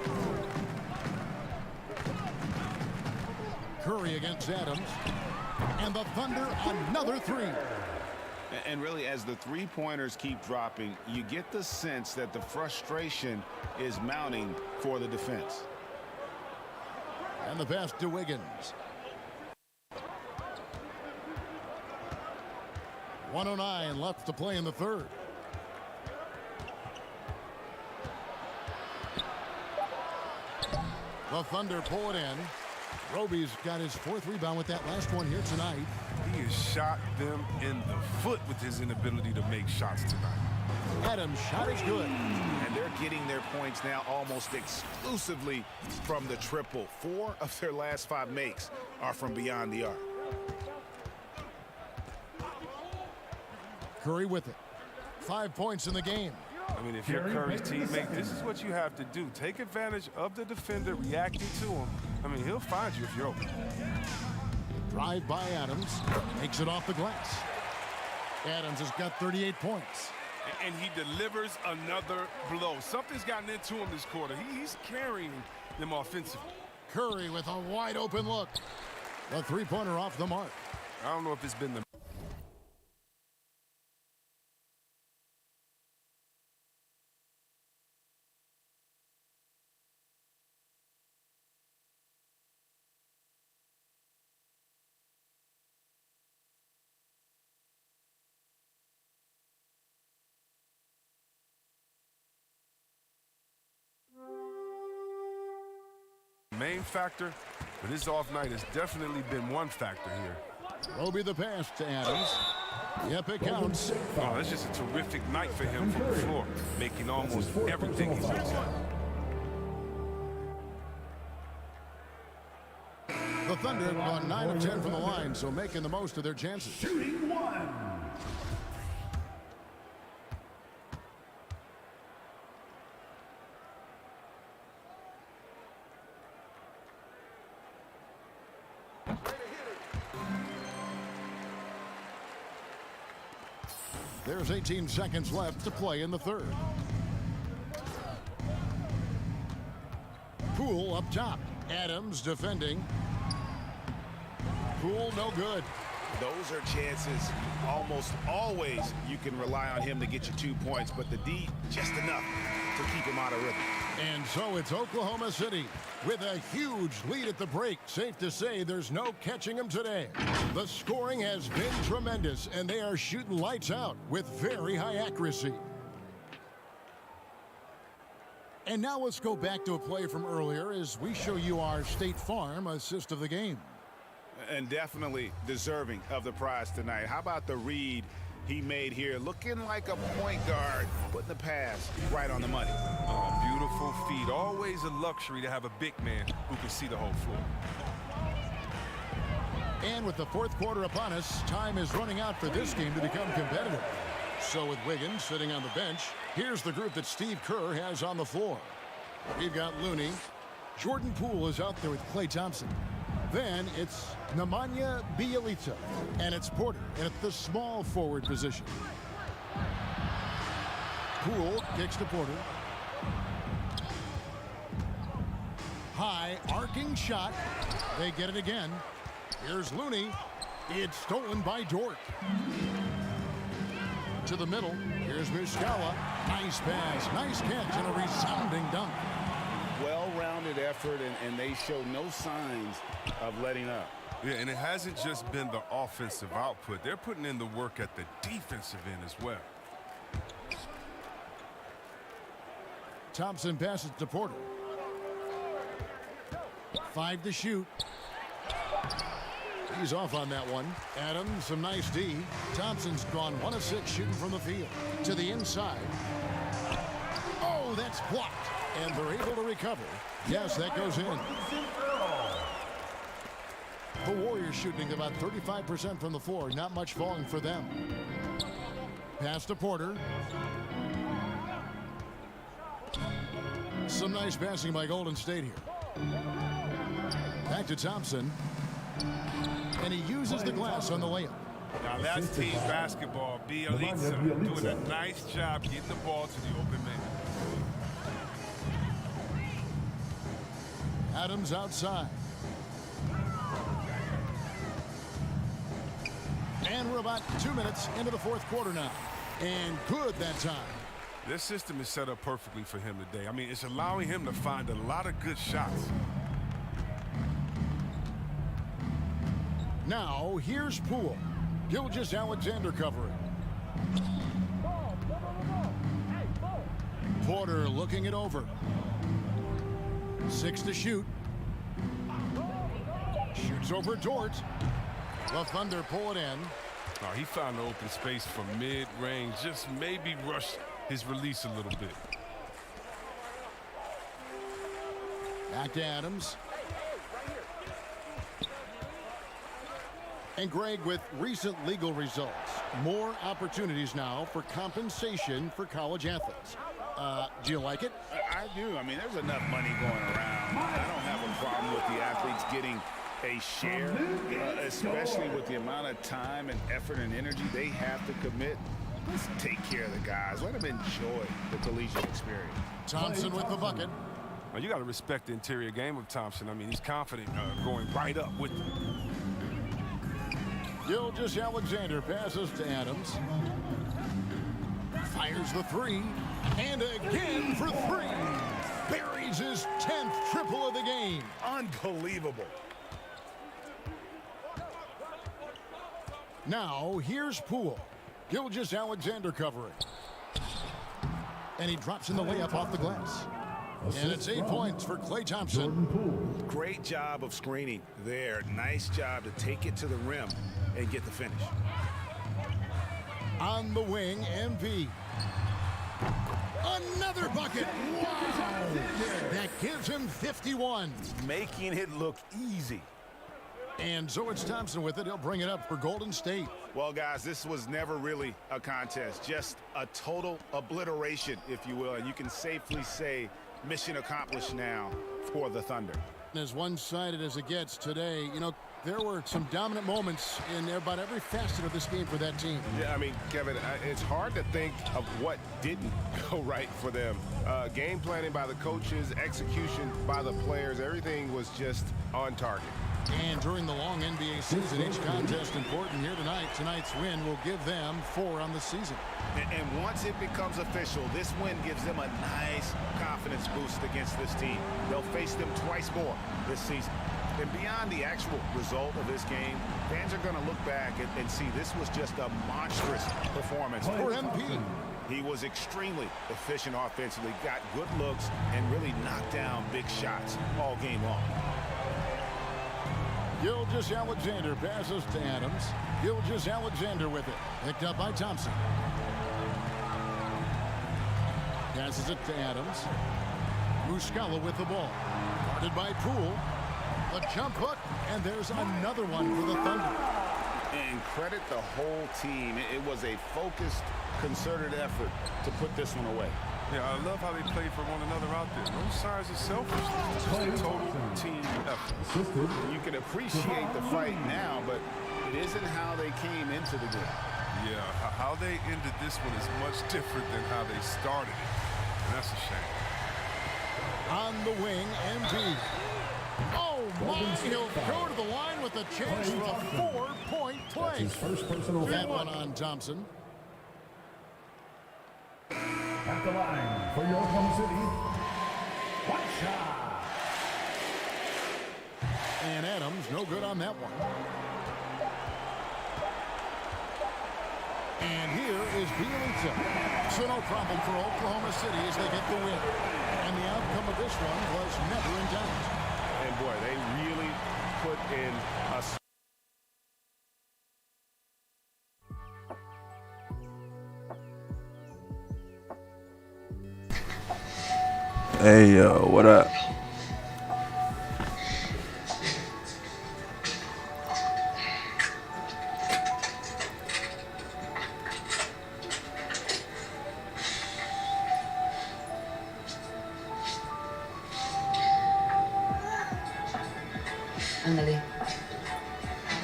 Curry against Adams. And the Thunder another 3. And really, as the three-pointers keep dropping, you get the sense that the frustration is mounting for the defense. And the pass to Wiggins. 1:09 left to play in the third. The Thunder pull it in. Roby's got his 4th rebound with that last one here tonight. He has shot them in the foot with his inability to make shots tonight. Adams' shot is good. And they're getting their points now almost exclusively from the triple. 4 of their last 5 makes are from beyond the arc. Curry with it. 5 points in the game. I mean, if you're Curry's teammate, this is what you have to do. Take advantage of the defender reacting to him. I mean, he'll find you if you're open. Drive by Adams. Takes it off the glass. Adams has got 38 points. And he delivers another blow. Something's gotten into him this quarter. He's carrying them offensively. Curry with a wide open look. The three-pointer off the mark. I don't know if it's been the main factor, but his off night has definitely been one factor here. Roby the pass to Adams. Yep, it counts. Oh, that's just a terrific night for him from the floor, making almost everything he's doing. The Thunder have gone 9 of 10 from the line, so making the most of their chances. Shooting 1. There's 18 seconds left to play in the third. Poole up top. Adams defending. Poole no good. Those are chances almost always you can rely on him to get you 2 points, but the D just enough to keep him out of rhythm. And so it's Oklahoma City with a huge lead at the break. Safe to say there's no catching them today. The scoring has been tremendous, and they are shooting lights out with very high accuracy. And now let's go back to a play from earlier as we show you our State Farm assist of the game. And definitely deserving of the prize tonight. How about the read he made here? Looking like a point guard, putting the pass right on the money. Oh, beautiful feed. Always a luxury to have a big man who can see the whole floor. And with the fourth quarter upon us, time is running out for this game to become competitive. So with Wiggins sitting on the bench, here's the group that Steve Kerr has on the floor. We've got Looney. Jordan Poole is out there with Klay Thompson. Then it's Nemanja Bjelica, and it's Porter at the small forward position. Poole kicks to Porter. High arcing shot. They get it again. Here's Looney. It's stolen by Dort. To the middle. Here's Muscala. Nice pass, nice catch, and a resounding dunk. Well-rounded effort, and they show no signs of letting up. Yeah, and it hasn't just been the offensive output. They're putting in the work at the defensive end as well. Thompson passes to Porter. 5 to shoot. He's off on that one. Adams, some nice D. Thompson's gone 1 of 6 shooting from the field. To the inside. Oh, that's blocked. And they're able to recover. Yes, that goes in. The Warriors shooting about 35% from the floor. Not much falling for them. Pass to Porter. Some nice passing by Golden State here. Back to Thompson. And he uses the glass on the layup. Now that's team basketball. Bjelica doing a nice job getting the ball to the open man. Adams outside. And we're about 2 minutes into the fourth quarter now. And good that time. This system is set up perfectly for him today. I mean, it's allowing him to find a lot of good shots. Now, here's Poole. Gilgeous-Alexander covering. Porter looking it over. 6 to shoot. Shoots over Dort. The Thunder pull it in. Oh, he found the open space from mid-range. Just maybe rush his release a little bit. Back to Adams. And Greg, with recent legal results, more opportunities now for compensation for college athletes. Do you like it? I do. I mean, there's enough money going around. I don't have a problem with the athletes getting a share, especially with the amount of time and effort and energy they have to commit. Let's take care of the guys. Let them enjoy the collegiate experience. Thompson with the bucket. Well, you got to respect the interior game of Thompson. I mean, he's confident going right up with them. Gilgeous-Alexander passes to Adams. Fires the 3. And again for 3. Buries his 10th triple of the game. Unbelievable. Now, here's Poole. Gilgeous-Alexander covering. And he drops in the layup off the glass. And it's 8 points for Klay Thompson. Great job of screening there. Nice job to take it to the rim and get the finish. On the wing, MP. Another bucket. Wow. That gives him 51. Making it look easy. And so it's Thompson with it. He'll bring it up for Golden State. Well, guys, this was never really a contest. Just a total obliteration, if you will. And you can safely say mission accomplished now for the Thunder. As one-sided as it gets today, you know, there were some dominant moments in about every facet of this game for that team. Yeah, I mean, Kevin, it's hard to think of what didn't go right for them. Game planning by the coaches, execution by the players, everything was just on target. And during the long NBA season, each contest important here tonight. Tonight's win will give them 4 on the season. And once it becomes official, this win gives them a nice confidence boost against this team. They'll face them twice more this season. And beyond the actual result of this game, fans are going to look back and see this was just a monstrous performance for MP. He was extremely efficient offensively, got good looks, and really knocked down big shots all game long. Gilgeous-Alexander passes to Adams. Gilgeous-Alexander with it. Picked up by Thompson. Passes it to Adams. Muscala with the ball. Guarded by Poole. A jump hook, and there's another one for the Thunder. And credit the whole team. It was a focused, concerted effort to put this one away. Yeah, I love how they play for one another out there. No signs of selfishness. Just a total team effort. You can appreciate the fight now, but it isn't how they came into the game. Yeah, how they ended this one is much different than how they started it. And that's a shame. On the wing, MP. Oh, my, he'll go to the line with a chance for a 4-point play. That's his first personal that foul. one on Thompson. At the line for your Oklahoma City, one shot. And Adams, no good on that one. And here is Bielitsa. So no problem for Oklahoma City as they get the win. And the outcome of this one was never in doubt. And boy, they really put in a... Hey, yo, what up? Ándale.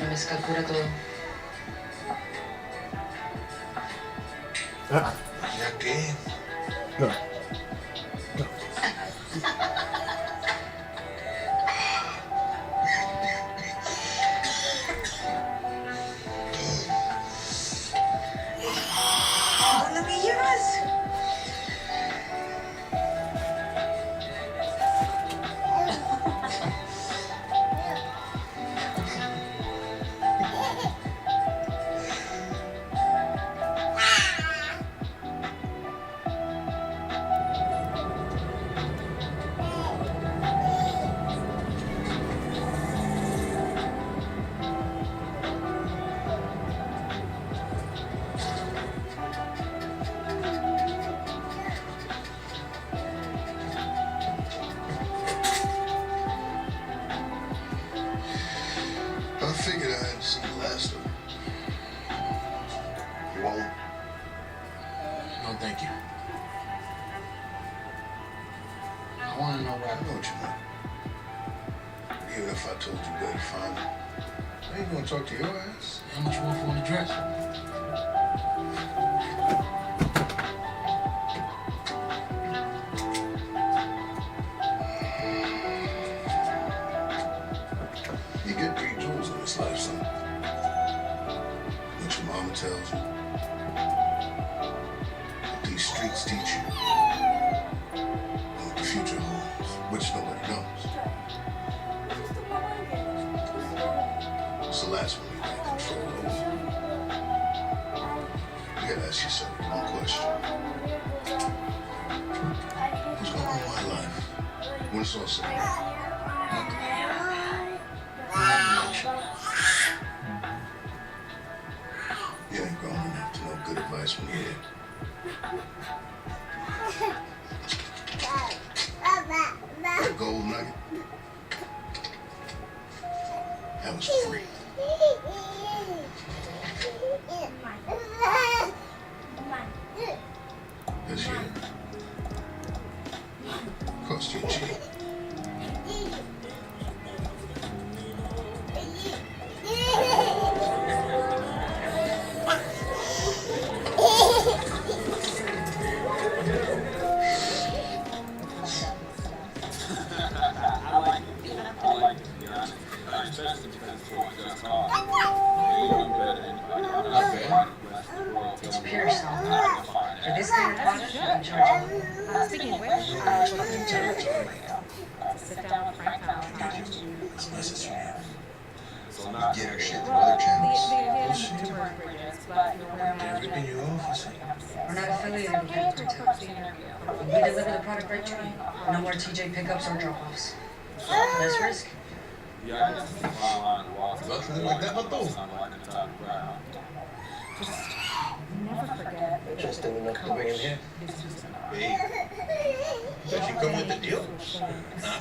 La mezcal cura todo. ¿Ya qué? No. ¿Dónde me llevas? I figured I hadn't seen the last of him. You won't? No, thank you. I want to know where I know what you want. Even if I told you where to find him, I ain't gonna talk to your ass. How much you want for an address? You get 3 jewels in this life, son. What your mama tells you. What these streets teach you. And what the future holds, which nobody knows. It's the last one you got control over. You gotta ask yourself one question. Who's gonna own my life when it's all said and done? You ain't grown enough to know good advice from here. That gold nugget, that was free. This here cost you cheap. especially because it's what just called. It's pure salt. For this kind of product, you can charge it. Speaking of which, I would love to charge it. Sit down with Frank Valentine. It's necessary. So not get our shit to other channels. To burn bridges, but They're ripping you off, I see. we're not affiliated with Edmonton. We deliver the product right to you. No more TJ pickups or drop-offs. Less risk. Yeah, I guess it's a fine line to walk. Nothing like that, but though. Like in the top ground. Never forget. Interesting enough to bring him here. Hey, does she come with the deal? Nah.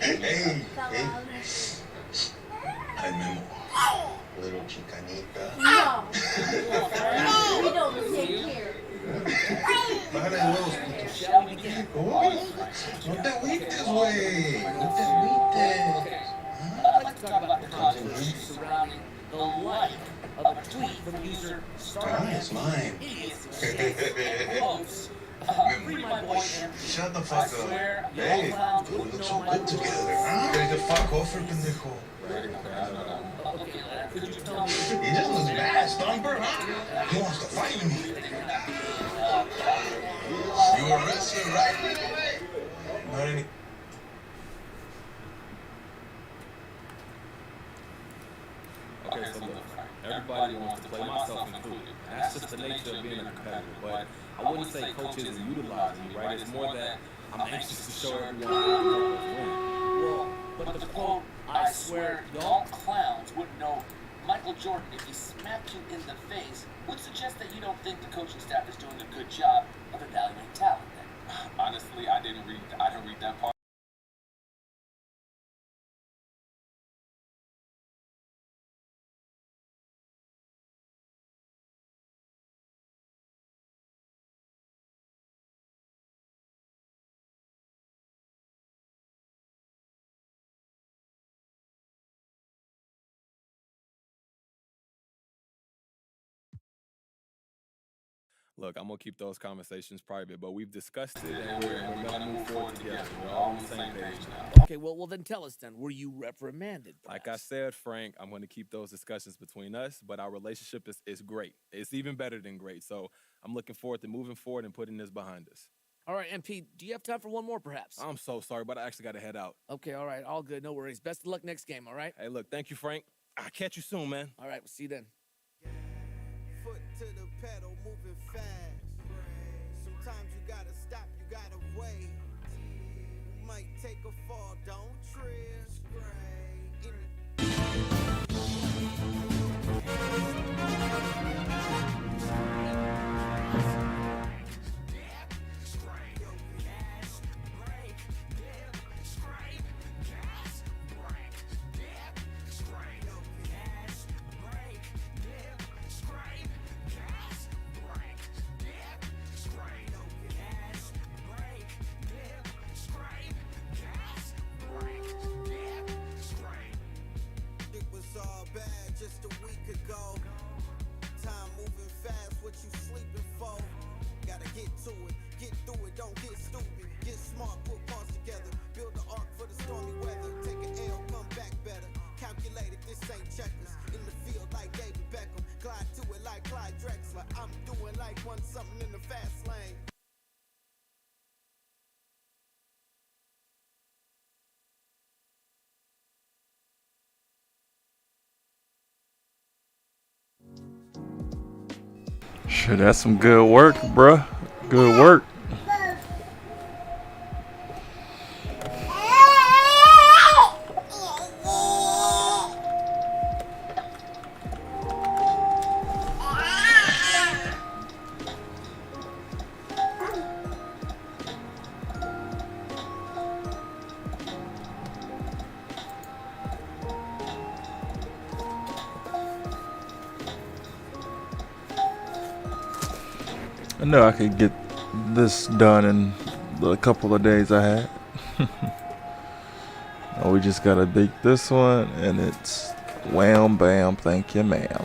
Hey. Ay, Memo. Little chicanita. No. We don't take care. Bájale de huevos, puto. Oh, no te agüites, güey. No te agüites. I'd like to talk about the controversy surrounding the like of a tweet from user It's mine. Free my boy M. Shut the fuck up. Hey, we look so good together. Huh? Get the fuck off her, pendejo. Could you tell me? He just looks bad, Stomper, huh? He wants to fight me. You a wrestler, right? Not any. Okay, so look, everybody wants to play, myself included. That's just the nature of being a competitor. But I wouldn't say coaches are utilizing you, right? It's more that I'm anxious to show everyone how to help us win. Well, but the quote, I swear y'all clowns wouldn't know Michael Jordan if he smacked you in the face would suggest that you don't think the coaching staff is doing a good job of evaluating talent then. Honestly, I didn't read that part. Look, I'm going to keep those conversations private, but we've discussed it, and we're going to move forward together. We're all on the same page now. Okay, well then tell us then, were you reprimanded? Like I said, Frank, I'm going to keep those discussions between us, but our relationship is great. It's even better than great, so I'm looking forward to moving forward and putting this behind us. All right, MP, do you have time for one more perhaps? I'm so sorry, but I actually got to head out. Okay, all right, all good, no worries. Best of luck next game, all right? Hey, look, thank you, Frank. I'll catch you soon, man. All right, we'll see you then. Foot to the pedal, moving fast. Sometimes you gotta stop, you gotta wait. You might take a fall, don't trip. Just a week ago, time moving fast, what you sleeping for? Gotta get to it, get through it, don't get stupid, get smart, put parts together, build the ark for the stormy weather, take an L, come back better, calculate it, this ain't checkers, in the field like David Beckham, glide to it like Clyde Drexler, I'm doing like one something in the fast lane. Shit, that's some good work, bruh. Good work. I know I could get this done in the couple of days I had. Oh, we just gotta beat this one, and it's wham bam, thank you, ma'am.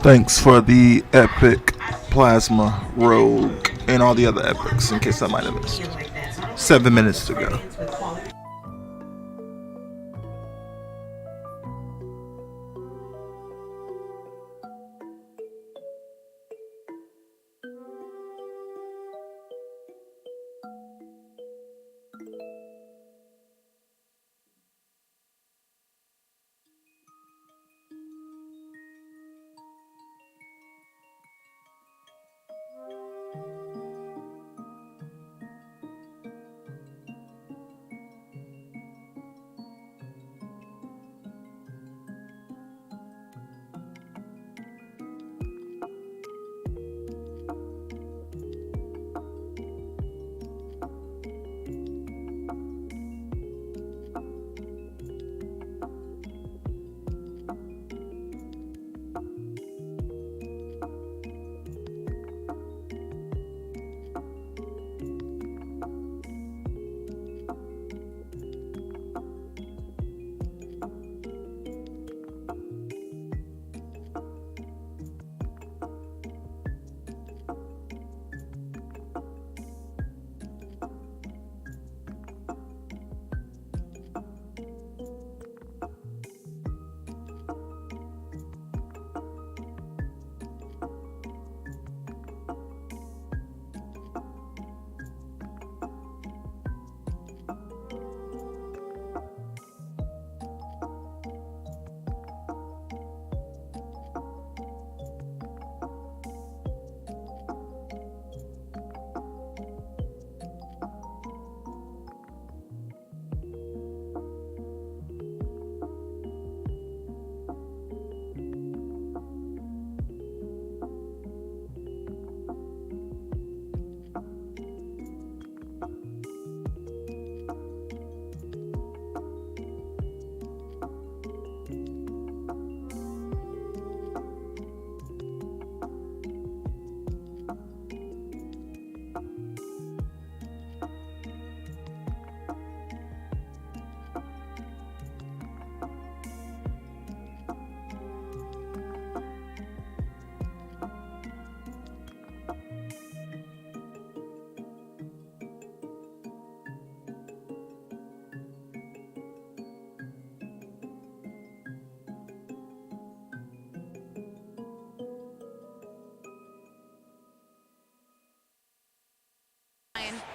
Thanks for the epic Plasma Rogue and all the other epics, in case I might have missed. 7 minutes to go.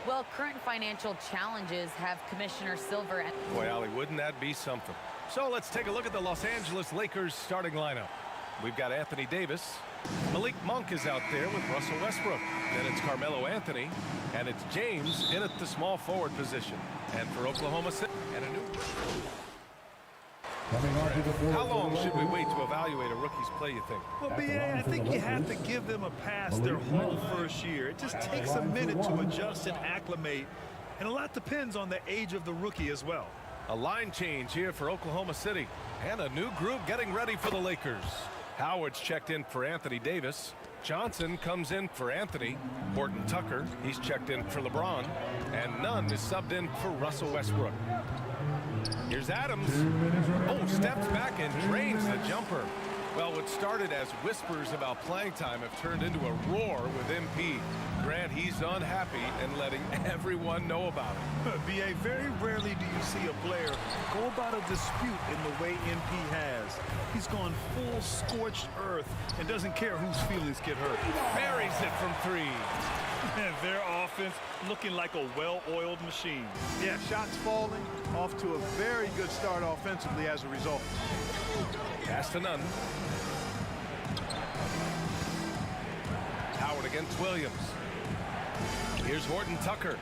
Well, current financial challenges have Commissioner Silver. Boy, Allie, wouldn't that be something? So let's take a look at the Los Angeles Lakers starting lineup. We've got Anthony Davis. Malik Monk is out there with Russell Westbrook. Then it's Carmelo Anthony. And it's James in at the small forward position. And for Oklahoma City, and a new... How long should we wait to evaluate a rookie's play, you think? Well, B.A., I think you have to give them a pass their whole first year. It just takes a minute to adjust and acclimate, and a lot depends on the age of the rookie as well. A line change here for Oklahoma City, and a new group getting ready for the Lakers. Howard's checked in for Anthony Davis. Johnson comes in for Anthony. Horton Tucker, he's checked in for LeBron. And Nunn is subbed in for Russell Westbrook. Here's Adams. Oh, steps back and drains the jumper. Well, what started as whispers about playing time have turned into a roar with MP. Grant, he's unhappy and letting everyone know about it. B.A., very rarely do you see a player go about a dispute in the way MP has. He's gone full scorched earth and doesn't care whose feelings get hurt. Buries it from three. And their offense looking like a well-oiled machine. Yeah, shots falling, off to a very good start offensively as a result. Pass to Nunn. Howard against Williams. Here's Horton Tucker.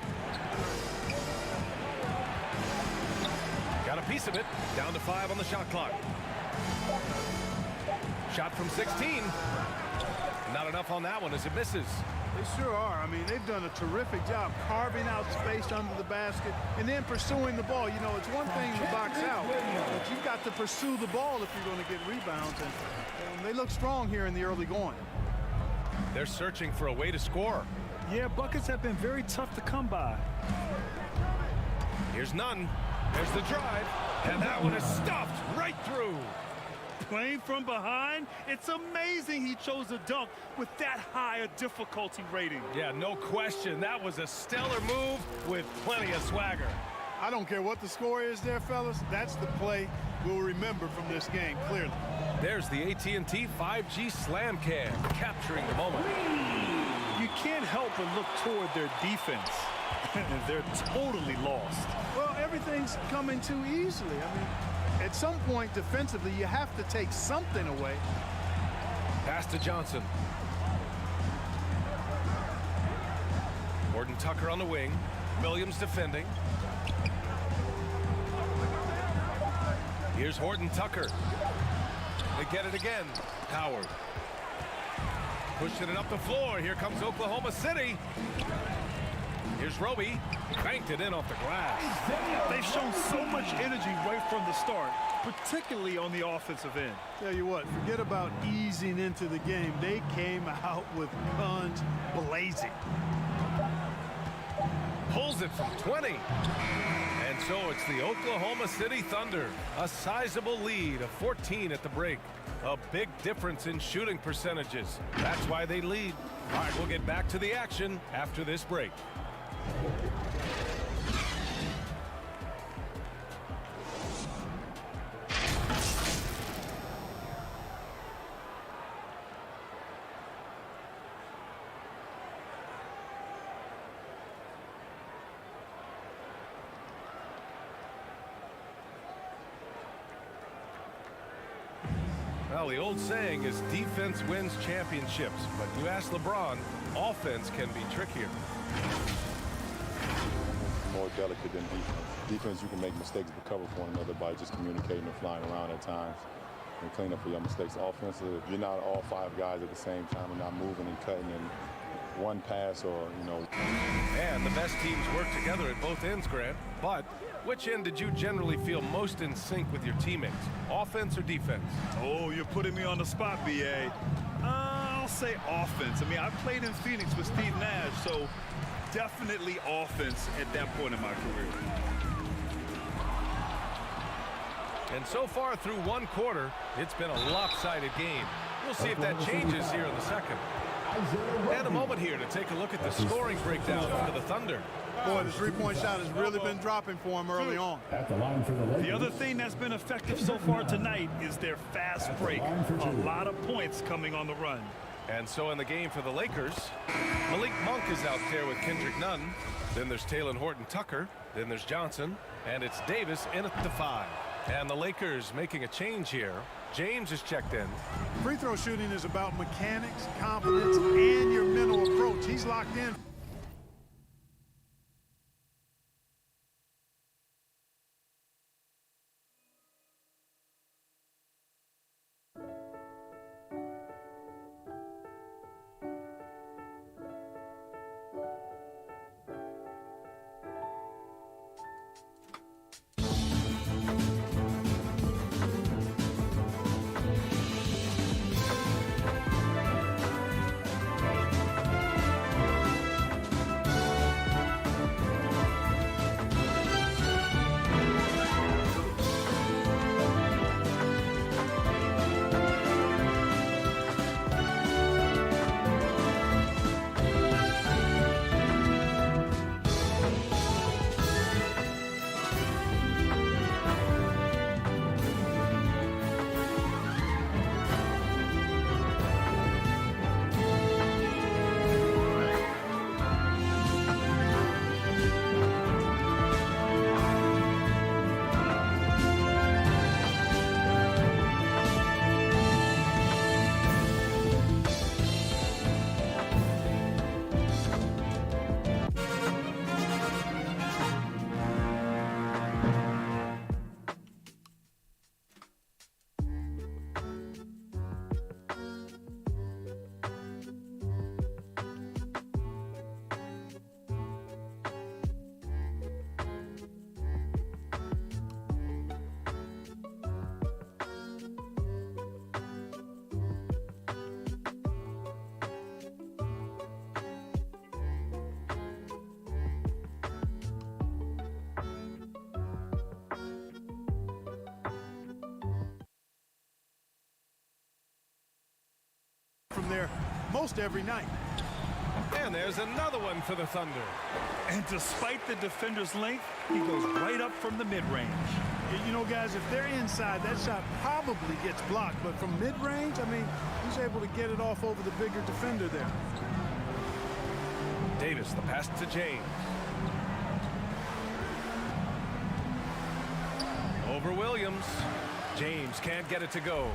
Got a piece of it. Down to 5 on the shot clock. Shot from 16. Not enough on that one as it misses. They sure are. I mean, they've done a terrific job carving out space under the basket and then pursuing the ball. You know, it's one thing to box out, but you've got to pursue the ball if you're going to get rebounds. And they look strong here in the early going. They're searching for a way to score. Yeah, buckets have been very tough to come by. Here's Nunn. There's the drive. And that one is stuffed right through. playing from behind, it's amazing he chose a dunk with that high a difficulty rating. Yeah, no question. That was a stellar move with plenty of swagger. I don't care what the score is there, fellas. That's the play we'll remember from this game, clearly. There's the AT&T 5G Slam Cam, capturing the moment. You can't help but look toward their defense. They're totally lost. Well, everything's coming too easily. I mean, at some point defensively, you have to take something away. Pass to Johnson. Horton Tucker on the wing. Williams defending. Here's Horton Tucker. They get it again. Howard. Pushing it up the floor. Here comes Oklahoma City. Here's Roby. Banked it in off the glass. They've shown so much energy right from the start, particularly on the offensive end. Tell you what, forget about easing into the game. They came out with guns blazing. Pulls it from 20. And so it's the Oklahoma City Thunder. A sizable lead of 14 at the break. A big difference in shooting percentages. That's why they lead. All right, we'll get back to the action after this break. Well, the old saying is defense wins championships, but you ask LeBron, offense can be trickier. More delicate than defense. Defense, you can make mistakes but cover for one another by just communicating and flying around at times and clean up for your mistakes. Offensive, if you're not all five guys at the same time and not moving and cutting in one pass or, And the best teams work together at both ends, Grant. But which end did you generally feel most in sync with your teammates, offense or defense? Oh, you're putting me on the spot, B.A. I'll say offense. I mean, I played in Phoenix with Steve Nash, so definitely offense at that point in my career. And so far through one quarter, it's been a lopsided game. We'll see if that changes here in the second. And a moment here to take a look at the scoring breakdown for the Thunder. Boy, the three-point shot has really been dropping for him early on. The other thing that's been effective so far tonight is their fast break. A lot of points coming on the run. And so in the game for the Lakers, Malik Monk is out there with Kendrick Nunn. Then there's Talen Horton Tucker. Then there's Johnson. And it's Davis in at the 5. And the Lakers making a change here. James is checked in. Free throw shooting is about mechanics, confidence, and your mental approach. He's locked in. there most every night. And there's another one for the Thunder. And despite the defender's length, he goes right up from the mid-range. You know, guys, if they're inside, that shot probably gets blocked. But from mid-range, I mean, he's able to get it off over the bigger defender there. Davis, the pass to James. Over Williams. James can't get it to go.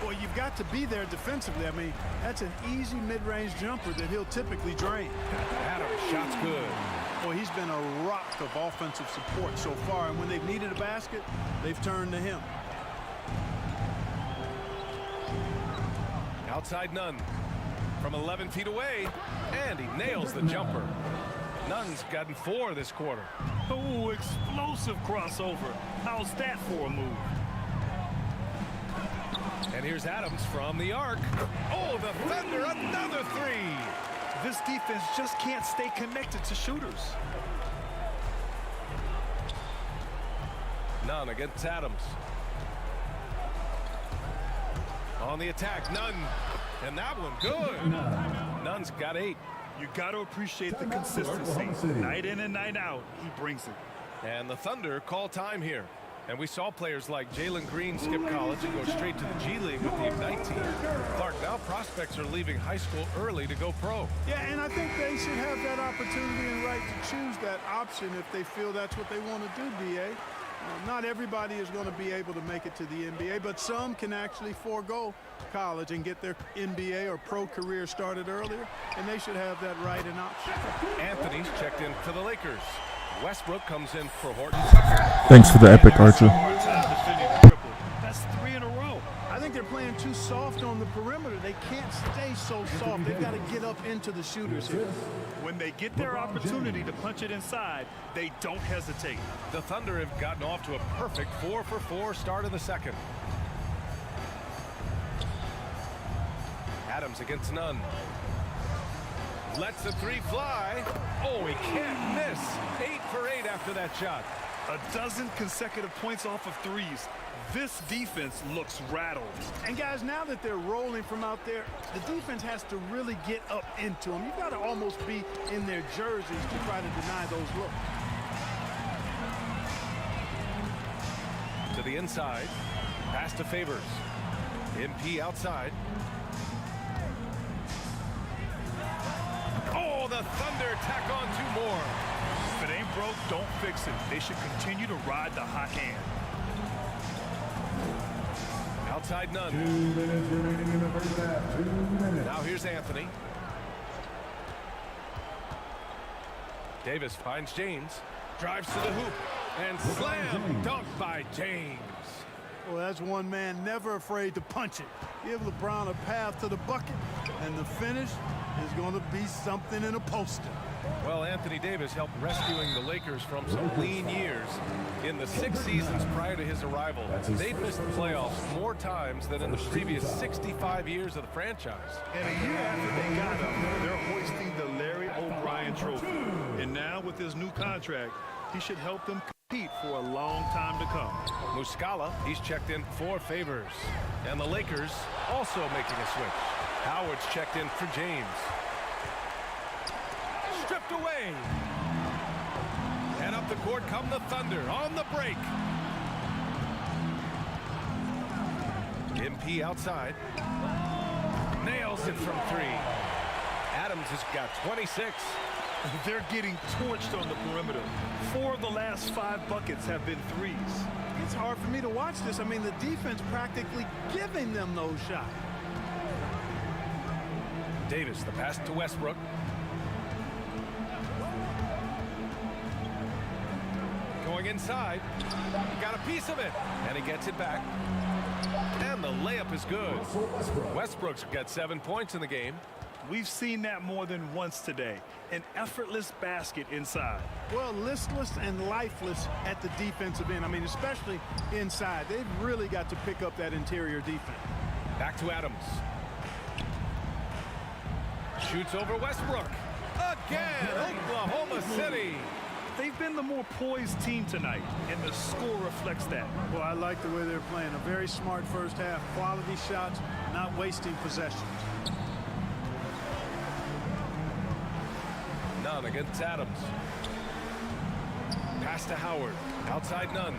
Well, you've got to be there defensively. I mean, that's an easy mid-range jumper that he'll typically drain. Adams, shot's good. Well, he's been a rock of offensive support so far, and when they've needed a basket, they've turned to him. Outside Nunn from 11 feet away, and he nails the jumper. Nunn's gotten 4 this quarter. Oh, explosive crossover. How's that for a move? And here's Adams from the arc. Oh, the Thunder, another 3. This defense just can't stay connected to shooters. Nunn against Adams. On the attack, Nunn. And that one, good. Nunn's got 8. You got to appreciate the consistency. Night in and night out, he brings it. And the Thunder call time here. And we saw players like Jalen Green skip college and go straight to the G League with the Ignite team. Clark, now prospects are leaving high school early to go pro. Yeah, and I think they should have that opportunity and right to choose that option if they feel that's what they want to do, B.A. Not everybody is going to be able to make it to the NBA, but some can actually forego college and get their NBA or pro career started earlier, and they should have that right and option. Anthony's checked in for the Lakers. Westbrook comes in for Horton. Thanks for the epic, Archer. That's 3 in a row. I think they're playing too soft on the perimeter. They can't stay so soft. They've got to get up into the shooters here. When they get their opportunity to punch it inside, they don't hesitate. The Thunder have gotten off to a perfect 4-for-4 start of the second. Adams against Nunn. Lets the 3 fly. Oh, he can't miss. 8 for 8 after that shot. A dozen consecutive points off of threes. This defense looks rattled. And guys, now that they're rolling from out there, the defense has to really get up into them. You've got to almost be in their jerseys to try to deny those looks. To the inside. Pass to Favors. MP outside. Oh, the Thunder tack on 2 more. If it ain't broke, don't fix it. They should continue to ride the hot hand. Outside Nunn. 2 minutes remaining in the first half. 2 minutes. Now here's Anthony. Davis finds James. Drives to the hoop. And slam dunk by James. Well, that's one man never afraid to punch it. Give LeBron a path to the bucket, and the finish is going to be something in a poster. Well, Anthony Davis helped rescuing the Lakers from some lean years. In the 6 seasons prior to his arrival, they'd missed the playoffs more times than in the previous 65 years of the franchise. And a year after they got him, they're hoisting the Larry O'Brien Trophy. And now with his new contract, he should help them compete for a long time to come. Muscala, he's checked in for Favors. And the Lakers also making a switch. Howard's checked in for James. Stripped away. And up the court come the Thunder on the break. MP outside. Nails it from 3. Adams has got 26. They're getting torched on the perimeter. 4 of the last 5 buckets have been threes. It's hard for me to watch this. I mean, the defense practically giving them those shots. Davis, the pass to Westbrook. Going inside. Got a piece of it. And he gets it back. And the layup is good. Westbrook's got 7 points in the game. We've seen that more than once today. An effortless basket inside. Well, listless and lifeless at the defensive end. I mean, especially inside. They've really got to pick up that interior defense. Back to Adams. Shoots over Westbrook. Again, Oklahoma City. They've been the more poised team tonight, and the score reflects that. Well, I like the way they're playing. A very smart first half. Quality shots, not wasting possessions. Nunn against Adams. Pass to Howard. Outside Nunn.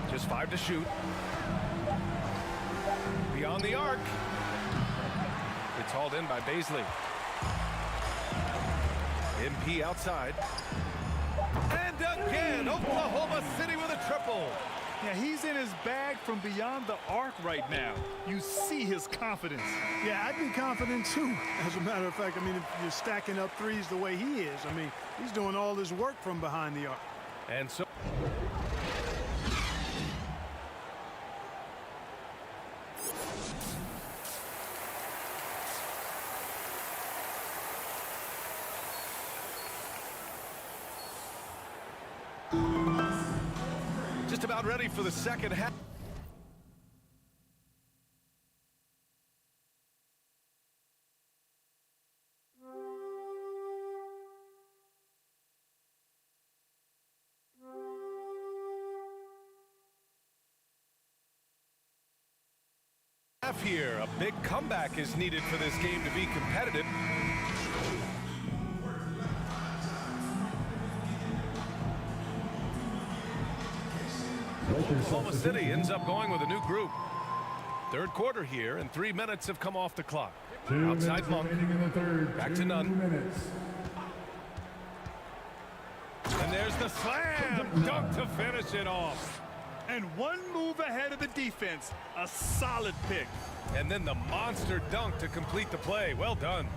Just 5 to shoot. Beyond the arc. It's hauled in by Baisley. MP outside. And again, Oklahoma City with a triple. Yeah, he's in his bag from beyond the arc right now. You see his confidence. Yeah, I'd be confident too. As a matter of fact, I mean, if you're stacking up threes the way he is, I mean, he's doing all his work from behind the arc. And so just about ready for the second half. Here, a big comeback is needed for this game to be competitive. Oklahoma City ends up going with a new group. Third quarter here, and 3 minutes have come off the clock. Outside Monk. Back to Nunn. And there's the slam dunk to finish it off. And one move ahead of the defense. A solid pick. And then the monster dunk to complete the play. Well done.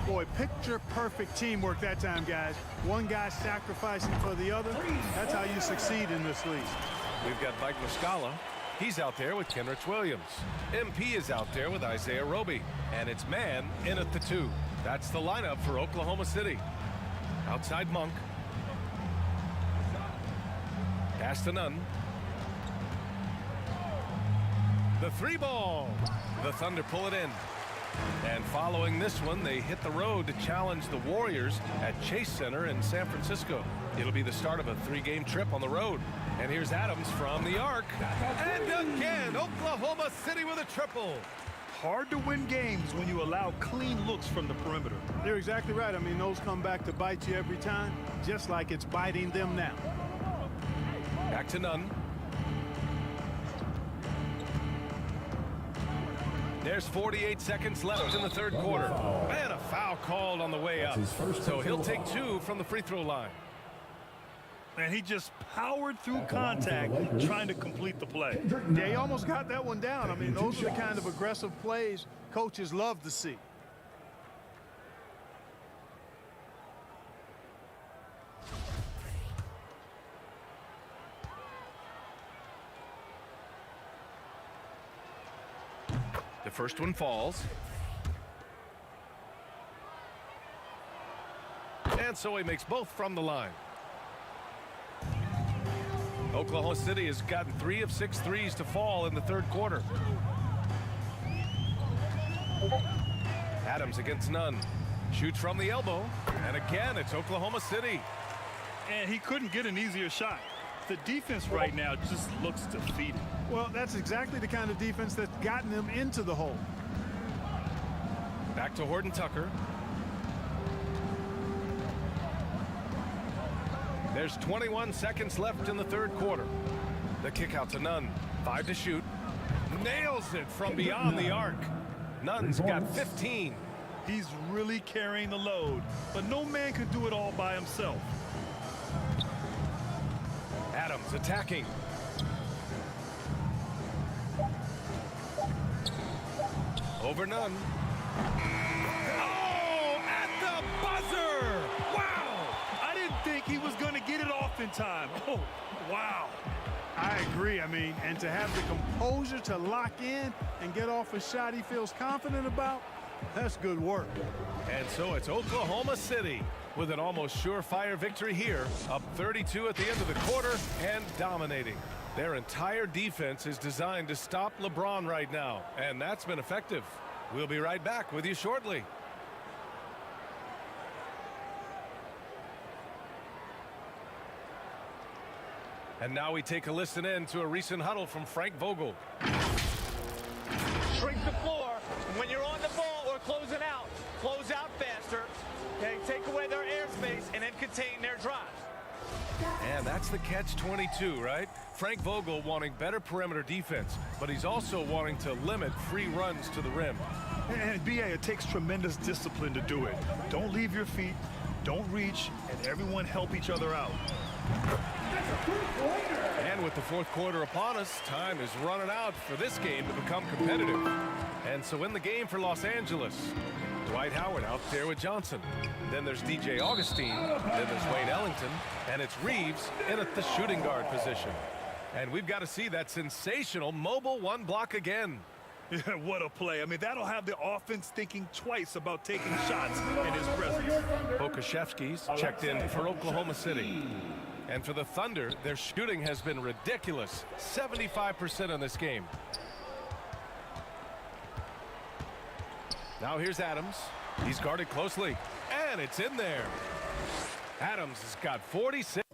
Boy, picture-perfect teamwork that time, guys. One guy sacrificing for the other. That's how you succeed in this league. We've got Mike Muscala. He's out there with Kenrich Williams. MP is out there with Isaiah Roby. And it's man in at the 2. That's the lineup for Oklahoma City. Outside Monk. Pass to Nunn. The 3 ball. The Thunder pull it in. And following this one, they hit the road to challenge the Warriors at Chase Center in San Francisco. It'll be the start of a 3-game trip on the road. And here's Adams from the arc. And again, Oklahoma City with a triple. Hard to win games when you allow clean looks from the perimeter. You're exactly right. I mean, those come back to bite you every time, just like it's biting them now. Back to Nunn. There's 48 seconds left in the third quarter. And a foul called on the way up. So he'll take 2 from the free throw line. And he just powered through contact trying to complete the play. Yeah, he almost got that one down. I mean, those are the kind of aggressive plays coaches love to see. The first one falls. And so he makes both from the line. Oklahoma City has gotten 3 of 6 threes to fall in the third quarter. Adams against Nunn. Shoots from the elbow. And again, it's Oklahoma City. And he couldn't get an easier shot. The defense right now just looks defeated. Well, that's exactly the kind of defense that's gotten them into the hole. Back to Horton Tucker. There's 21 seconds left in the third quarter. The kick out to Nunn. 5 to shoot. Nails it from beyond the arc. Nunn's got 15. He's really carrying the load, but no man could do it all by himself. Adams attacking. Over Nunn. Oh, at the buzzer! Wow! I didn't think he was going to get it off in time. Oh, wow. I agree. I mean, and to have the composure to lock in and get off a shot he feels confident about, that's good work. And so it's Oklahoma City with an almost surefire victory here, up 32 at the end of the quarter and dominating. Their entire defense is designed to stop LeBron right now, and that's been effective. We'll be right back with you shortly. And now we take a listen in to a recent huddle from Frank Vogel. Shrink the floor. When you're on the ball or closing out. Close out faster. Okay, take away their airspace and then contain their drive. And that's the catch-22, right? Frank Vogel wanting better perimeter defense, but he's also wanting to limit free runs to the rim. And BA, it takes tremendous discipline to do it. Don't leave your feet, don't reach, and everyone help each other out. And with the fourth quarter upon us, time is running out for this game to become competitive. And so in the game for Los Angeles, Dwight Howard out there with Johnson. Then there's DJ Augustine. Then there's Wayne Ellington. And it's Reeves in at the shooting guard position. And we've got to see that sensational mobile one block again. Yeah, what a play. I mean, that'll have the offense thinking twice about taking shots in his presence. Pokashevsky's checked in for Oklahoma City. And for the Thunder, their shooting has been ridiculous. 75% in this game. Now here's Adams. He's guarded closely. And it's in there. Adams has got 46.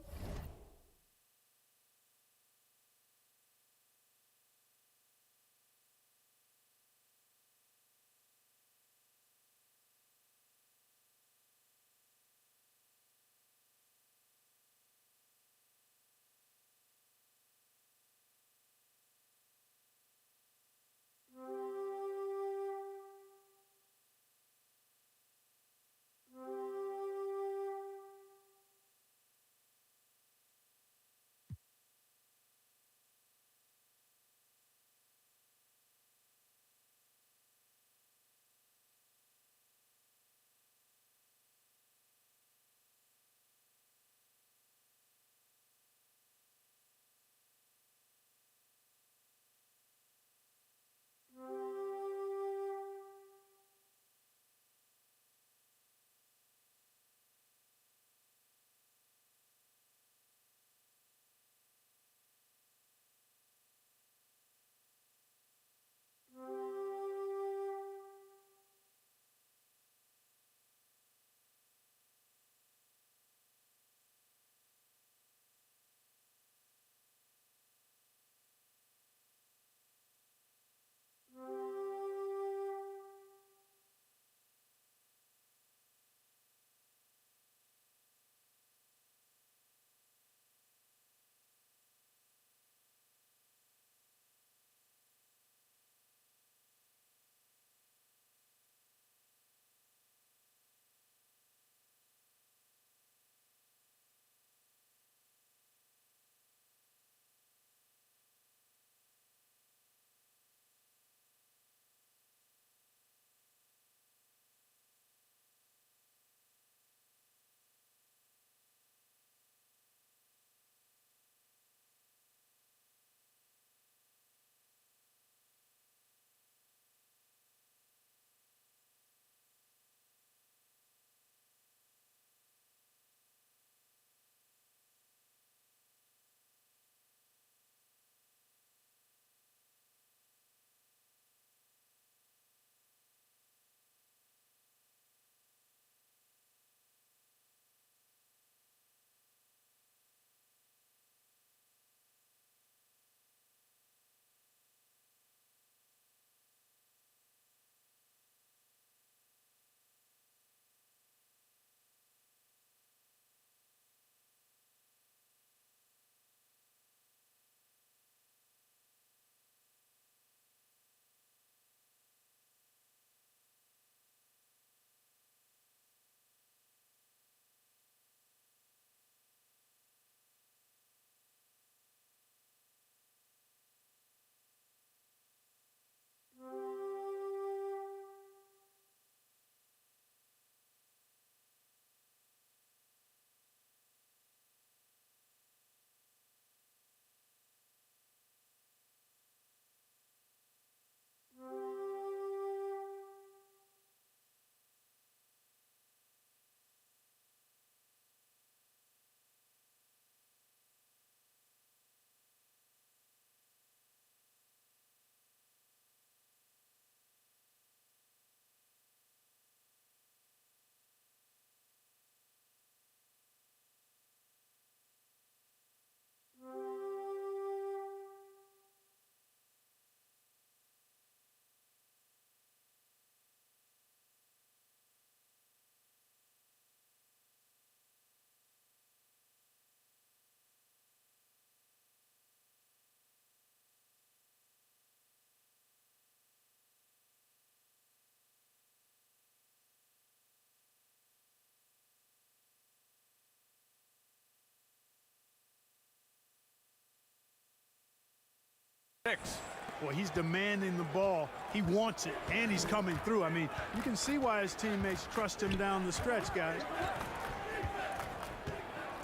Well, he's demanding the ball. He wants it, and he's coming through. I mean, you can see why his teammates trust him down the stretch, guys.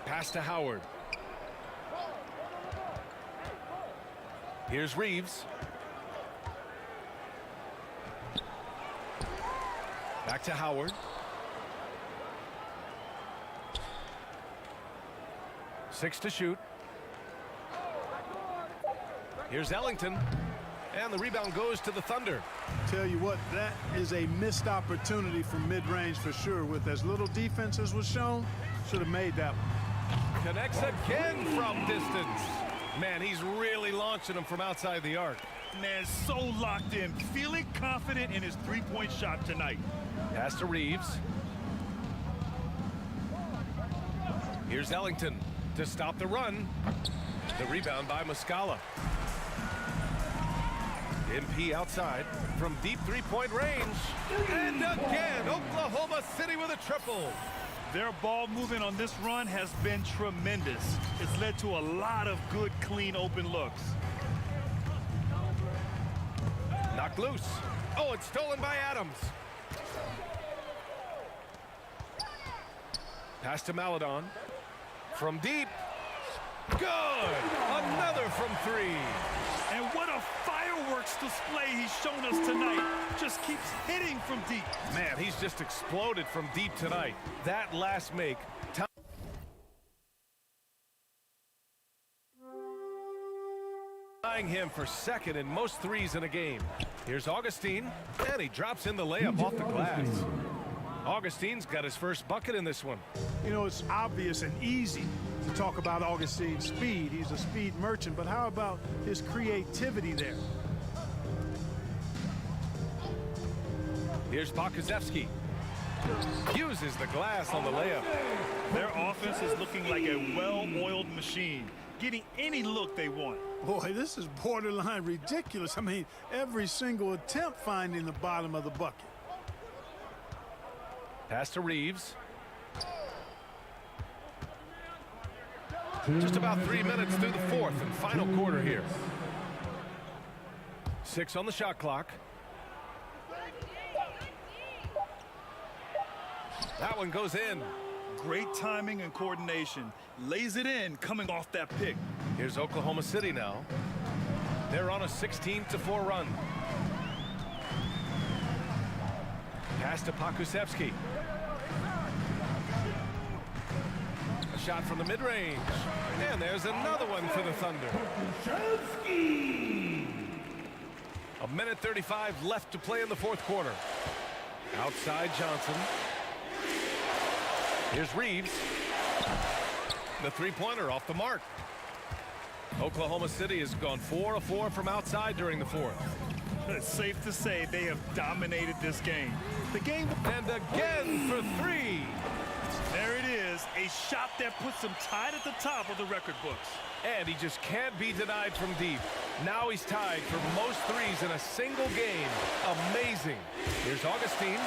Pass to Howard. Here's Reeves. Back to Howard. Six to shoot. Here's Ellington. And the rebound goes to the Thunder. Tell you what, that is a missed opportunity from mid-range for sure. With as little defense as was shown, should have made that one. Connects again from distance. Man, he's really launching them from outside the arc. Man, so locked in, feeling confident in his three-point shot tonight. Pass to Reeves. Here's Ellington to stop the run. The rebound by Muscala. MP outside from deep three-point range. And again, Oklahoma City with a triple. Their ball movement on this run has been tremendous. It's led to a lot of good, clean, open looks. Knocked loose. Oh, it's stolen by Adams. Pass to Maledon. From deep. Good! Another from three. And what a fireworks display he's shown us tonight. Just keeps hitting from deep. Man, he's just exploded from deep tonight. That last make. Tying him for second in most threes in a game. Here's Augustine, and he drops in the layup off the glass. Augustine's got his first bucket in this one. You know, it's obvious and easy to talk about Augustine's speed. He's a speed merchant, but how about his creativity there? Here's Pokusevski. Uses the glass on the layup. Their offense is looking like a well-oiled machine, getting any look they want. Boy, this is borderline ridiculous. I mean, every single attempt finding the bottom of the bucket. Pass to Reeves. Just about 3 minutes through the fourth and final quarter here. 6 on the shot clock. That one goes in. Great timing and coordination. Lays it in coming off that pick. Here's Oklahoma City now. They're on a 16-4 run. Pass to Pokusevski. A shot from the mid-range. And there's another one for the Thunder. A minute 35 left to play in the fourth quarter. Outside Johnson. Here's Reeves. The three-pointer off the mark. Oklahoma City has gone 4 of 4 from outside during the fourth. It's safe to say they have dominated this game. The game, and again for three. There it is, a shot that puts him tied at the top of the record books. And he just can't be denied from deep. Now he's tied for most threes in a single game. Amazing. Here's Augustine,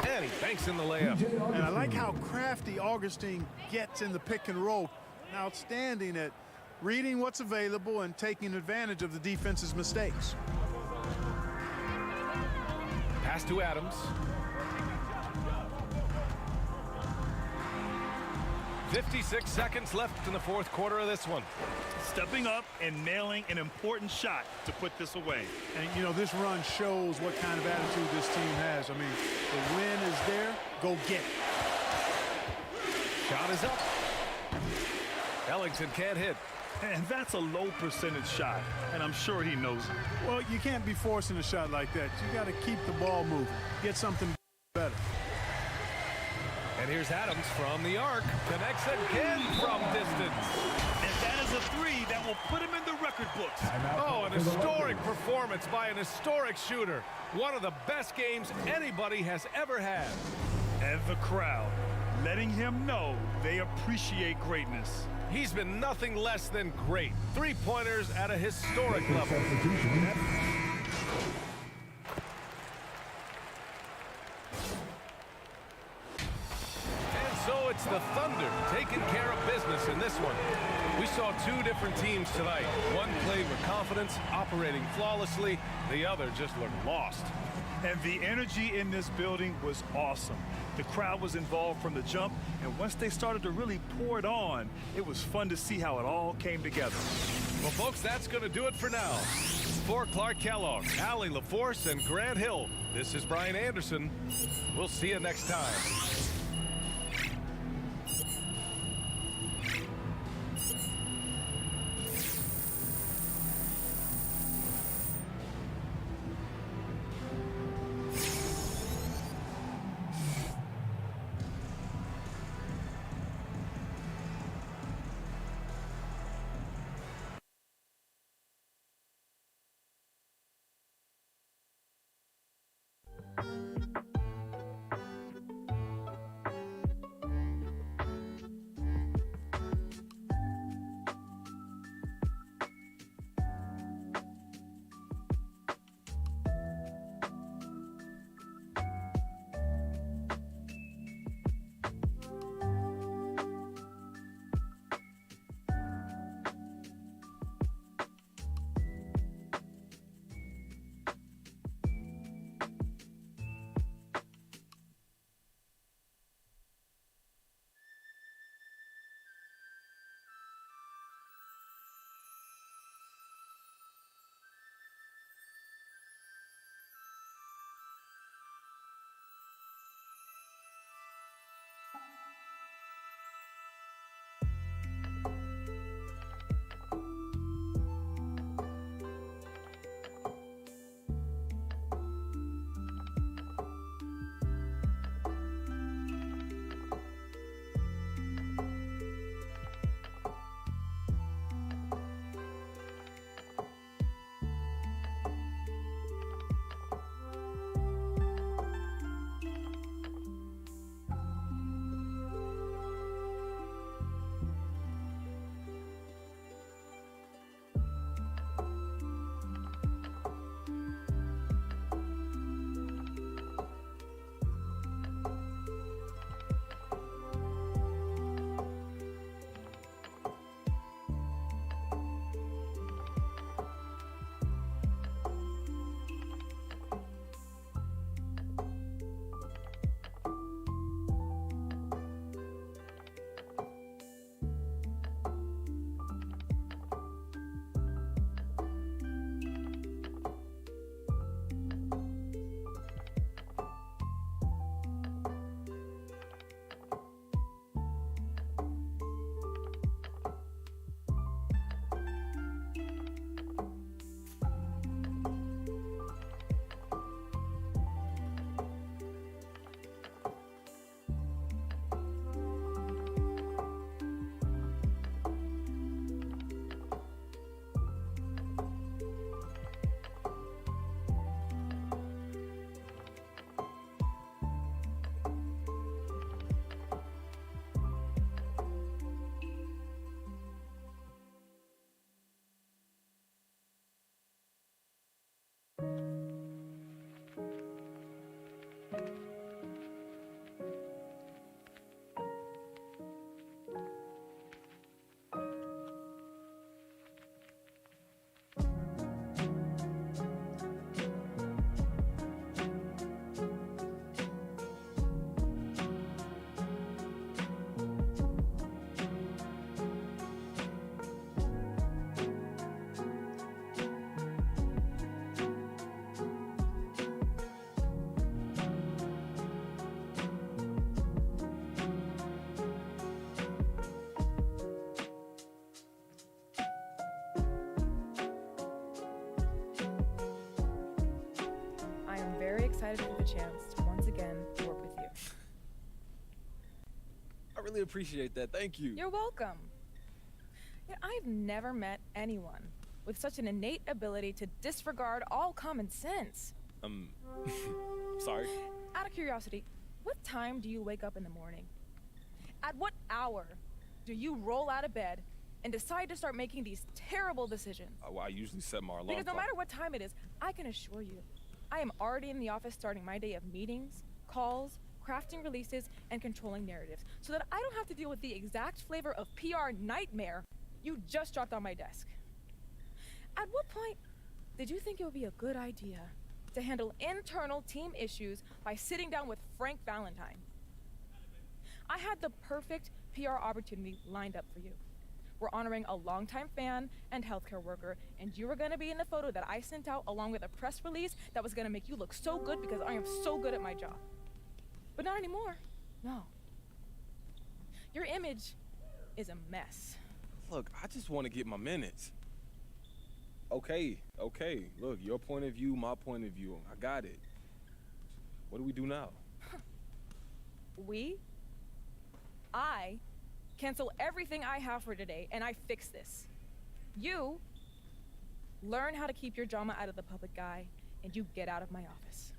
and he banks in the layup. And I like how crafty Augustine gets in the pick and roll. Outstanding at reading what's available and taking advantage of the defense's mistakes. Pass to Adams. 56 seconds left in the fourth quarter of this one. Stepping up and nailing an important shot to put this away. And, you know, this run shows what kind of attitude this team has. I mean, the win is there. Go get it. Shot is up. Ellington can't hit. And that's a low percentage shot, and I'm sure he knows it. Well, you can't be forcing a shot like that. You got to keep the ball moving. Get something better. And here's Adams from the arc. Connects again from distance. And that is a three that will put him in the record books. Oh, an historic performance by an historic shooter. One of the best games anybody has ever had. And the crowd letting him know they appreciate greatness. He's been nothing less than great. Three-pointers at a historic level. And so it's the Thunder taking care of business in this one. We saw two different teams tonight. One played with confidence, operating flawlessly. The other just looked lost. And the energy in this building was awesome. The crowd was involved from the jump, and once they started to really pour it on, it was fun to see how it all came together. Well, folks, that's going to do it for now. For Clark Kellogg, Allie LaForce, and Grant Hill, this is Brian Anderson. We'll see you next time. excited for the chance to once again work with you. I really appreciate that. Thank you. You're welcome. I've never met anyone with such an innate ability to disregard all common sense. Sorry. Out of curiosity, what time do you wake up in the morning? At what hour do you roll out of bed and decide to start making these terrible decisions? Well, I usually set my alarm Because no clock. matter what time it is, I can assure you, I am already in the office starting my day of meetings, calls, crafting releases and controlling narratives so that I don't have to deal with the exact flavor of PR nightmare you just dropped on my desk. At what point did you think it would be a good idea to handle internal team issues by sitting down with Frank Valentine? I had the perfect PR opportunity lined up for you. We're honoring a longtime fan and healthcare worker, and you were gonna be in the photo that I sent out along with a press release that was gonna make you look so good because I am so good at my job. But not anymore. No. Your image is a mess. Look, I just want to get my minutes. Okay. Look, your point of view, my point of view. I got it. What do we do now? I cancel everything I have for today, and I fix this. You learn how to keep your drama out of the public eye, and you get out of my office.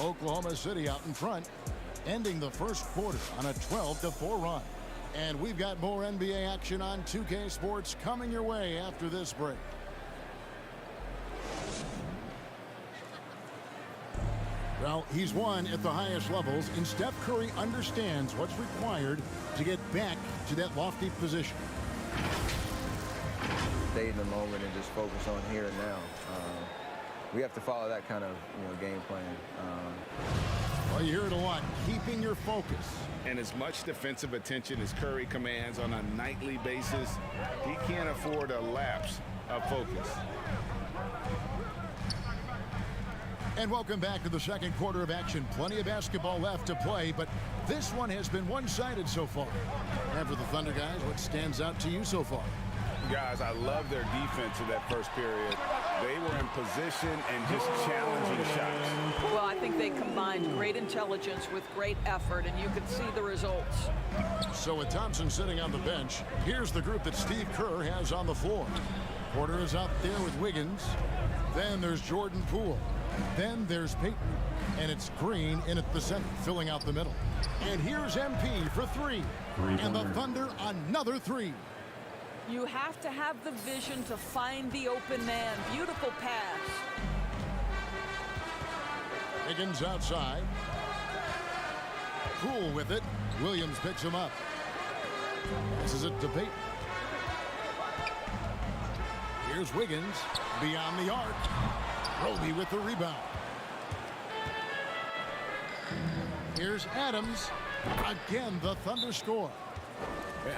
Oklahoma City out in front, ending the first quarter on a 12-4 run. And we've got more NBA action on 2K Sports coming your way after this break. Well, he's won at the highest levels, and Steph Curry understands what's required to get back to that lofty position. Stay in the moment and just focus on here and now. We have to follow that kind of game plan. Well, you hear it a lot, keeping your focus. And as much defensive attention as Curry commands on a nightly basis, he can't afford a lapse of focus. And welcome back to the second quarter of action. Plenty of basketball left to play, but this one has been one-sided so far. And for the Thunder guys, what stands out to you so far? Guys, I love their defense in that first period. They were in position and just challenging shots. Well, I think they combined great intelligence with great effort, and you could see the results. So with Thompson sitting on the bench, here's the group that Steve Kerr has on the floor. Porter is out there with Wiggins. Then there's Jordan Poole. Then there's Payton. And it's Green in at the center, filling out the middle. And here's MP for three. And the Thunder another three. You have to have the vision to find the open man. Beautiful pass. Higgins outside. Poole with it. Williams picks him up. This is it to Payton. Here's Wiggins beyond the arc. Roby with the rebound. Here's Adams. Again, the Thunder score.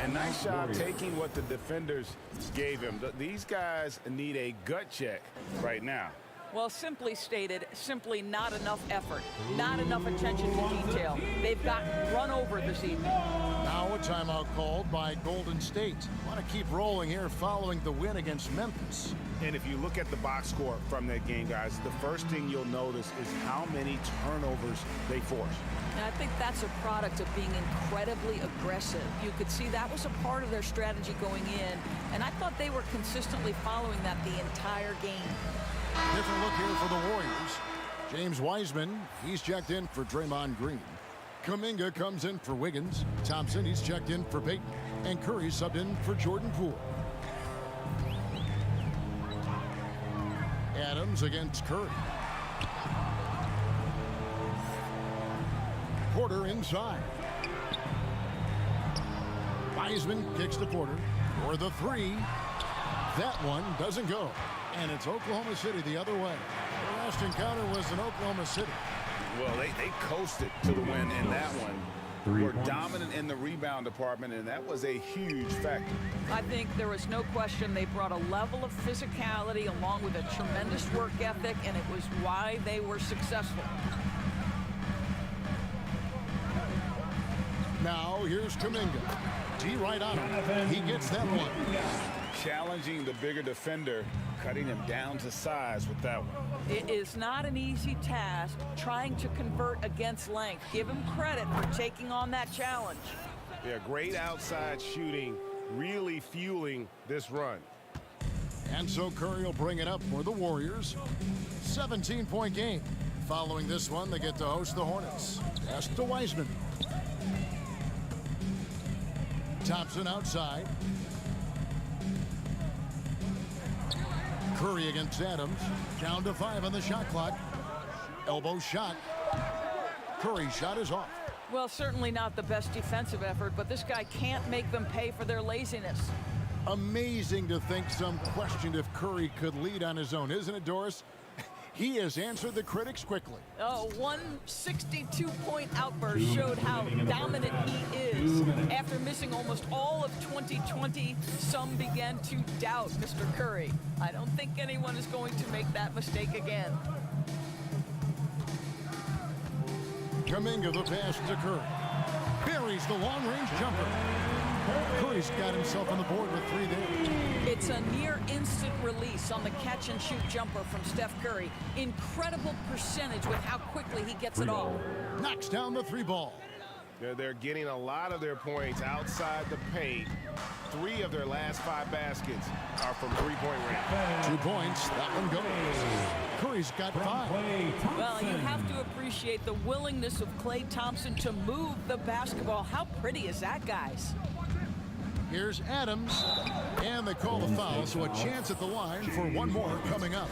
And nice job taking what the defenders gave him. These guys need a gut check right now. Well, simply stated, simply not enough effort, not enough attention to detail. They've gotten run over this evening. Now a timeout called by Golden State. Want to keep rolling here following the win against Memphis. And if you look at the box score from that game, guys, the first thing you'll notice is how many turnovers they forced. And I think that's a product of being incredibly aggressive. You could see that was a part of their strategy going in, and I thought they were consistently following that the entire game. Different look here for the Warriors. James Wiseman, he's checked in for Draymond Green. Kuminga comes in for Wiggins. Thompson, he's checked in for Payton. And Curry subbed in for Jordan Poole. Adams against Curry. Porter inside. Wiseman kicks to Porter for the three. That one doesn't go. And it's Oklahoma City the other way. The last encounter was in Oklahoma City. Well, they coasted to the win in that one. Were dominant in the rebound department, and that was a huge factor. I think there was no question they brought a level of physicality along with a tremendous work ethic, and it was why they were successful. Now here's Kuminga. D right on him. He gets that one. Challenging the bigger defender, cutting him down to size with that one. It is not an easy task trying to convert against length. Give him credit for taking on that challenge. Yeah, great outside shooting, really fueling this run. And so Curry will bring it up for the Warriors. 17-point game. Following this one, they get to host the Hornets. Pass to Wiseman. Thompson outside. Curry against Adams. Down to 5 on the shot clock. Elbow shot. Curry's shot is off. Well, certainly not the best defensive effort, but this guy can't make them pay for their laziness. Amazing to think some questioned if Curry could lead on his own, isn't it, Doris? He has answered the critics quickly. Oh, one 62-point outburst showed how dominant he is. After missing almost all of 2020, some began to doubt Mr. Curry. I don't think anyone is going to make that mistake again. Kuminga the pass to Curry. Buries the long-range jumper. Curry's got himself on the board with 3 there. It's a near instant release on the catch-and-shoot jumper from Steph Curry. Incredible percentage with how quickly he gets it off. Knocks down the 3 ball. They're getting a lot of their points outside the paint. 3 of their last 5 baskets are from 3-point range. 2 points. That one goes. Curry's got 5. Well, you have to appreciate the willingness of Klay Thompson to move the basketball. How pretty is that, guys? Here's Adams, and they call the foul, so a chance at the line for one more coming up.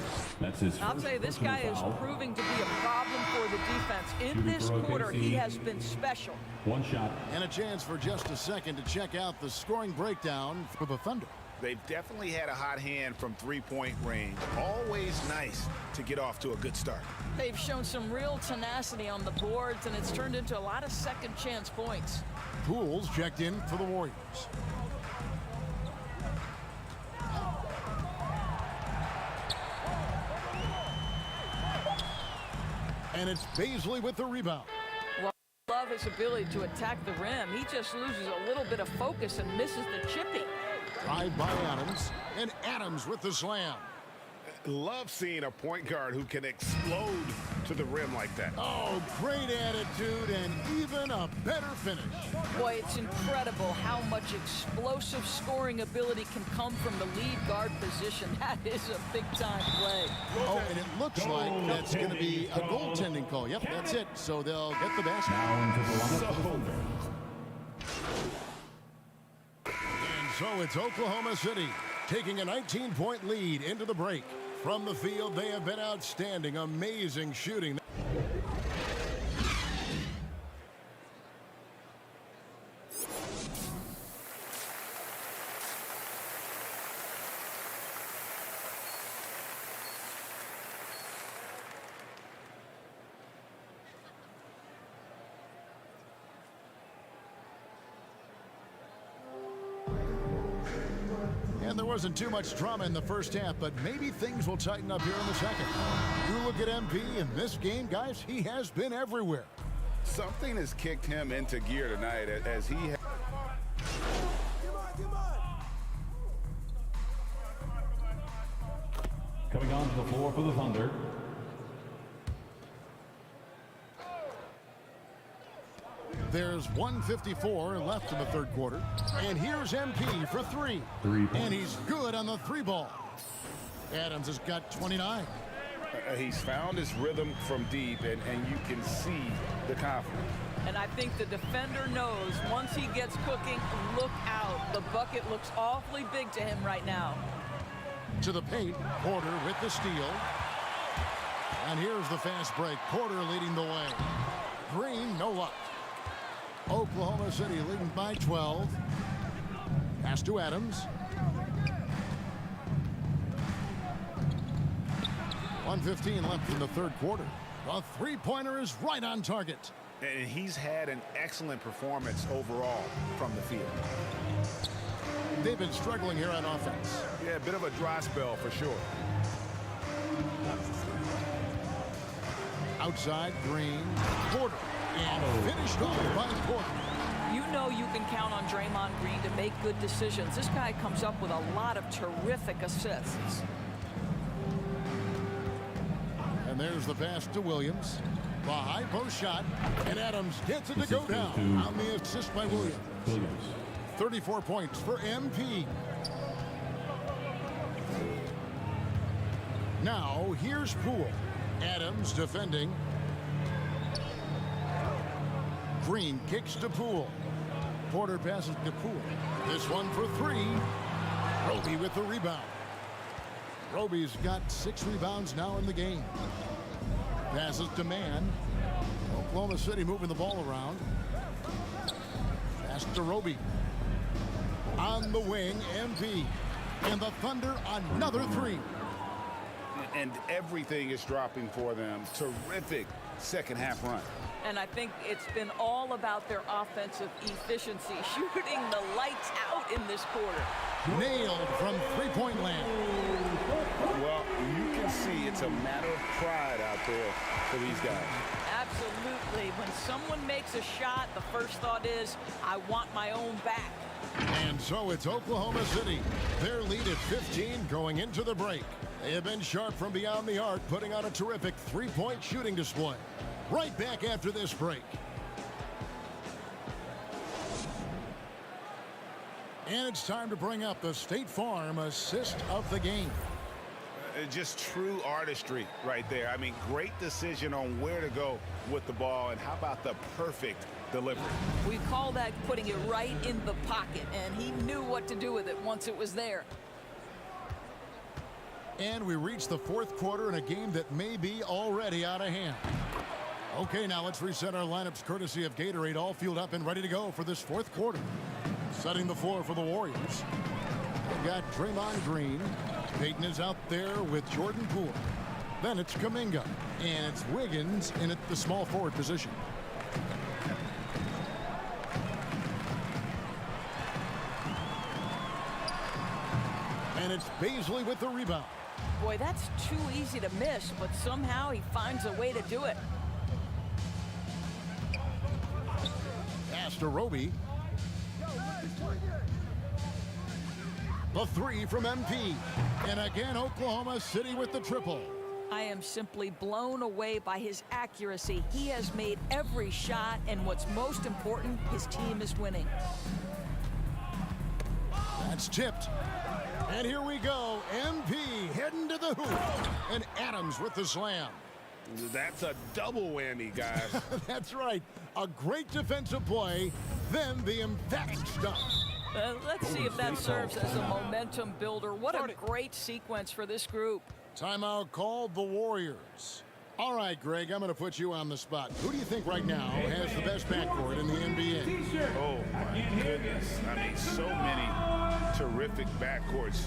I'll tell you, this guy is proving to be a problem for the defense. In this quarter, he has been special. One shot. And a chance for just a second to check out the scoring breakdown for the Thunder. They've definitely had a hot hand from three-point range. Always nice to get off to a good start. They've shown some real tenacity on the boards, and it's turned into a lot of second chance points. Pools checked in for the Warriors. And it's Bazley with the rebound. Well, I love his ability to attack the rim. He just loses a little bit of focus and misses the chippy. Drive by Adams, and Adams with the slam. Love seeing a point guard who can explode to the rim like that. Oh, great attitude and even a better finish. Boy, it's incredible how much explosive scoring ability can come from the lead guard position. That is a big-time play. Oh, and it looks like that's going to be a goaltending call. Yep, that's it. So they'll get the basket. And so it's Oklahoma City taking a 19-point lead into the break. From the field, they have been outstanding, amazing shooting. And there wasn't too much drama in the first half, but maybe things will tighten up here in the second. You look at MP in this game, guys, he has been everywhere. Something has kicked him into gear tonight as he has. Coming onto the floor for the Thunder. There's 1:54 left in the third quarter. And here's MP for 3. And he's good on the 3 ball. Adams has got 29. He's found his rhythm from deep, and you can see the confidence. And I think the defender knows once he gets cooking, look out. The bucket looks awfully big to him right now. To the paint, Porter with the steal. And here's the fast break. Porter leading the way. Green, no luck. Oklahoma City leading by 12. Pass to Adams. 1:15 left in the third quarter. The three-pointer is right on target. And he's had an excellent performance overall from the field. They've been struggling here on offense. Yeah, a bit of a dry spell for sure. Outside, Green, Porter, and finished off by Porter. You know you can count on Draymond Green to make good decisions. This guy comes up with a lot of terrific assists. And there's the pass to Williams. The high post shot, and Adams gets it to go down on the assist by Williams. 34 points for MP. Now, here's Poole. Adams defending. Green kicks to Poole. Porter passes to Poole. This one for 3. Roby with the rebound. Roby's got 6 rebounds now in the game. Passes to Mann. Oklahoma City moving the ball around. Pass to Roby. On the wing, MP. And the Thunder, another 3. And everything is dropping for them. Terrific second half run. And I think it's been all about their offensive efficiency, shooting the lights out in this quarter. Nailed from three-point land. Well, you can see it's a matter of pride out there for these guys. Absolutely. When someone makes a shot, the first thought is, I want my own back. And so it's Oklahoma City. Their lead at 15 going into the break. They have been sharp from beyond the arc, putting on a terrific three-point shooting display. Right back after this break. And it's time to bring up the State Farm assist of the game. Just true artistry right there. I mean, great decision on where to go with the ball, and how about the perfect delivery? We call that putting it right in the pocket, and he knew what to do with it once it was there. And we reach the fourth quarter in a game that may be already out of hand. Okay, now let's reset our lineups courtesy of Gatorade, all fueled up and ready to go for this fourth quarter. Setting the floor for the Warriors. They've got Draymond Green. Payton is out there with Jordan Poole. Then it's Kuminga. And it's Wiggins in at the small forward position. And it's Bazley with the rebound. Boy, that's too easy to miss, but somehow he finds a way to do it. Pass to Roby. The three from MP. And again, Oklahoma City with the triple. I am simply blown away by his accuracy. He has made every shot, and what's most important, his team is winning. That's tipped. And here we go. MP heading to the hoop. And Adams with the slam. That's a double whammy, guys. That's right. A great defensive play, then the emphatic stuff. Let's see if that serves as a momentum builder. What a great sequence for this group. Timeout called the Warriors. All right, Greg, I'm going to put you on the spot. Who do you think right now has the best backcourt in the NBA? Oh, my goodness. I mean, so many terrific backcourts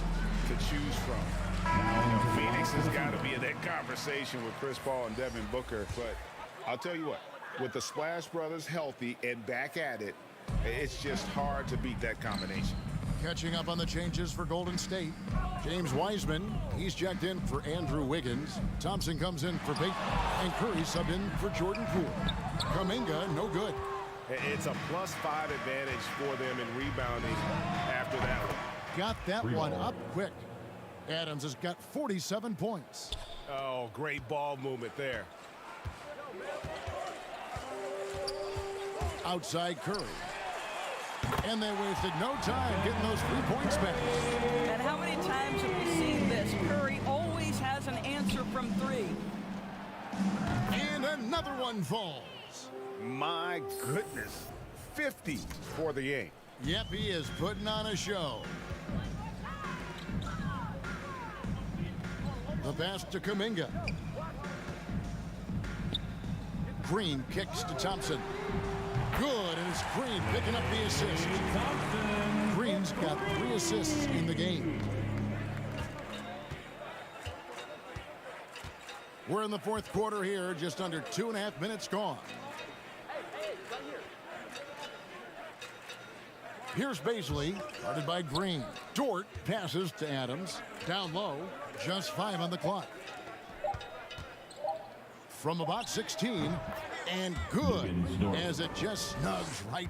to choose from. You know, Phoenix has got to be in that conversation with Chris Paul and Devin Booker. But I'll tell you what, with the Splash Brothers healthy and back at it, it's just hard to beat that combination. Catching up on the changes for Golden State. James Wiseman, he's checked in for Andrew Wiggins. Thompson comes in for Payton. And Curry subbed in for Jordan Poole. Kuminga, no good. It's a +5 advantage for them in rebounding after that one. Got that one up quick. Adams has got 47 points. Oh, great ball movement there. Outside Curry. And they wasted no time getting those 3 points back. And how many times have we seen this? Curry always has an answer from three. And another one falls. My goodness. 50 for the game. Yep, he is putting on a show. The pass to Kuminga. Green kicks to Thompson. Good, and it's Green picking up the assist. Green's got 3 assists in the game. We're in the fourth quarter here, just under 2.5 minutes gone. Here's Bazley, guarded by Green. Dort passes to Adams. Down low, just 5 on the clock. From about 16, and good, as it just snugs right.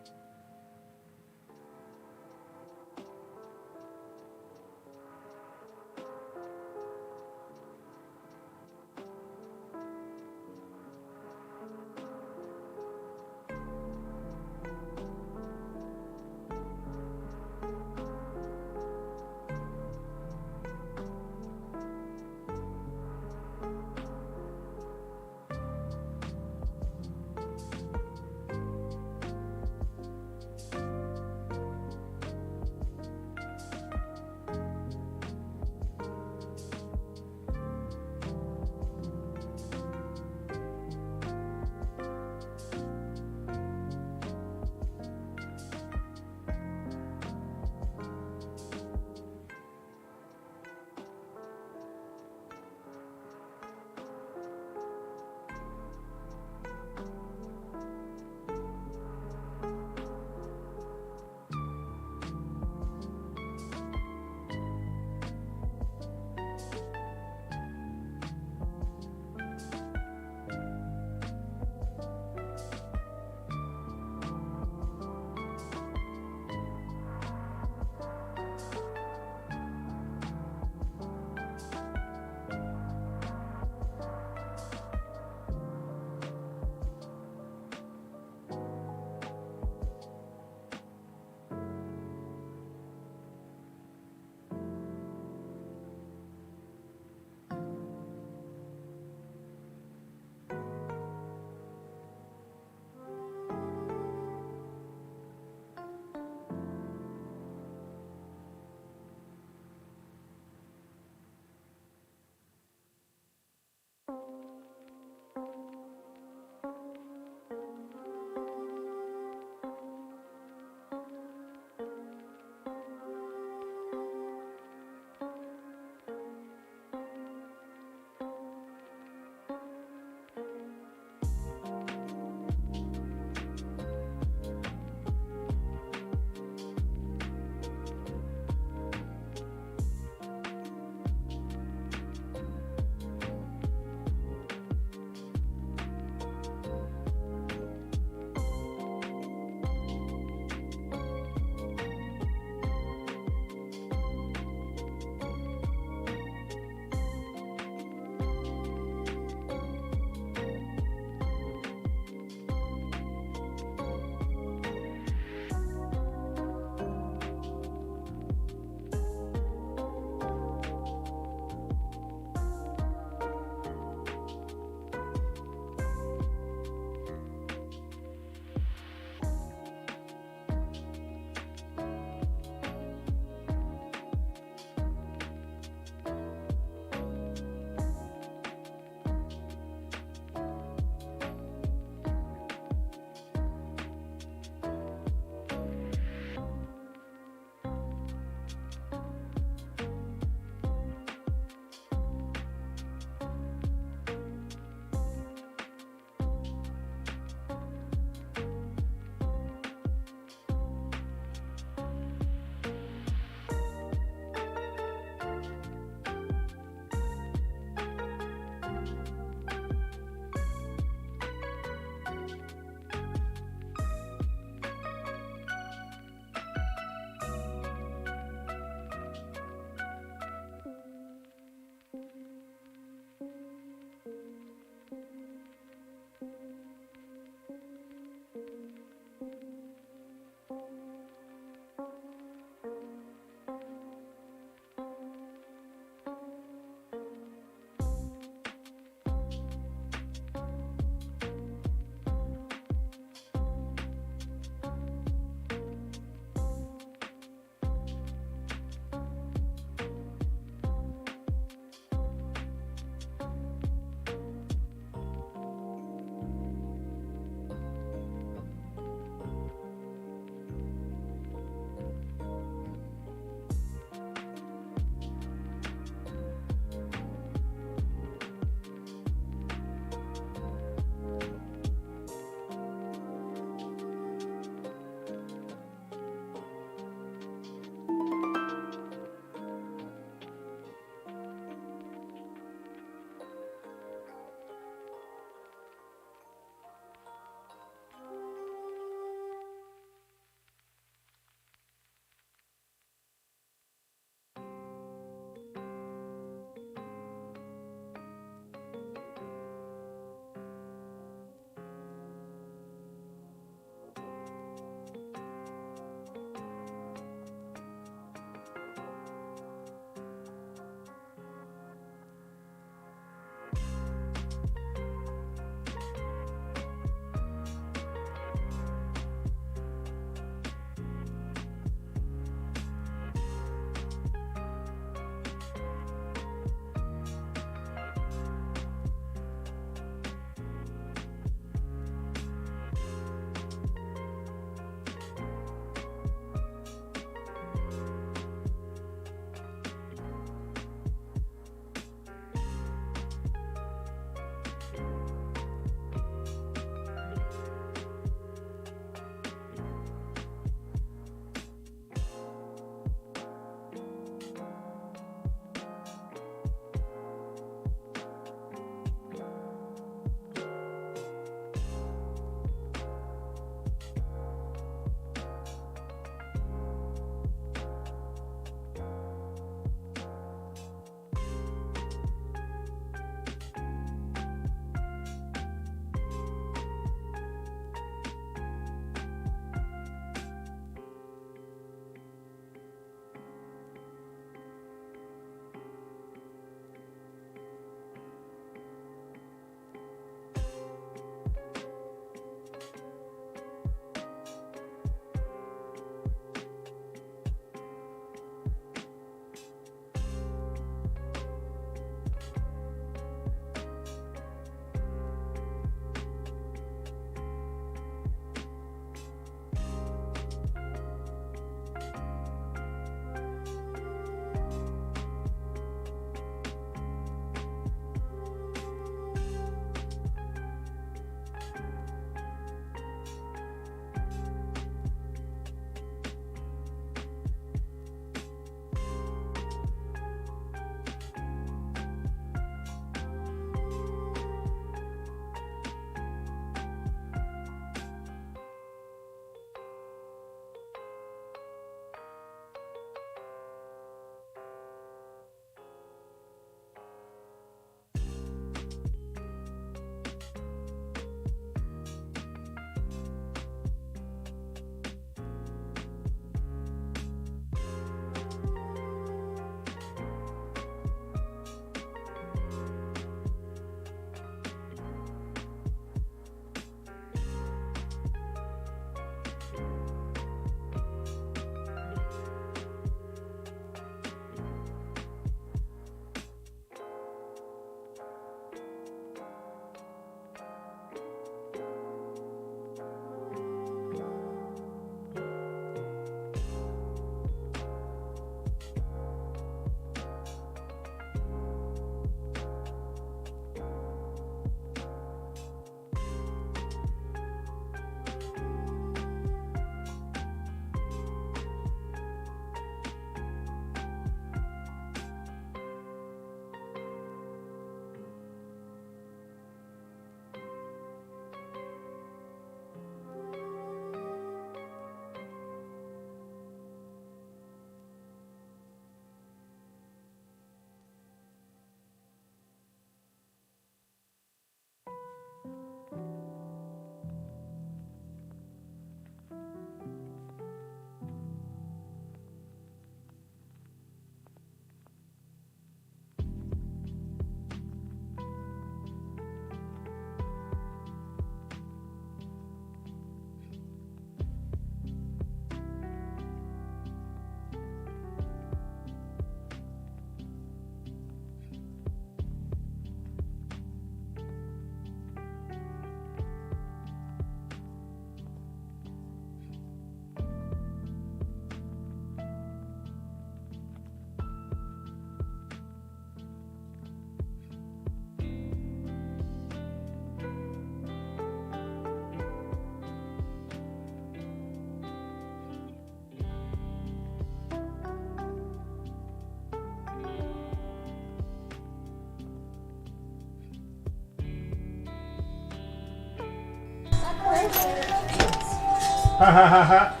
Ha ha ha ha.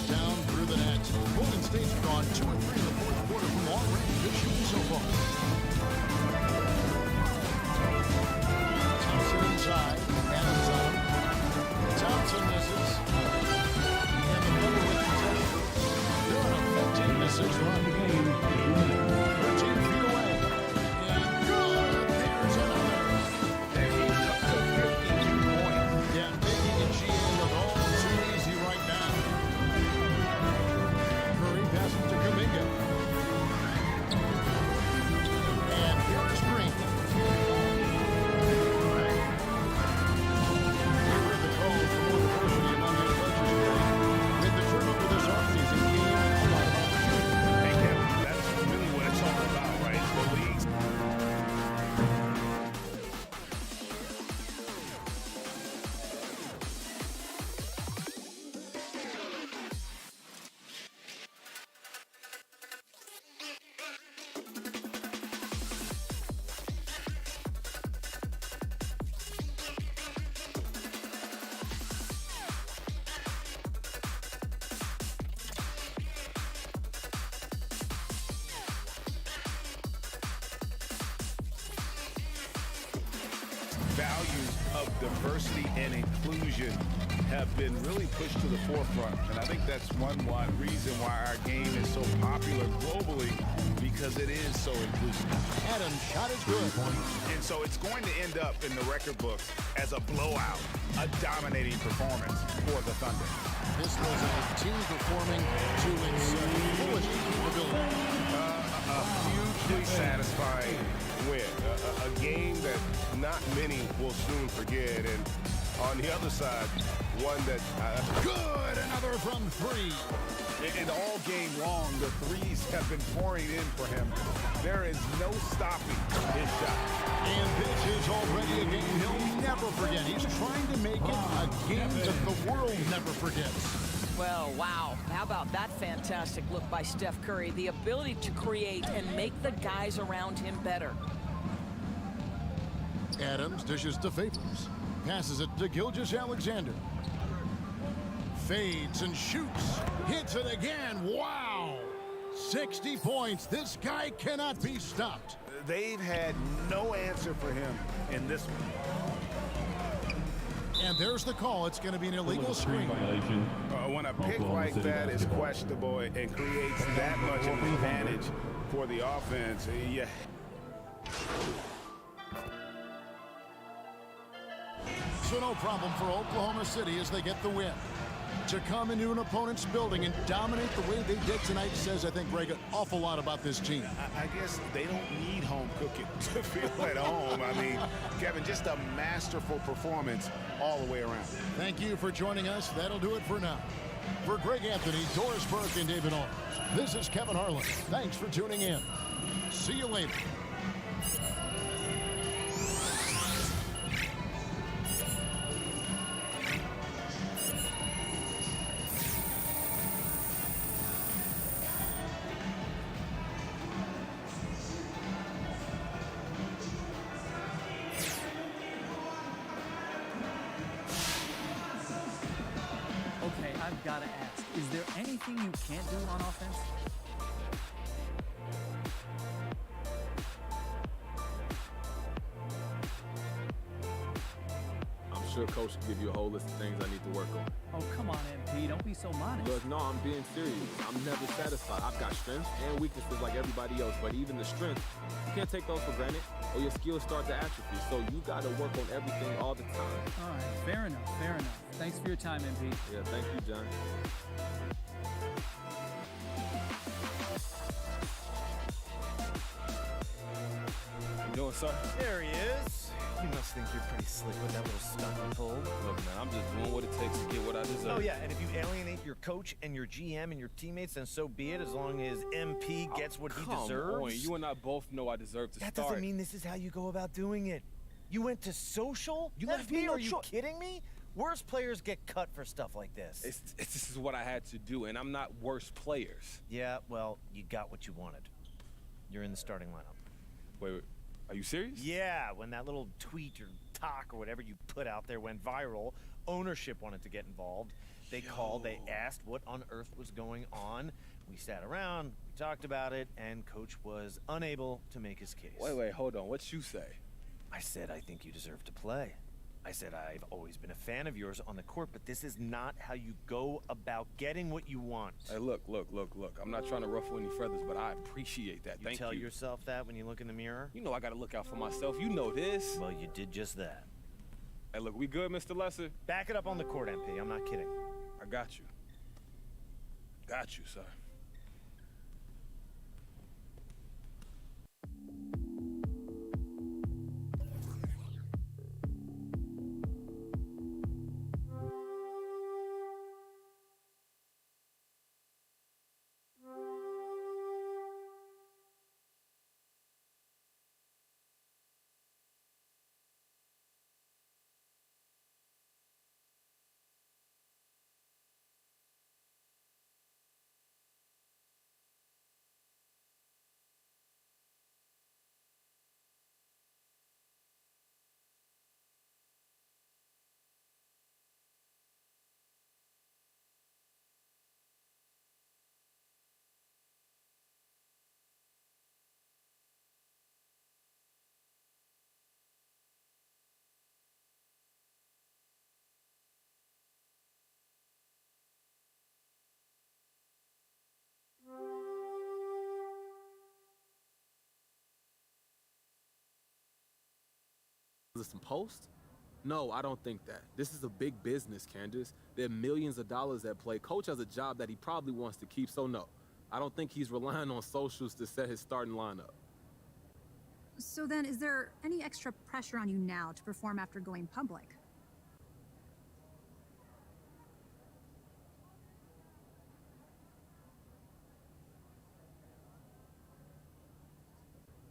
Down through the net. Golden State's gone 2 or 3 in the fourth quarter from long range. Good shooting so far. Thompson inside. Adams on. Thompson misses. And the Thunder with possession. They're on a 15-6 run. 13 feet away. And good. There's another. And he's up to 52 points. Yeah, making it GA look all too easy right now. Curry passes to Kuminga. And here is Green. Here are the calls for more diversity among his coaches today. With the turnover this offseason, he had a lot of opportunity. Hey, Kevin, that's really what it's all about, right? The league's values of diversity and inclusion have been really pushed to the forefront. And I think that's one reason why our game is so popular globally, because it is so inclusive. Adams' shot is good. And so it's going to end up in the record books as a blowout, a dominating performance for the Thunder. This was a team performing to its fullest capability. A hugely satisfying win. A game that not many will soon forget. And on the other side, one that... Good! Another from 3. And all game long, the threes have been pouring in for him. There is no stopping his shot. And this is already a game he'll never forget. He's trying to make it a game that the world never forgets. Well, wow. How about that fantastic look by Steph Curry? The ability to create and make the guys around him better. Adams dishes to Favors. Passes it to Gilgeous-Alexander. Fades and shoots. Hits it again. Wow! 60 points. This guy cannot be stopped. They've had no answer for him in this one. And there's the call. It's going to be an illegal screen. When a pick like that is questionable and creates that much of an advantage for the offense, yeah. So no problem for Oklahoma City as they get the win. To come into an opponent's building and dominate the way they did tonight says, I think, Greg, an awful lot about this team. I guess they don't need home cooking to feel at home. I mean, Kevin, just a masterful performance all the way around. Thank you for joining us. That'll do it for now. For Greg Anthony, Doris Burke, and David Arnold, this is Kevin Harlan. Thanks for tuning in. See you later. gotta ask, is there anything you can't do on offense? I'm sure Coach will give you a whole list of things I need to work on. Oh, come on, MP, don't be so modest. Look, no, I'm being serious. I'm never satisfied. I've got strengths and weaknesses like everybody else, but even the strengths, you can't take those for granted or your skills start to atrophy. So you got to work on everything all the time. All right, fair enough, fair enough. Thanks for your time, MP. Yeah, thank you, John. How you doing, sir? There he is. You must think you're pretty slick with that little stunt you pulled. Look, man, I'm just doing what it takes to get what I deserve. Oh, yeah, and if you alienate your coach and your GM and your teammates, then so be it, as long as MP gets what he deserves. Come on, you and I both know I deserve to start. That doesn't mean this is how you go about doing it. You went to social? You Left left me me? no Are you choice. kidding me? Worst players get cut for stuff like this. This is what I had to do, and I'm not worse players. Yeah, well, you got what you wanted. You're in the starting lineup. Wait, are you serious? Yeah, when that little tweet or talk or whatever you put out there went viral, ownership wanted to get involved. They called, they asked what on earth was going on. We sat around, we talked about it, and Coach was unable to make his case. Wait, hold on. What'd you say? I said, I think you deserve to play. I said, I've always been a fan of yours on the court, but this is not how you go about getting what you want. Hey, look. I'm not trying to ruffle any feathers, but I appreciate that. Thank you. You tell yourself that when you look in the mirror? You know I gotta look out for myself. You know this. Well, you did just that. Hey, look, we good, Mr. Lesser? Back it up on the court, MP. I'm not kidding. I got you. Got you, sir. Is it some post? No, I don't think that. This is a big business, Candace. There are millions of dollars at play. Coach has a job that he probably wants to keep, so no. I don't think he's relying on socials to set his starting lineup. So then, is there any extra pressure on you now to perform after going public?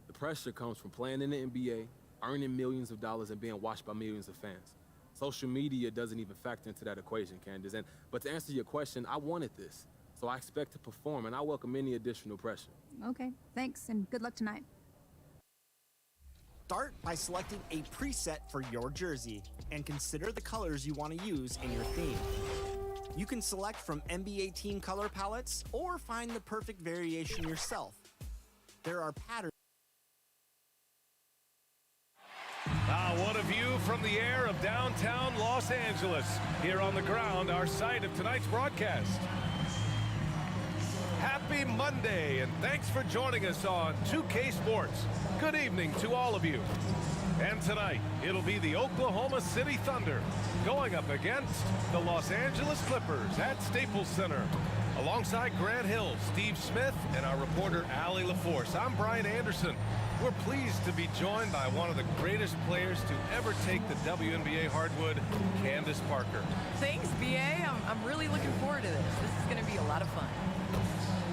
The pressure comes from playing in the NBA, earning millions of dollars, and being watched by millions of fans. Social media doesn't even factor into that equation, Candace. But to answer your question, I wanted this. So I expect to perform, and I welcome any additional pressure. Okay, thanks, and good luck tonight. Start by selecting a preset for your jersey and consider the colors you want to use in your theme. You can select from NBA team color palettes or find the perfect variation yourself. There are patterns. What a view from the air of downtown Los Angeles. Here on the ground, our site of tonight's broadcast. Happy Monday, and thanks for joining us on 2K Sports. Good evening to all of you. And tonight, it'll be the Oklahoma City Thunder going up against the Los Angeles Clippers at Staples Center. Alongside Grant Hill, Steve Smith, and our reporter, Allie LaForce, I'm Brian Anderson. We're pleased to be joined by one of the greatest players to ever take the WNBA hardwood, Candace Parker. Thanks, BA. I'm really looking forward to this. This is going to be a lot of fun.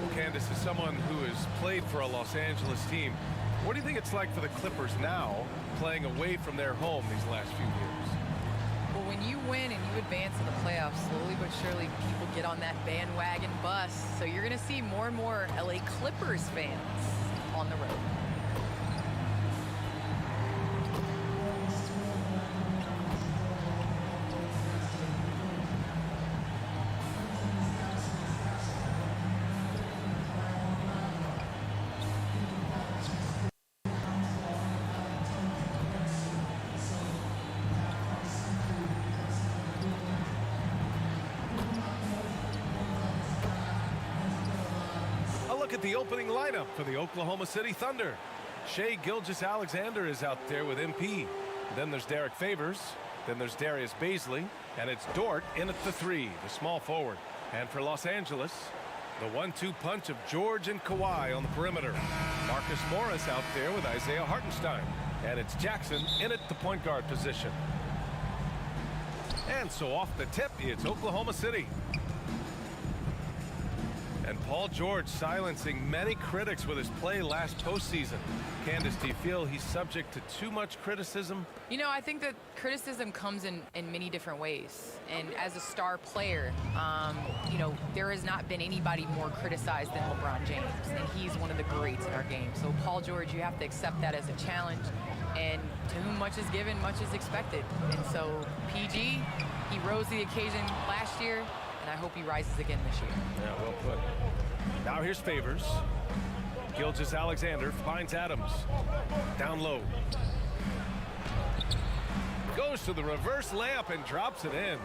Well, Candace, as someone who has played for a Los Angeles team, what do you think it's like for the Clippers now, playing away from their home these last few years? Well, when you win and you advance in the playoffs, slowly but surely people get on that bandwagon bus. So you're going to see more and more LA Clippers fans on the road. look at the opening lineup for the Oklahoma City Thunder. Shai Gilgeous-Alexander is out there with MP. Then there's Derek Favors. Then there's Darius Baisley. And it's Dort in at the 3, the small forward. And for Los Angeles, the 1-2 punch of George and Kawhi on the perimeter. Marcus Morris out there with Isaiah Hartenstein. And it's Jackson in at the point guard position. And so off the tip, it's Oklahoma City. And Paul George silencing many critics with his play last postseason. Candace, do you feel he's subject to too much criticism? You know, I think that criticism comes in many different ways. And as a star player, you know, there has not been anybody more criticized than LeBron James. And he's one of the greats in our game. So Paul George, you have to accept that as a challenge. And to whom much is given, much is expected. And so PG, he rose to the occasion last year, and I hope he rises again this year. Yeah, well put. Now here's Favors. Gilgeous-Alexander finds Adams. Down low. Goes to the reverse layup and drops it in.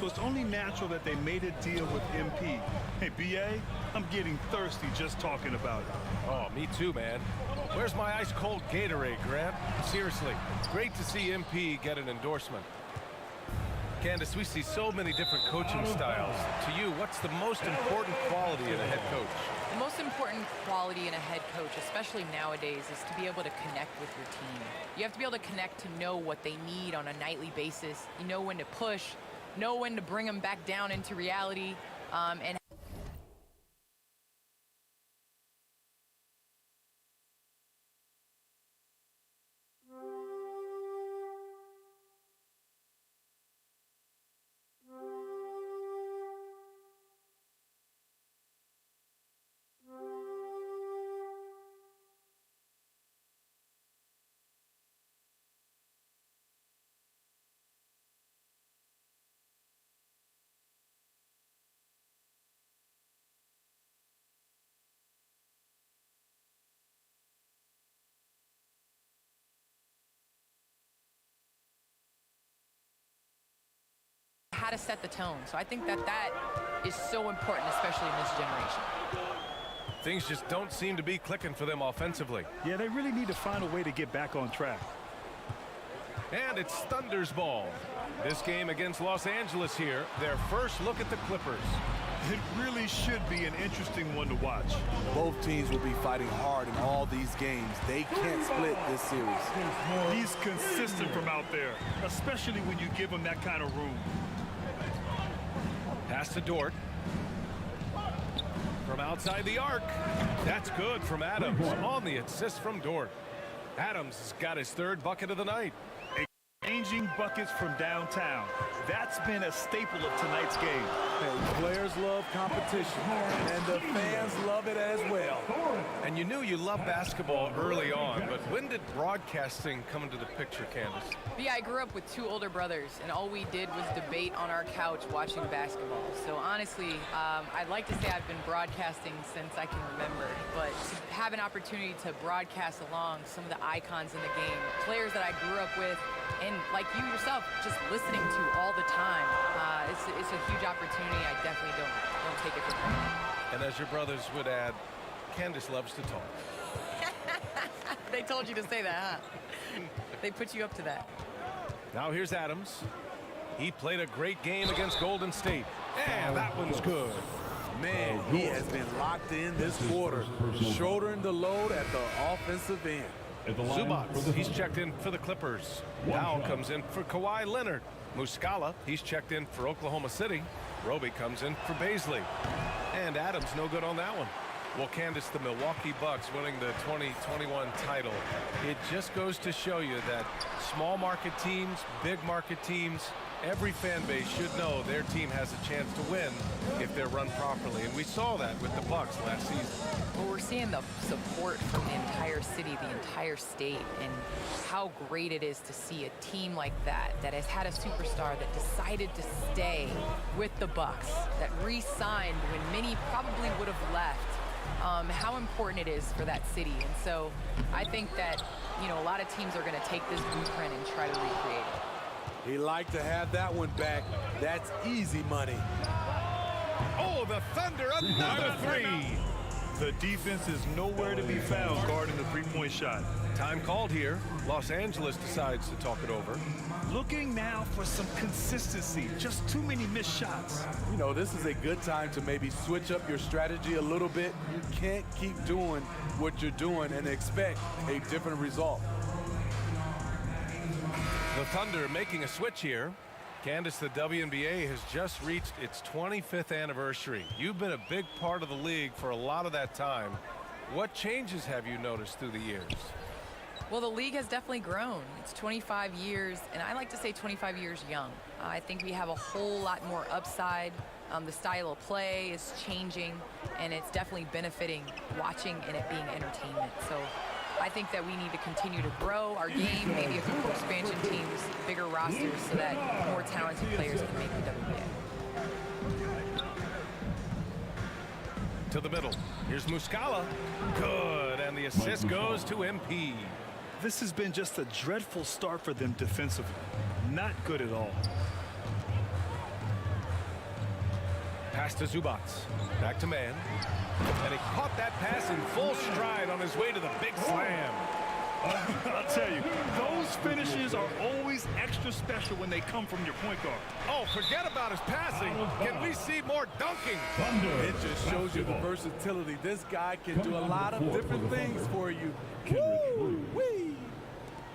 so it's only natural that they made a deal with MP. Hey, BA, I'm getting thirsty just talking about it. Oh, me too, man. Where's my ice-cold Gatorade, Grant? Seriously, great to see MP get an endorsement. Candace, we see so many different coaching styles. To you, what's the most important quality in a head coach? The most important quality in a head coach, especially nowadays, is to be able to connect with your team. You have to be able to connect to know what they need on a nightly basis. You know when to push, know when to bring them back down into reality, and how to set the tone. So I think that is so important, especially in this generation. Things just don't seem to be clicking for them offensively. Yeah, they really need to find a way to get back on track. And it's Thunder's ball. This game against Los Angeles here, their first look at the Clippers. It really should be an interesting one to watch. Both teams will be fighting hard in all these games. They can't split this series. He's consistent from out there, especially when you give him that kind of room. Pass to Dort. From outside the arc. That's good from Adams on the assist from Dort. Adams has got his third bucket of the night. Exchanging buckets from downtown. That's been a staple of tonight's game. Hey, players love competition, and the fans love it as well. And you knew you loved basketball early on, but when did broadcasting come into the picture, Candace? Yeah, I grew up with two older brothers, and all we did was debate on our couch watching basketball. So honestly, I'd like to say I've been broadcasting since I can remember, but to have an opportunity to broadcast along some of the icons in the game, players that I grew up with, and like you yourself, just listening to all the time, it's a huge opportunity. I definitely don't take it for granted. And as your brothers would add, Candace loves to talk. They told you to say that, huh? They put you up to that. Now here's Adams. He played a great game against Golden State. And that one's good. Man, he has been locked in this quarter, shouldering the load at the offensive end. Zubats, he's checked in for the Clippers. Now comes in for Kawhi Leonard. Muscala, he's checked in for Oklahoma City. Roby comes in for Baisley. And Adams no good on that one. Well, Candace, the Milwaukee Bucks winning the 2021 title, it just goes to show you that small market teams, big market teams, every fan base should know their team has a chance to win if they're run properly. And we saw that with the Bucks last season. Well, we're seeing the support from the entire city, the entire state, and how great it is to see a team like that has had a superstar that decided to stay with the Bucks, that re-signed when many probably would have left. How important it is for that city. And so I think that, you know, a lot of teams are going to take this blueprint and try to recreate it. He'd like to have that one back. That's easy money. Oh, the Thunder, another three. The defense is nowhere to be found guarding the three-point shot. Time called here. Los Angeles decides to talk it over. Looking now for some consistency. Just too many missed shots. You know, this is a good time to maybe switch up your strategy a little bit. You can't keep doing what you're doing and expect a different result. The Thunder making a switch here. Candace, the WNBA has just reached its 25th anniversary. You've been a big part of the league for a lot of that time. What changes have you noticed through the years? Well, the league has definitely grown. It's 25 years, and I like to say 25 years young. I think we have a whole lot more upside. The style of play is changing, and it's definitely benefiting watching and it being entertainment. So I think that we need to continue to grow our game, maybe a couple expansion teams, bigger rosters, so that more talented players can make the WNBA. To the middle. Here's Muscala. Good, and the assist goes to MP. This has been just a dreadful start for them defensively. Not good at all. Pass to Zubac. Back to man. And he caught that pass in full stride on his way to the big slam. I'll tell you, those finishes are always extra special when they come from your point guard. Oh, forget about his passing. Can we see more dunking? It just shows you the versatility. This guy can do a lot of different things for you. Woo-wee.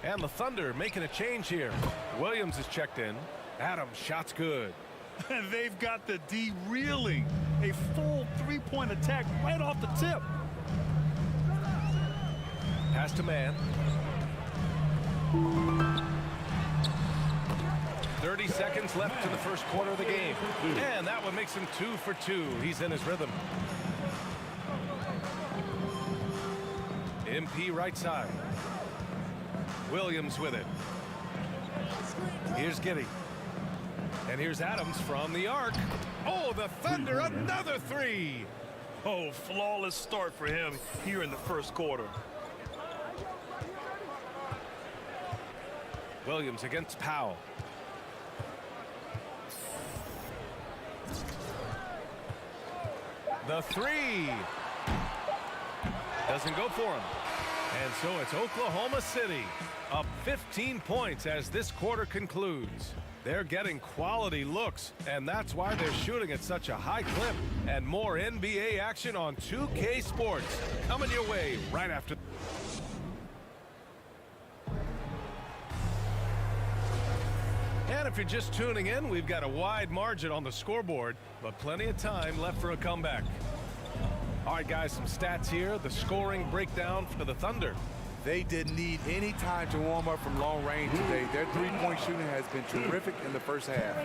And the Thunder making a change here. Williams is checked in. Adams, shot's good. And they've got the D reeling. A full three-point attack right off the tip. Pass to man. 30 seconds left to the first quarter of the game. And that one makes him 2 for 2. He's in his rhythm. MP right side. Williams with it. Here's Giddey. And here's Adams from the arc. Oh, the Thunder, another three. Oh, flawless start for him here in the first quarter. Williams against Powell. The three. Doesn't go for him. And so it's Oklahoma City up 15 points as this quarter concludes. They're getting quality looks, and that's why they're shooting at such a high clip. And more NBA action on 2K Sports coming your way right after. And if you're just tuning in, we've got a wide margin on the scoreboard, but plenty of time left for a comeback. All right, guys, some stats here. The scoring breakdown for the Thunder. They didn't need any time to warm up from long range today. Their three-point shooting has been terrific in the first half.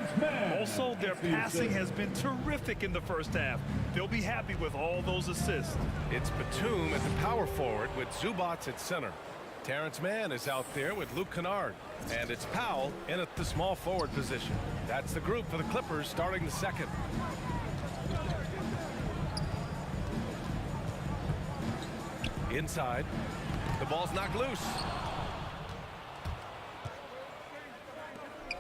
Also, their passing has been terrific in the first half. They'll be happy with all those assists. It's Batum at the power forward with Zubac at center. Terrence Mann is out there with Luke Kennard. And it's Powell in at the small forward position. That's the group for the Clippers starting the second. Inside. The ball's knocked loose.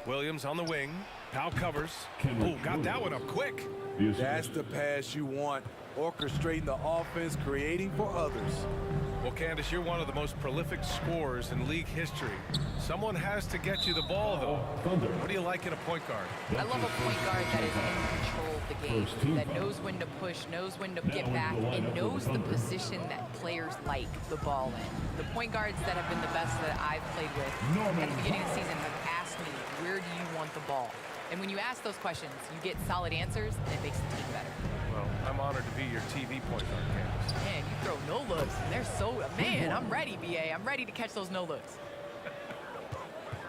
Williams on the wing. Powell covers. Oh, got that one up quick. That's the pass you want. Orchestrating the offense, creating for others. Well, Candace, you're one of the most prolific scorers in league history. Someone has to get you the ball, though. What do you like in a point guard? I love a point guard that is in control of the game, that knows when to push, knows when to get back, and knows the position that players like the ball in. The point guards that have been the best that I've played with at the beginning of the season have asked me, where do you want the ball? And when you ask those questions, you get solid answers, and it makes the team better. Well, I'm honored to be your TV point guard, Candace. Man, you throw no-looks, and they're so... Man, I'm ready, BA. I'm ready to catch those no-looks.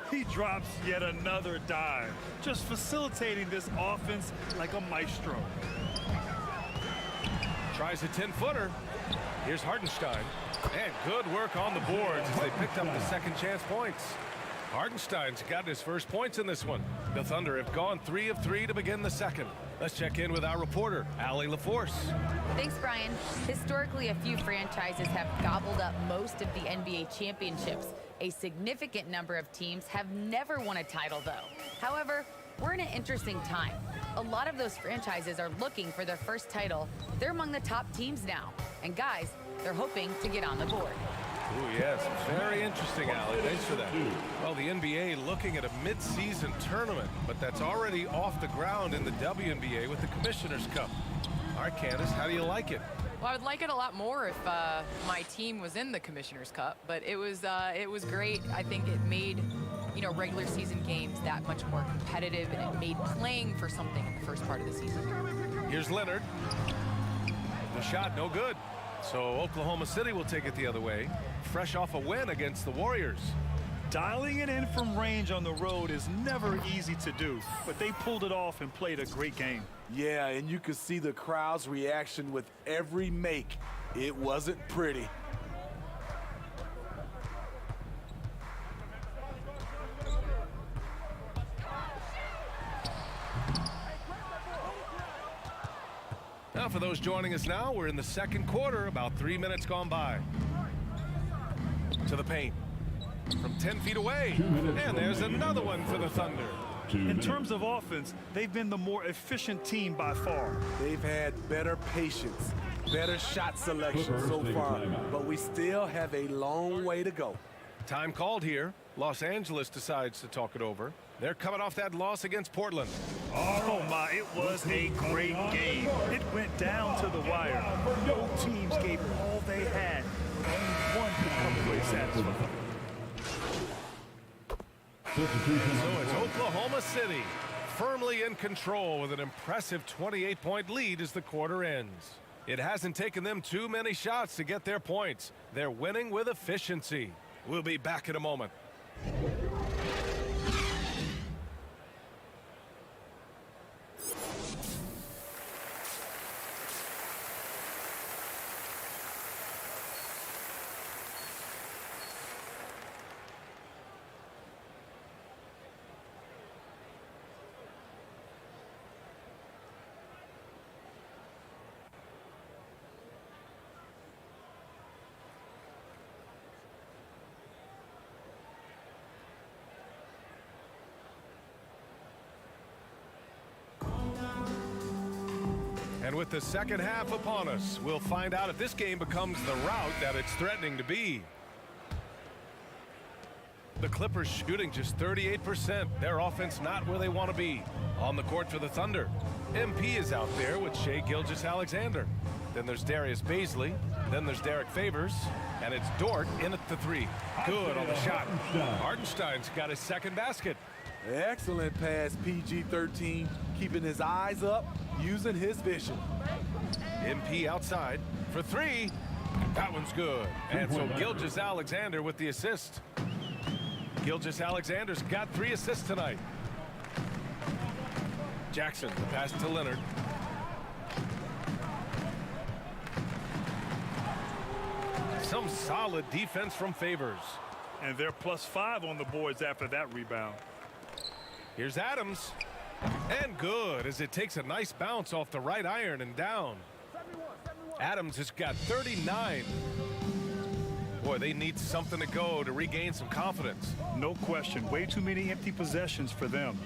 He drops yet another dive, just facilitating this offense like a maestro. Tries a 10-footer. Here's Hartenstein. And good work on the boards as they picked up the second chance points. Hartenstein's got his first points in this one. The Thunder have gone 3 of 3 to begin the second. Let's check in with our reporter, Allie LaForce. Thanks, Brian. Historically, a few franchises have gobbled up most of the NBA championships. A significant number of teams have never won a title, though. However, we're in an interesting time. A lot of those franchises are looking for their first title. They're among the top teams now. And guys, they're hoping to get on the board. Oh, yes. Very interesting, Allie. Thanks for that. Well, the NBA looking at a mid-season tournament, but that's already off the ground in the WNBA with the Commissioner's Cup. All right, Candace, how do you like it? Well, I would like it a lot more if my team was in the Commissioner's Cup, but it was great. I think it made, regular season games that much more competitive, and it made playing for something in the first part of the season. Here's Leonard. The shot, no good. So Oklahoma City will take it the other way, fresh off a win against the Warriors. Dialing it in from range on the road is never easy to do, but they pulled it off and played a great game. Yeah, and you could see the crowd's reaction with every make. It wasn't pretty. Now, for those joining us now, we're in the second quarter, about 3 minutes gone by. To the paint. From 10 feet away. And there's another one for the Thunder. In terms of offense, they've been the more efficient team by far. They've had better patience, better shot selection so far, but we still have a long way to go. Time called here. Los Angeles decides to talk it over. They're coming off that loss against Portland. Oh my, it was a great game. It went down to the wire. Both teams gave all they had. Only one could come away satisfied. So it's Oklahoma City firmly in control with an impressive 28-point lead as the quarter ends. It hasn't taken them too many shots to get their points. They're winning with efficiency. We'll be back in a moment. And with the second half upon us, we'll find out if this game becomes the rout that it's threatening to be. The Clippers shooting just 38%. Their offense not where they want to be. On the court for the Thunder, MP is out there with Shai Gilgeous-Alexander. Then there's Darius Bazley. Then there's Derek Favors. And it's Dort in at the three. Good on the shot. Hartenstein's got his second basket. Excellent pass, PG-13, keeping his eyes up, using his vision. MP outside for three. That one's good. And so Gilgeous-Alexander with the assist. Gilgeous-Alexander's got 3 assists tonight. Jackson, the pass to Leonard. Some solid defense from Favors. And they're +5 on the boards after that rebound. Here's Adams. And good as it takes a nice bounce off the right iron and down. Adams has got 39. Boy, they need something to go to regain some confidence. No question. Way too many empty possessions for them.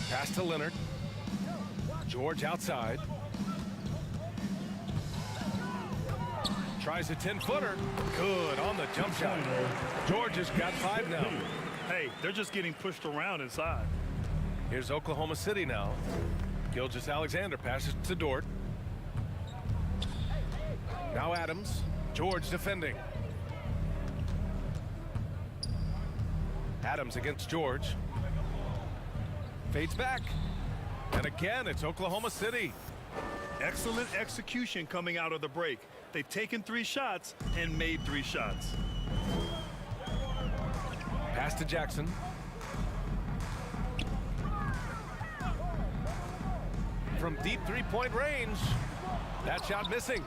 Pass to Leonard. George outside. Tries a 10-footer. Good on the jump shot. George has got 5 now. Hey, they're just getting pushed around inside. Here's Oklahoma City now. Gilgeous-Alexander passes to Dort. Now Adams. George defending. Adams against George. Fades back. And again, it's Oklahoma City. Excellent execution coming out of the break. They've taken 3 shots and made 3 shots. Pass to Jackson. From deep 3-point range. That shot missing.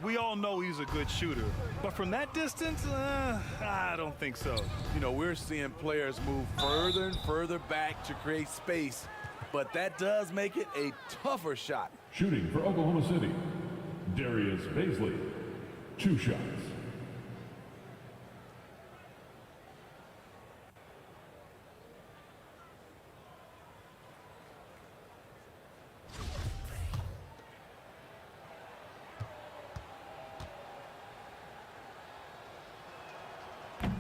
We all know he's a good shooter, but from that distance, I don't think so. You know, we're seeing players move further and further back to create space, but that does make it a tougher shot. Shooting for Oklahoma City, Darius Bazley, 2 shots.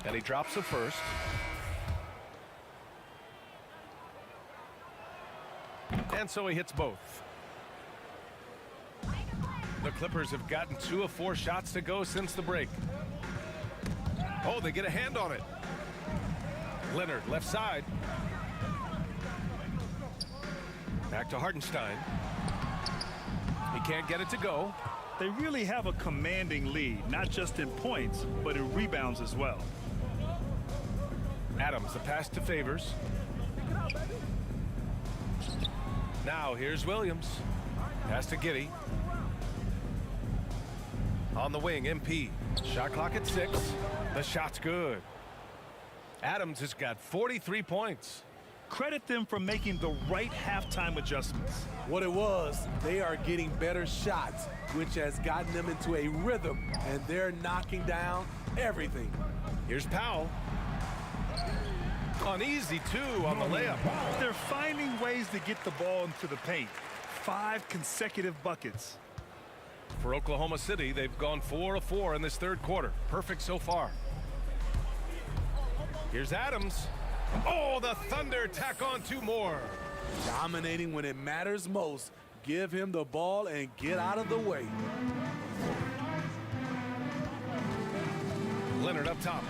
And he drops the first. And so he hits both. The Clippers have gotten 2 of 4 shots to go since the break. Oh, they get a hand on it. Leonard, left side. Back to Hartenstein. He can't get it to go. They really have a commanding lead, not just in points, but in rebounds as well. Adams, the pass to Favors. Now here's Williams. Pass to Giddey. On the wing, MP. Shot clock at 6. The shot's good. Adams has got 43 points. Credit them for making the right halftime adjustments. What it was, they are getting better shots, which has gotten them into a rhythm, and they're knocking down everything. Here's Powell. On easy two on the layup. They're finding ways to get the ball into the paint. 5 consecutive buckets. For Oklahoma City, they've gone 4 of 4 in this third quarter. Perfect so far. Here's Adams. Oh, the Thunder tack on 2 more. Dominating when it matters most. Give him the ball and get out of the way. Leonard up top.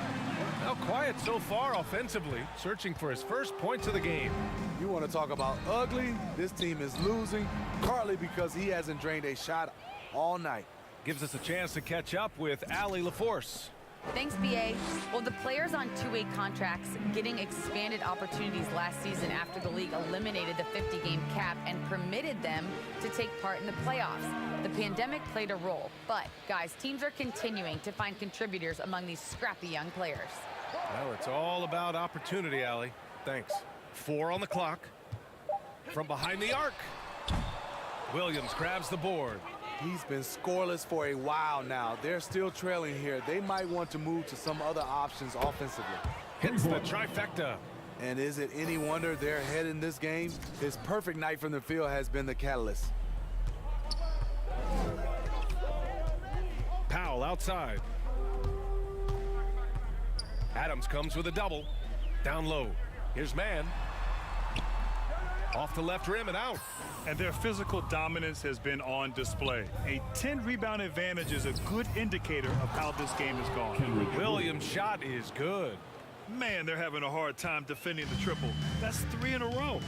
Now quiet so far offensively, searching for his first points of the game. You want to talk about ugly? This team is losing, partly because he hasn't drained a shot all night. Gives us a chance to catch up with Allie LaForce. Thanks, BA. Well, the players on two-way contracts getting expanded opportunities last season after the league eliminated the 50-game cap and permitted them to take part in the playoffs. The pandemic played a role, but, guys, teams are continuing to find contributors among these scrappy young players. Well, it's all about opportunity, Allie. Thanks. 4 on the clock. From behind the arc. Williams grabs the board. He's been scoreless for a while now. They're still trailing here. They might want to move to some other options offensively. Hits the trifecta. And is it any wonder they're ahead in this game? His perfect night from the field has been the catalyst. Powell outside. Adams comes with a double. Down low. Here's Mann. Off the left rim and out. And their physical dominance has been on display. A 10-rebound advantage is a good indicator of how this game has gone. Williams' shot is good. Man, they're having a hard time defending the triple. That's 3 in a row.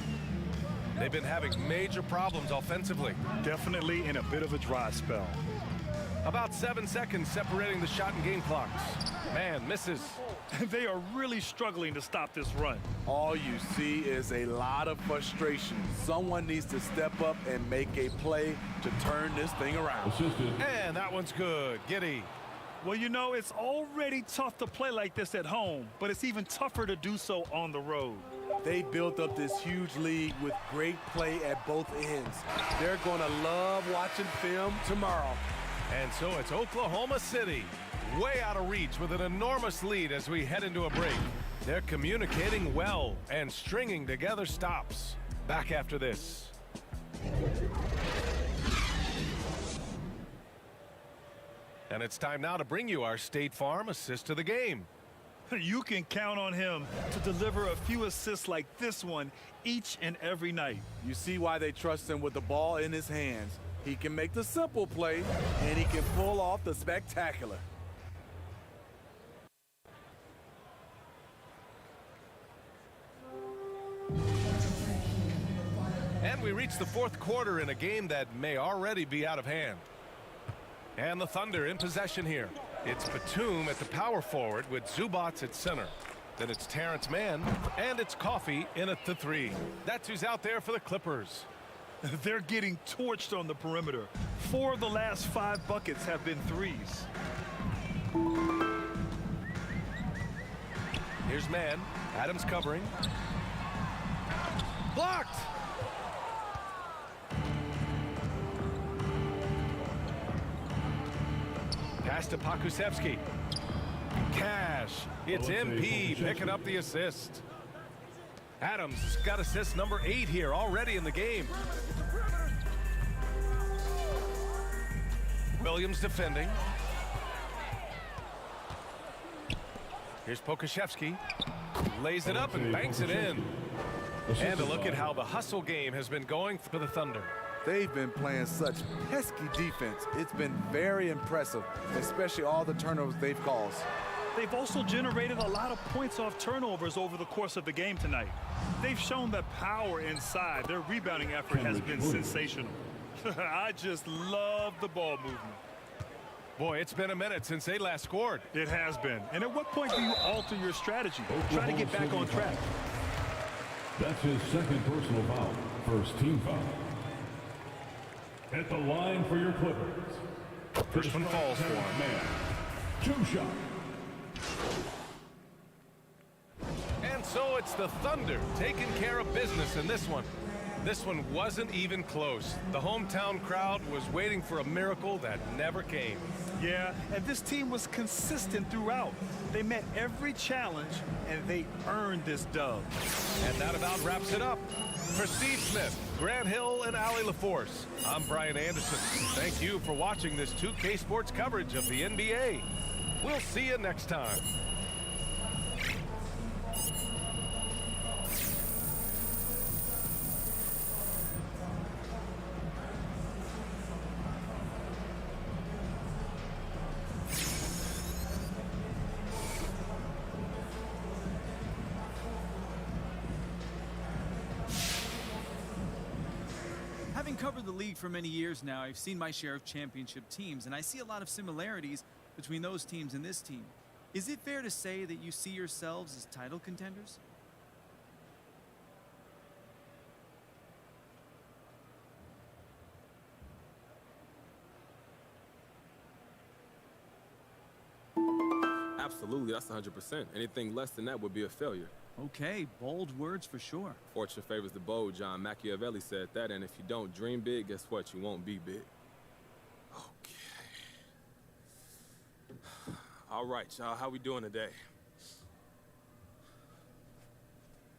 They've been having major problems offensively. Definitely in a bit of a dry spell. About 7 seconds separating the shot and game clocks. Man misses. They are really struggling to stop this run. All you see is a lot of frustration. Someone needs to step up and make a play to turn this thing around. And that one's good. Giddy. Well, you know, it's already tough to play like this at home, but it's even tougher to do so on the road. They built up this huge lead with great play at both ends. They're going to love watching film tomorrow. And so it's Oklahoma City, way out of reach with an enormous lead as we head into a break. They're communicating well and stringing together stops. Back after this. And it's time now to bring you our State Farm assist of the game. You can count on him to deliver a few assists like this one each and every night. You see why they trust him with the ball in his hands. He can make the simple play, and he can pull off the spectacular. And we reach the fourth quarter in a game that may already be out of hand. And the Thunder in possession here. It's Batum at the power forward with Zubats at center. Then it's Terrence Mann, and it's Coffey in at the 3. That's who's out there for the Clippers. They're getting torched on the perimeter. 4 of the last 5 buckets have been threes. Here's Mann. Adams covering. Blocked! Pass to Pokusevski. Cash. It's MP picking up the assist. Adams has got assist number 8 here already in the game. Williams defending. Here's Pokusevski. Lays it up and banks it in. And a look at how the hustle game has been going for the Thunder. They've been playing such pesky defense. It's been very impressive, especially all the turnovers they've caused. They've also generated a lot of points off turnovers over the course of the game tonight. They've shown that power inside. Their rebounding effort has been sensational. I just love the ball movement. Boy, it's been a minute since they last scored. It has been. And at what point do you alter your strategy? Try to get back on track. That's his second personal foul. First team foul. At the line for your Clippers. First one falls for him. Man. 2 shot. And so it's the Thunder taking care of business in this one. This one wasn't even close. The hometown crowd was waiting for a miracle that never came. Yeah, and this team was consistent throughout. They met every challenge, and they earned this dub. And that about wraps it up. For Steve Smith, Grant Hill, and Allie LaForce, I'm Brian Anderson. Thank you for watching this 2K Sports coverage of the NBA. We'll see you next time. Having covered the league for many years now, I've seen my share of championship teams, and I see a lot of similarities between those teams and this team. Is it fair to say that you see yourselves as title contenders? Absolutely, that's 100%. Anything less than that would be a failure. Okay, bold words for sure. Fortune favors the bold, John Machiavelli said that, and if you don't dream big, guess what? You won't be big. Okay. All right, y'all, how we doing today?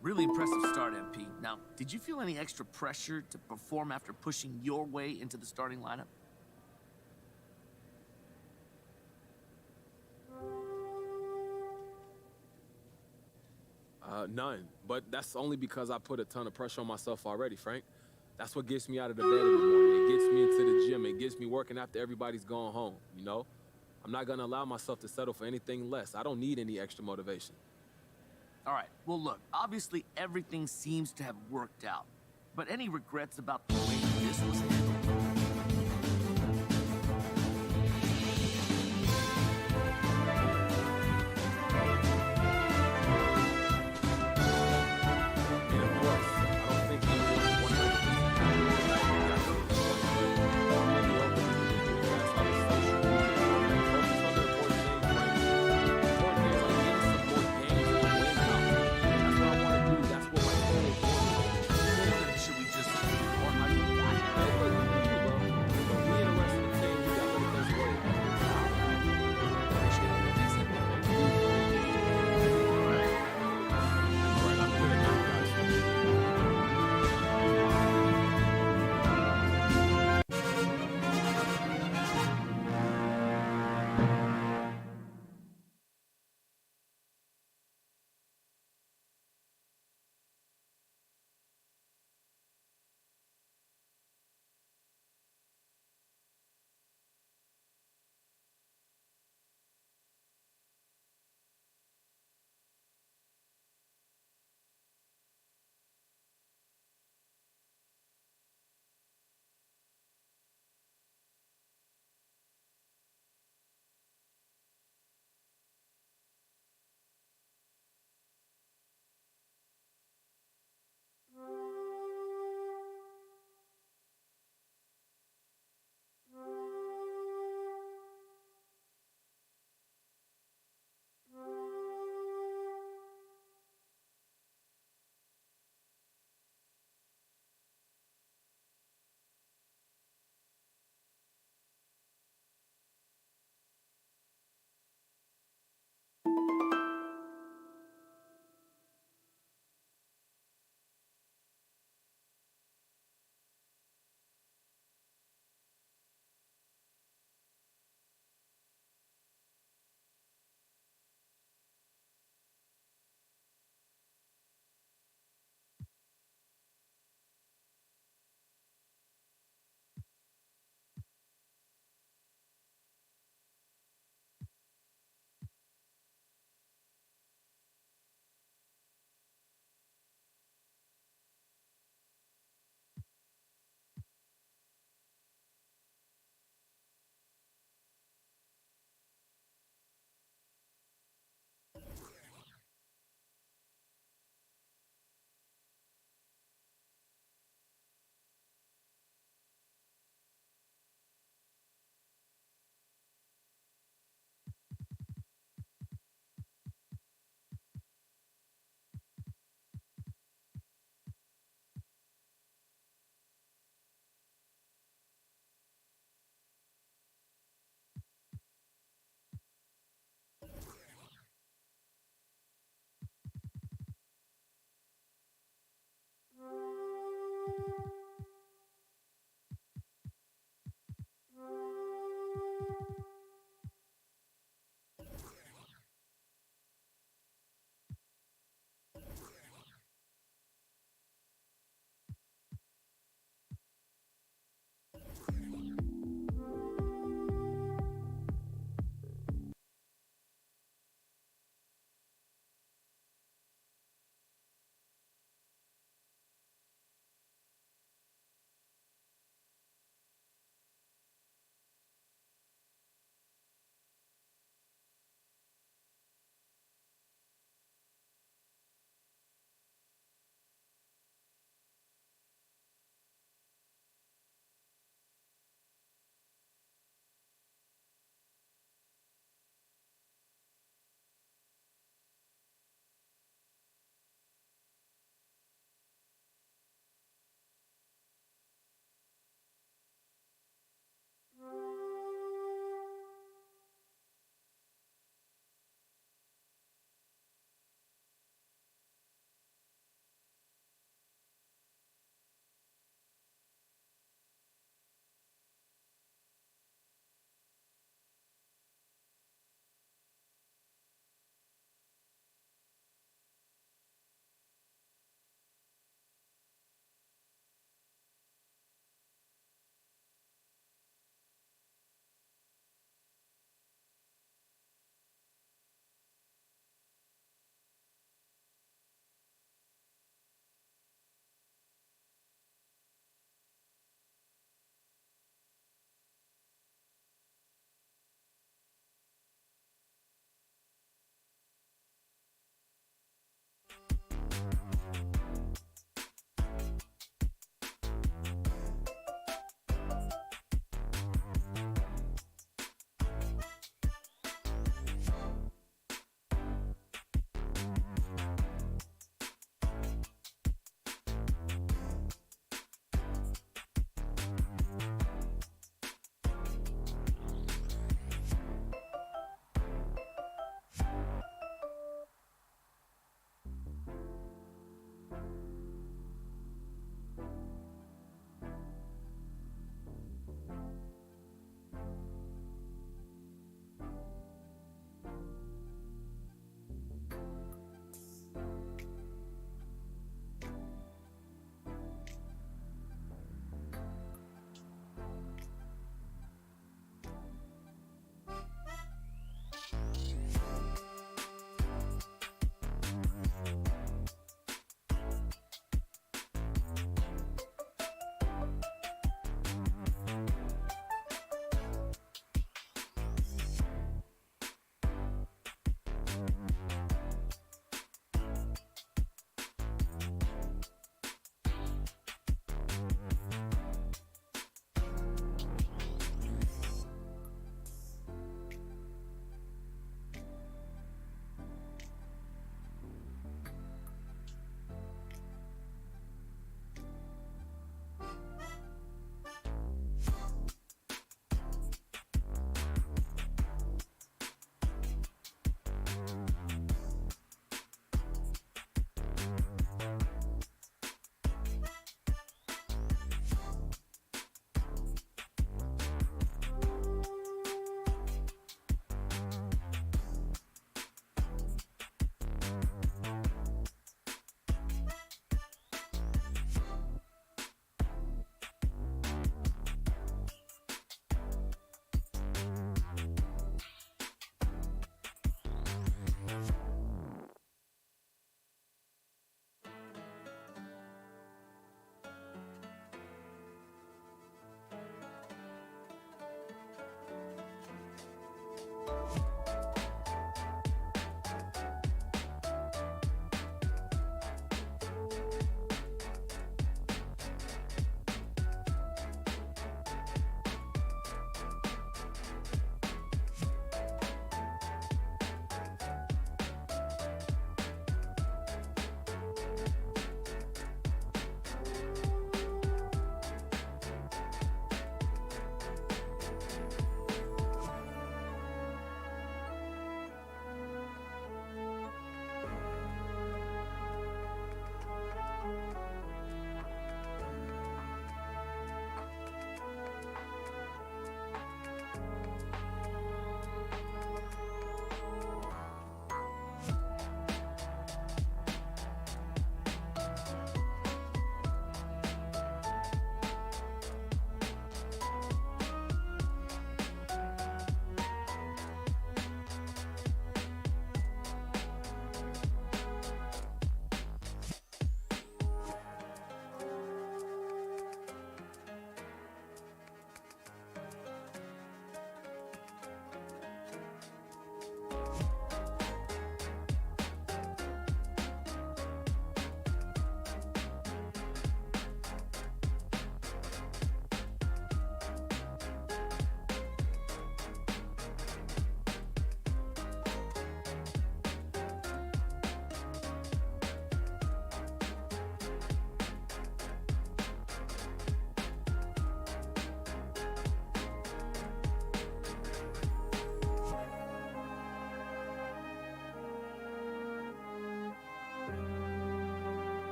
Really impressive start, MP. Now, did you feel any extra pressure to perform after pushing your way into the starting lineup? None, but that's only because I put a ton of pressure on myself already, Frank. That's what gets me out of the bed every morning. It gets me into the gym. It gets me working after everybody's gone home, you know? I'm not gonna allow myself to settle for anything less. I don't need any extra motivation. All right, well, look, obviously everything seems to have worked out, but any regrets about the way this was handled?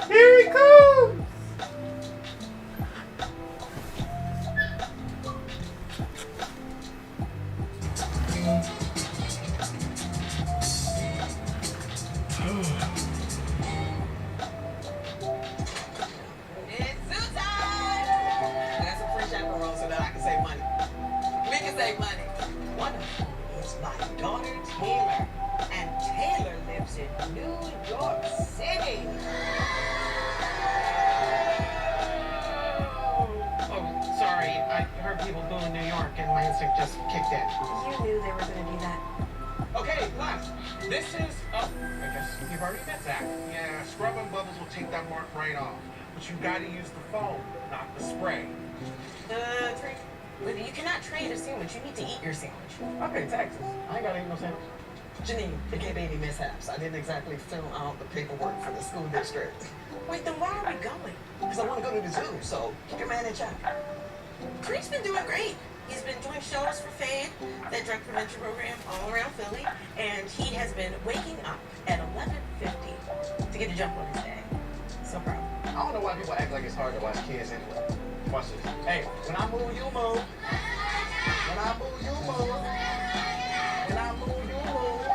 Here he comes! Just kicked in. You knew they were going to do that. Okay, class. This is... Oh, I guess you've already met Zach. Yeah, scrub and bubbles will take that mark right off. But you got to use the foam, not the spray. You cannot trade a sandwich. You need to eat your sandwich. Okay, Texas. I ain't got to eat no sandwich. Janine, forgive any mishaps. I didn't exactly fill out the paperwork for the school district. Wait, then why are we going? Because I want to go to the zoo, so keep your man in check. Creek's been doing great. He's been doing shows for FADE, that drug prevention program, all around Philly, and he has been waking up at 11:50 to get a jump on his day. So proud. I don't know why people act like it's hard to watch kids anyway. Watch this. Hey, when I move, you move. When I move, you move. When I move, you move.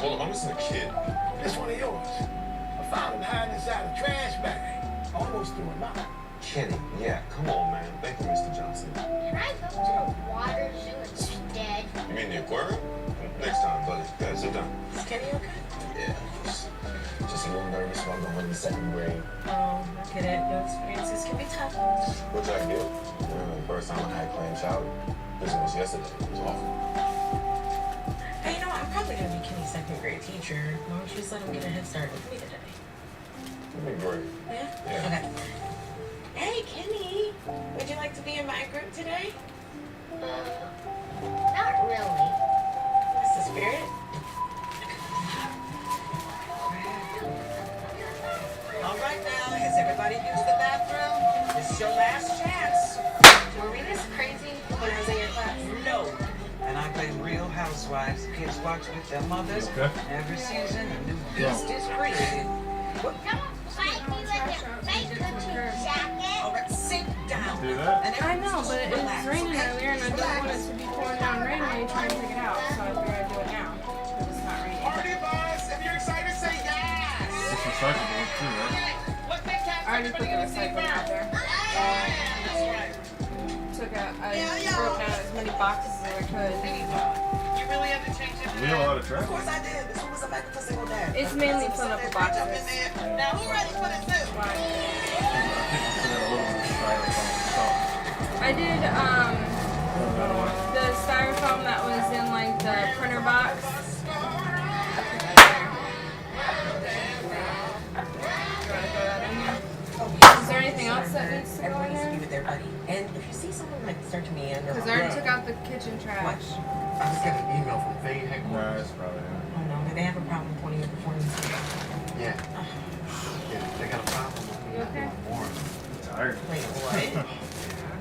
Well, I'm just a kid. This one of yours. I found him hiding inside a trash bag. Almost threw him out. Kenny, yeah, come on, man. Thank you, Mr. Johnson. Can I go to the water zoo instead? You mean the aquarium? Next time, buddy. Go ahead, sit down. Is Kenny okay? Yeah, just a little nervous while going to second grade. Oh, I get it. Your experiences can be tough. Which I get. The first time I had clam chowder. This was yesterday. It was awful. Hey, you know what? I'm probably going to be Kenny's second grade teacher. Why don't you just let him get a head start with me today? That'd be great. Yeah? Okay. Hey, Kenny. Would you like to be in my group today? Not really. That's the spirit. All right now, has everybody used the bathroom? This is your last chance. Were we this crazy when I was in your class? No. And I play Real Housewives. Kids watch with their mothers. Okay. Every season, a new beast is created. Don't fight me with your fake Gucci jacket. All right, sit down. Do that? I know, but it was raining earlier and I didn't want it to be pouring down rain when you try and take it out. So I figured I'd do it now. Because it's not raining. Party boss, if you're excited, say yes. It's recyclable, too, right? I already put the recycling out there. Took out, I broke down as many boxes as I could. You really have to change it. We have a lot of trash. Of course I did. This one was a back to single dad. It's mainly filling up the boxes. Now, who ready for this too? I did the styrofoam that was in like the printer box. Is there anything else that needs to go in there? Leave it there, buddy. And if you see someone like start to meander, Because I already took out the kitchen trash. I just got an email from Fade headquarters. That's probably Oh no, do they have a problem pointing your performance? Yeah. Yeah, they got a problem with me. You okay? Tired. Wait, what?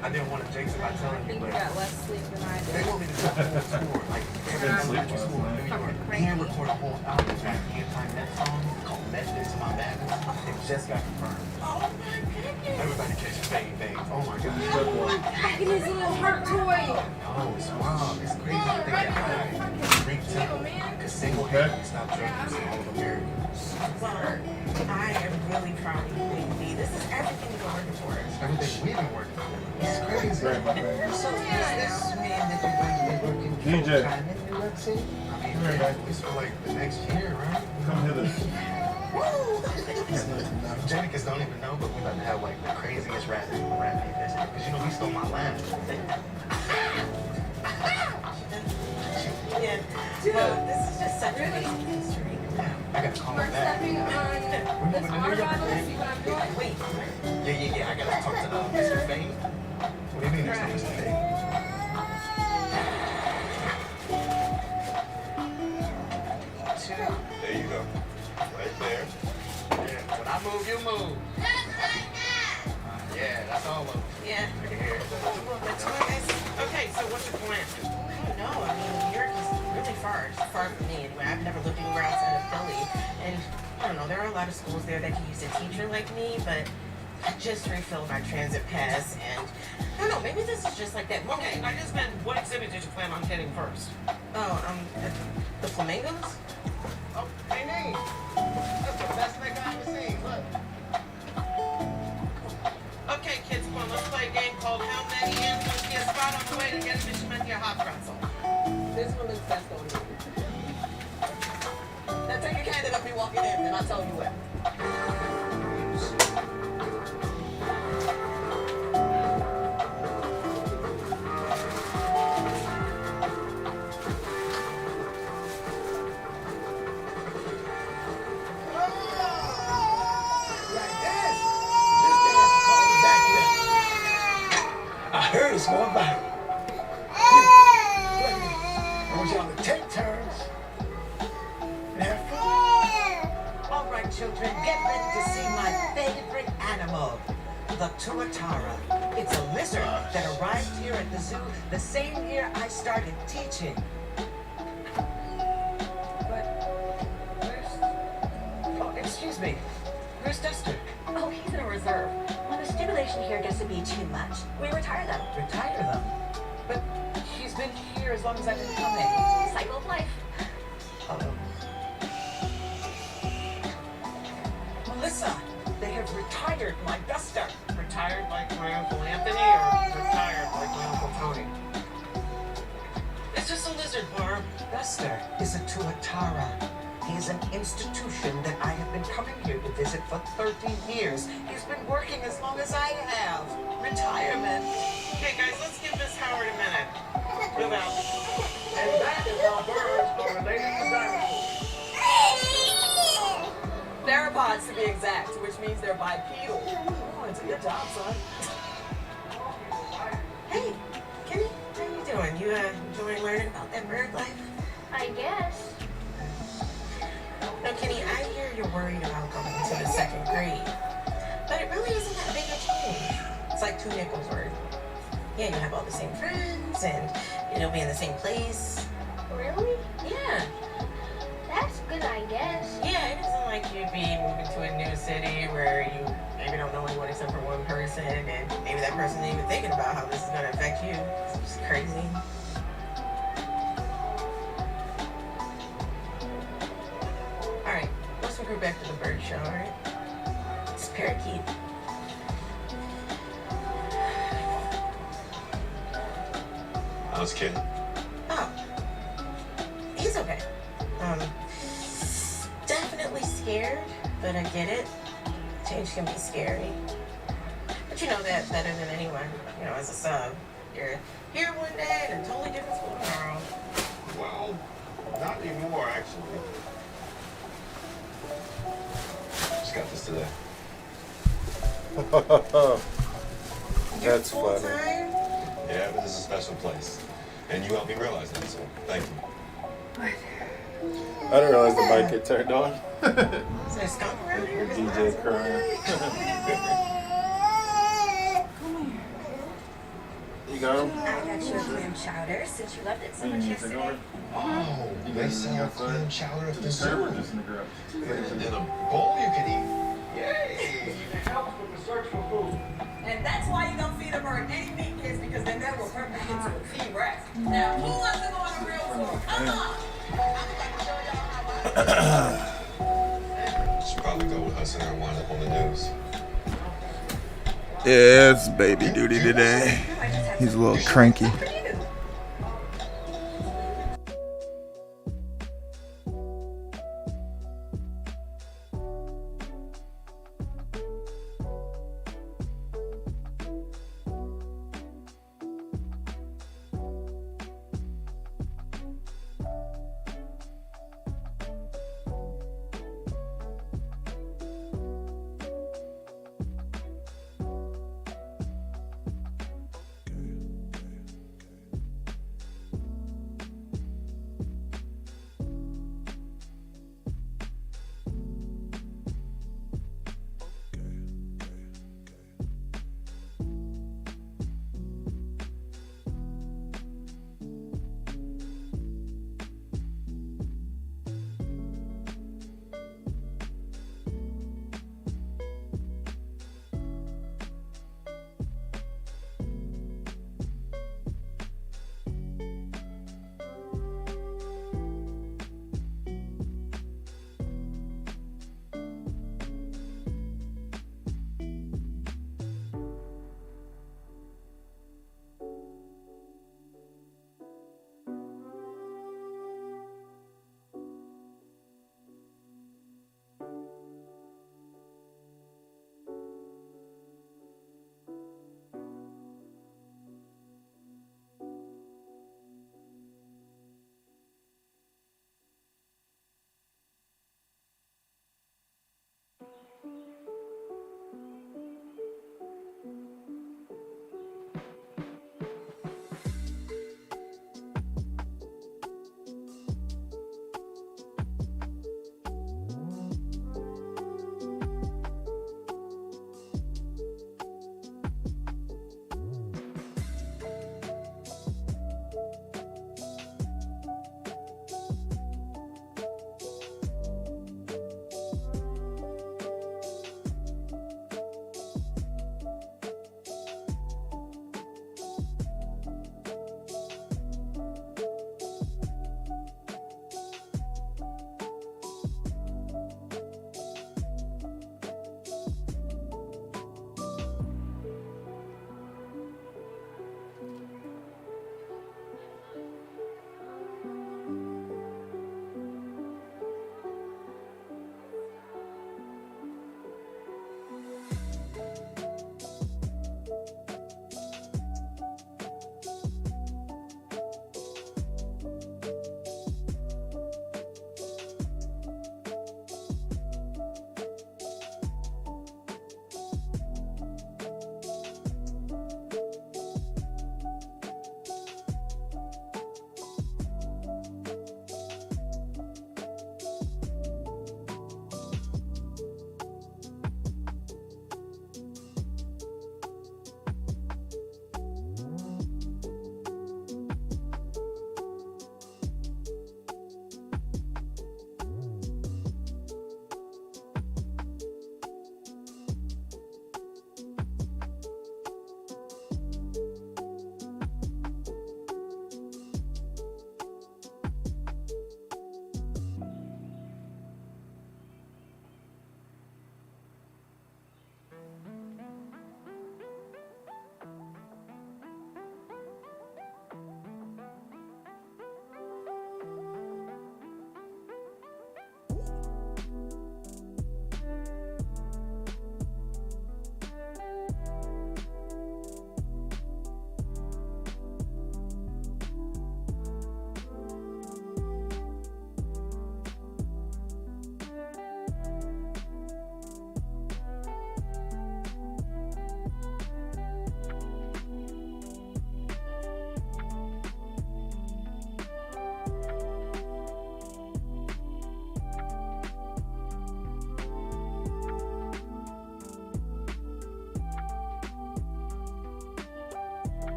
I didn't want to jinx it by telling I think you, you but got less sleep than I they did. want me to go to the store. Like, they're going to elementary school in New York and record a whole album track anti-Met song called Methods to My Madness. It just got confirmed. Oh my goodness. Everybody catches Fade, Fade. Oh my God. Look at his little heart toy. Oh, it's wild. It's crazy to think that guy, Rick Temple, could single-handedly stop drug use in all of America. Well, I am really proud of you, baby. This is everything you've been working towards. Everything we've been working for. It's crazy. Great, my man. So is this mean that you're going to be working DJ. full-time in New York City? I mean, it's for like the next year, right? Come hither. Jadakiss don't even know, but we're about to have like the craziest rap business. Because you know, he stole my line. Yeah. Well, this is just such a amazing history. I got to call We're him back. stepping on this water bottle to see what I'm doing. Wait. Yeah. I got to talk to Mr. Fade. What do you mean there's no Mr. Fade? There you go. Right there. Yeah, when I move, you move. Yeah, that's all of it. Yeah. Well, that's nice. Okay, so what's your plan? I don't know. I mean, New York is really far. It's far from me anyway. I've never lived anywhere outside of Philly. And I don't know, there are a lot of schools there that could use a teacher like me, but I just refilled my transit pass and I don't know, maybe this is just like that. Okay, I just meant what exhibit did you plan on hitting first? Oh, the flamingos? Oh, hey, Nate. That's the best thing I've ever seen. Look. Okay, kids, come on, let's play a game called How Many Ends Will Be a Spot on the Way to Get a Mishmantia Hot Pretzel. This one looks best on me. Now take your hand and let me walk it in, and I'll tell you what. I heard it's going viral. I want y'all to take turns and have fun. All right, children, get ready to see my favorite animal. the tuatara. It's a lizard that arrived here at the zoo the same year I started teaching. Oh, excuse me. Where's Duster? Oh, he's in a reserve. When the stimulation here gets to be too much, we retire them. Retire them? But he's been here as long as I've been coming. Cycle of life. Melissa, they have retired my Duster. Retired like my Uncle Anthony or retired like my Uncle Tony? It's just a lizard, Barb. Duster is a tuatara. He is an institution that I have been coming here to visit for 30 years. He's been working as long as I have. Retirement. Okay, guys, let's give Miss Howard a minute. Move out. And that is how birds are related to dinosaurs. Theropods, to be exact, which means they're bipedal. Oh, it's a good job, son. Hey, Kenny, how you doing? You enjoying learning about that bird life? I guess. Now, Kenny, I hear you're worried about going to the 2nd grade, but it really isn't that big a change. It's like 2 nickels worth. Yeah, you have all the same friends, and you'll be in the same place. Really? Yeah. That's good, I guess. Yeah, it isn't like you'd be moving to a new city where you maybe don't know anyone except for one person, and maybe that person isn't even thinking about how this is going to affect you. It's just crazy. All right, let's go back to the bird show, all right? It's parakeet. How's Kid? Oh, he's okay. Definitely scared, but I get it. Change can be scary. But you know that better than anyone. You know, as a sub, you're here one day and a totally different school tomorrow. Well, not anymore, actually. Just got this today. That's funny. Yeah, but this is a special place. And you helped me realize that, so thank you. I didn't realize the mic had turned on. Is there a skunk around here? DJ crying. You got him? I got you a clam chowder since you loved it so much yesterday. Oh, they sell clam chowder at the zoo. In a bowl you can eat. Yay! It helps with the search for food. And that's why you don't feed a bird any meat kids, because then they will turn back into a T-Rex. Now, who wants to go on a real tour? Come on! Should probably go with us and I wind up on the news. Yeah, it's baby duty today. He's a little cranky.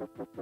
Hey.